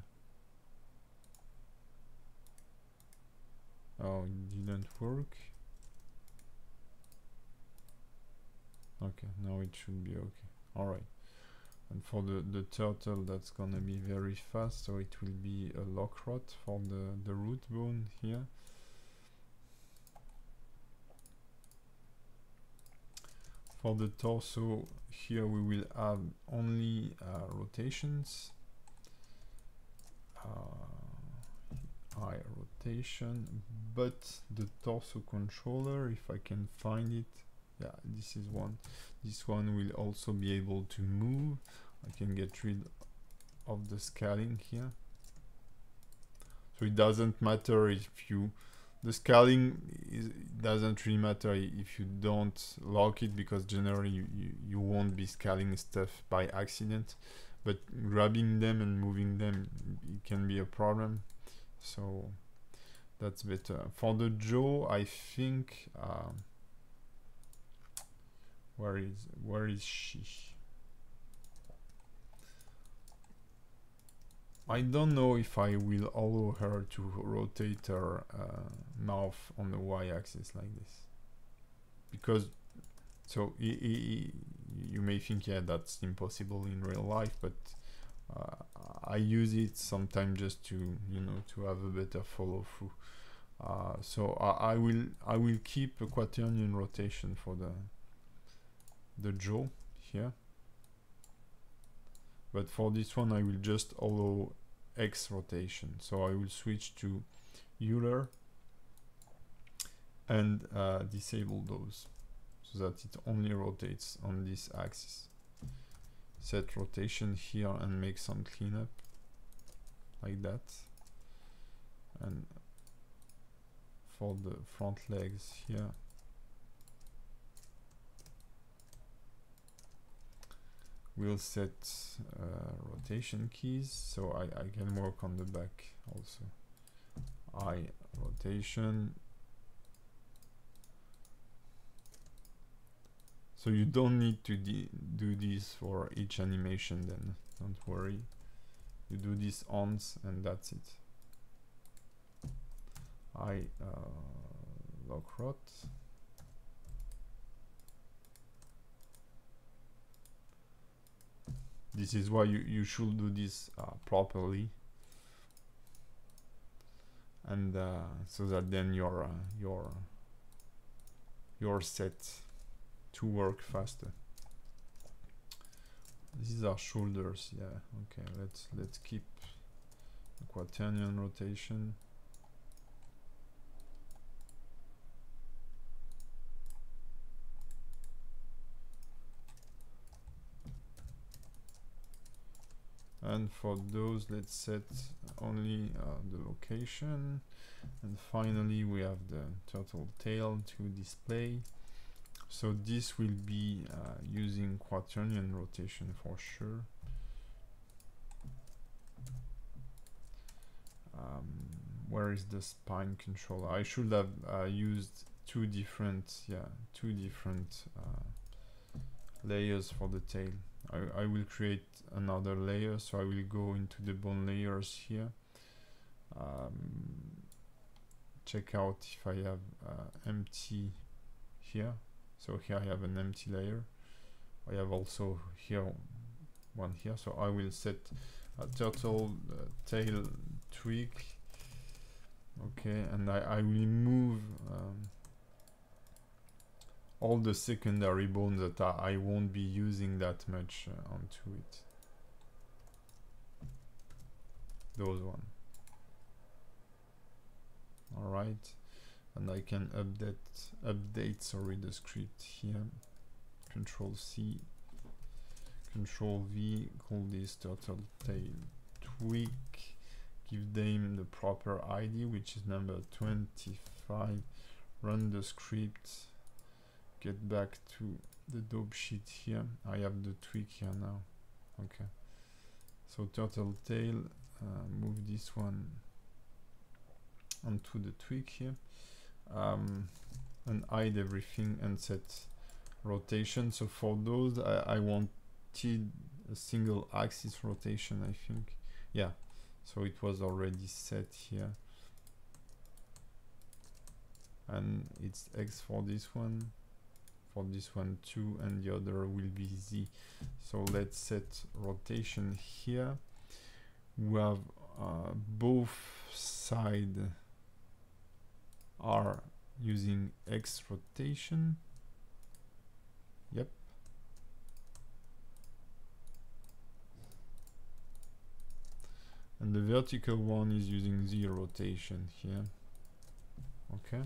Oh, it didn't work. Okay, now it should be okay. All right. And for the turtle, that's gonna be very fast, so it will be a lock rod for the root bone here. For the torso, here we will have only rotations. Eye rotation, but the torso controller, if I can find it, yeah, this is one. This one will also be able to move. I can get rid of the scaling here. So it doesn't matter if you, the scaling doesn't really matter if you don't lock it, because generally you won't be scaling stuff by accident, but grabbing them and moving them, it can be a problem. So that's better. For the jaw, I think where is she? I don't know if I will allow her to rotate her mouth on the y-axis like this, because so you may think, yeah, that's impossible in real life, but I use it sometimes just to, you know, to have a better follow through. So I will keep a quaternion rotation for the jaw here, but for this one I will just allow X rotation. So I will switch to Euler and disable those so that it only rotates on this axis. Set rotation here and make some cleanup like that. And for the front legs here, we'll set rotation keys, so I can work on the back also. Eye rotation. So you don't need to do this for each animation then, don't worry. You do this once and that's it. Eye lock rod. This is why you should do this properly, and so that then you're set to work faster. These are shoulders, yeah. Okay, let's keep the quaternion rotation. And for those, let's set only the location. And finally, we have the turtle tail to display. So this will be using quaternion rotation for sure. Where is the spine controller? I should have used two different layers for the tail. I will create another layer, so I will go into the bone layers here. Check out if I have empty here. So here I have an empty layer. I have also here one here. So I will set a turtle tail tweak. Okay, and I will move all the secondary bones that I won't be using that much onto it. Those one. All right, and I can update sorry the script here. Control C, Control V, call this turtle tail tweak, give them the proper ID, which is number 25, run the script, get back to the dope sheet here. I have the tweak here now. Okay, so turtle tail, move this one onto the tweak here, and hide everything and set rotation. So for those I wanted a single axis rotation, I think. Yeah, so it was already set here, and it's X for this one too, and the other will be Z. So let's set rotation here. We have both sides are using X rotation. Yep. And the vertical one is using Z rotation here. Okay.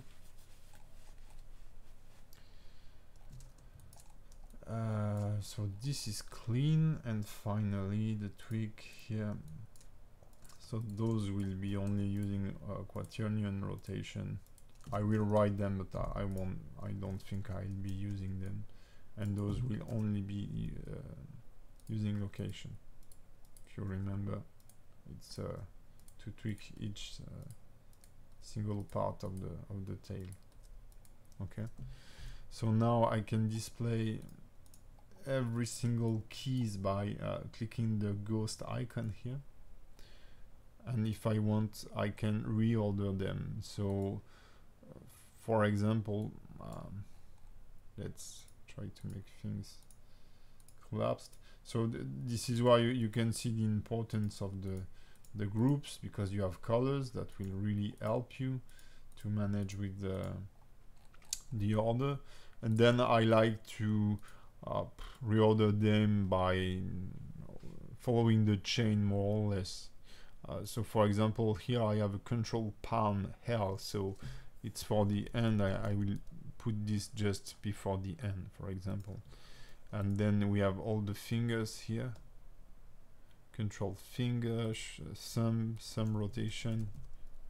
So this is clean, and finally the tweak here. So those will be only using quaternion rotation. I will write them, but I don't think I'll be using them. And those will only be using location. If you remember, it's to tweak each single part of the tail. Okay. So now I can display every single keys by clicking the ghost icon here. And if I want, I can reorder them. So, for example, let's try to make things collapsed. So this is why you can see the importance of the groups, because you have colors that will really help you to manage with the order. And then I like to reorder them by following the chain more or less. So for example, here I have a control palm L, so it's for the end. I will put this just before the end, for example. And then we have all the fingers here. Control finger, thumb rotation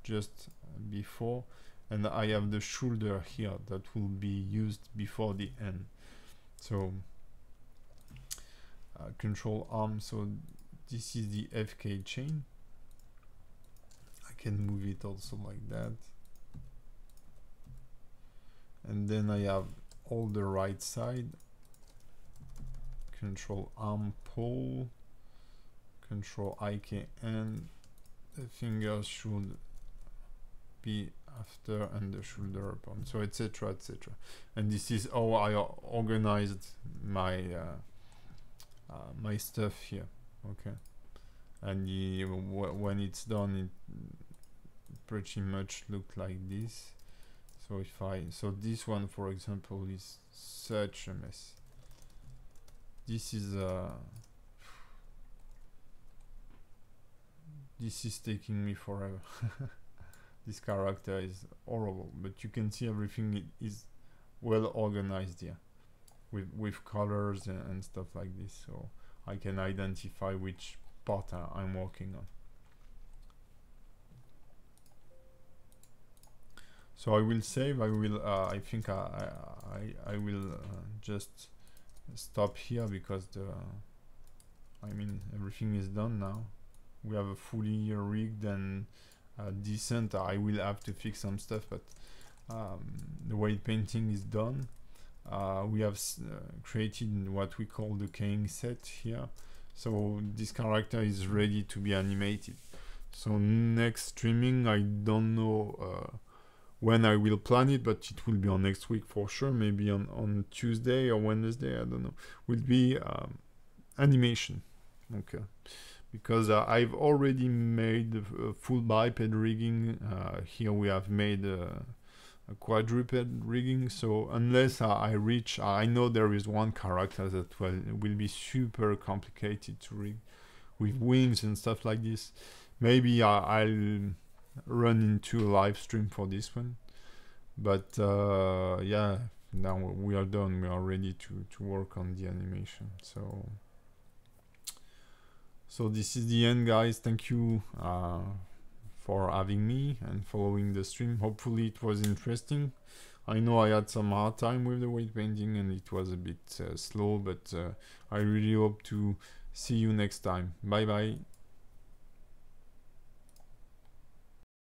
just before. And I have the shoulder here that will be used before the end. So control arm, so this is the FK chain. I can move it also like that. And then I have all the right side. Control arm pull, control IK, and the fingers should be after and the shoulder upon, so etc etc. And this is how I organized my my stuff here. Okay, and when it's done, it pretty much looked like this. So if so this one, for example, is such a mess. This is this is taking me forever. This character is horrible, but you can see everything is well organized here with colors and stuff like this, so I can identify which part I'm working on. So I will save. I will I think I will just stop here, because I mean, everything is done now. We have a fully rigged and decent. I will have to fix some stuff, but the weight painting is done. We have created what we call the king set here, so this character is ready to be animated. So next streaming, I don't know when I will plan it, but it will be on next week for sure, maybe on Tuesday or Wednesday, I don't know, will be animation. Okay, because I've already made full biped rigging. Here we have made a quadruped rigging. So unless I reach, I know there is one character that will be super complicated to rig with wings and stuff like this. Maybe I'll run into a live stream for this one. But yeah, now we are done. We are ready to work on the animation. So this is the end, guys. Thank you for having me and following the stream. Hopefully it was interesting. I know I had some hard time with the weight painting and it was a bit slow, but I really hope to see you next time. Bye bye.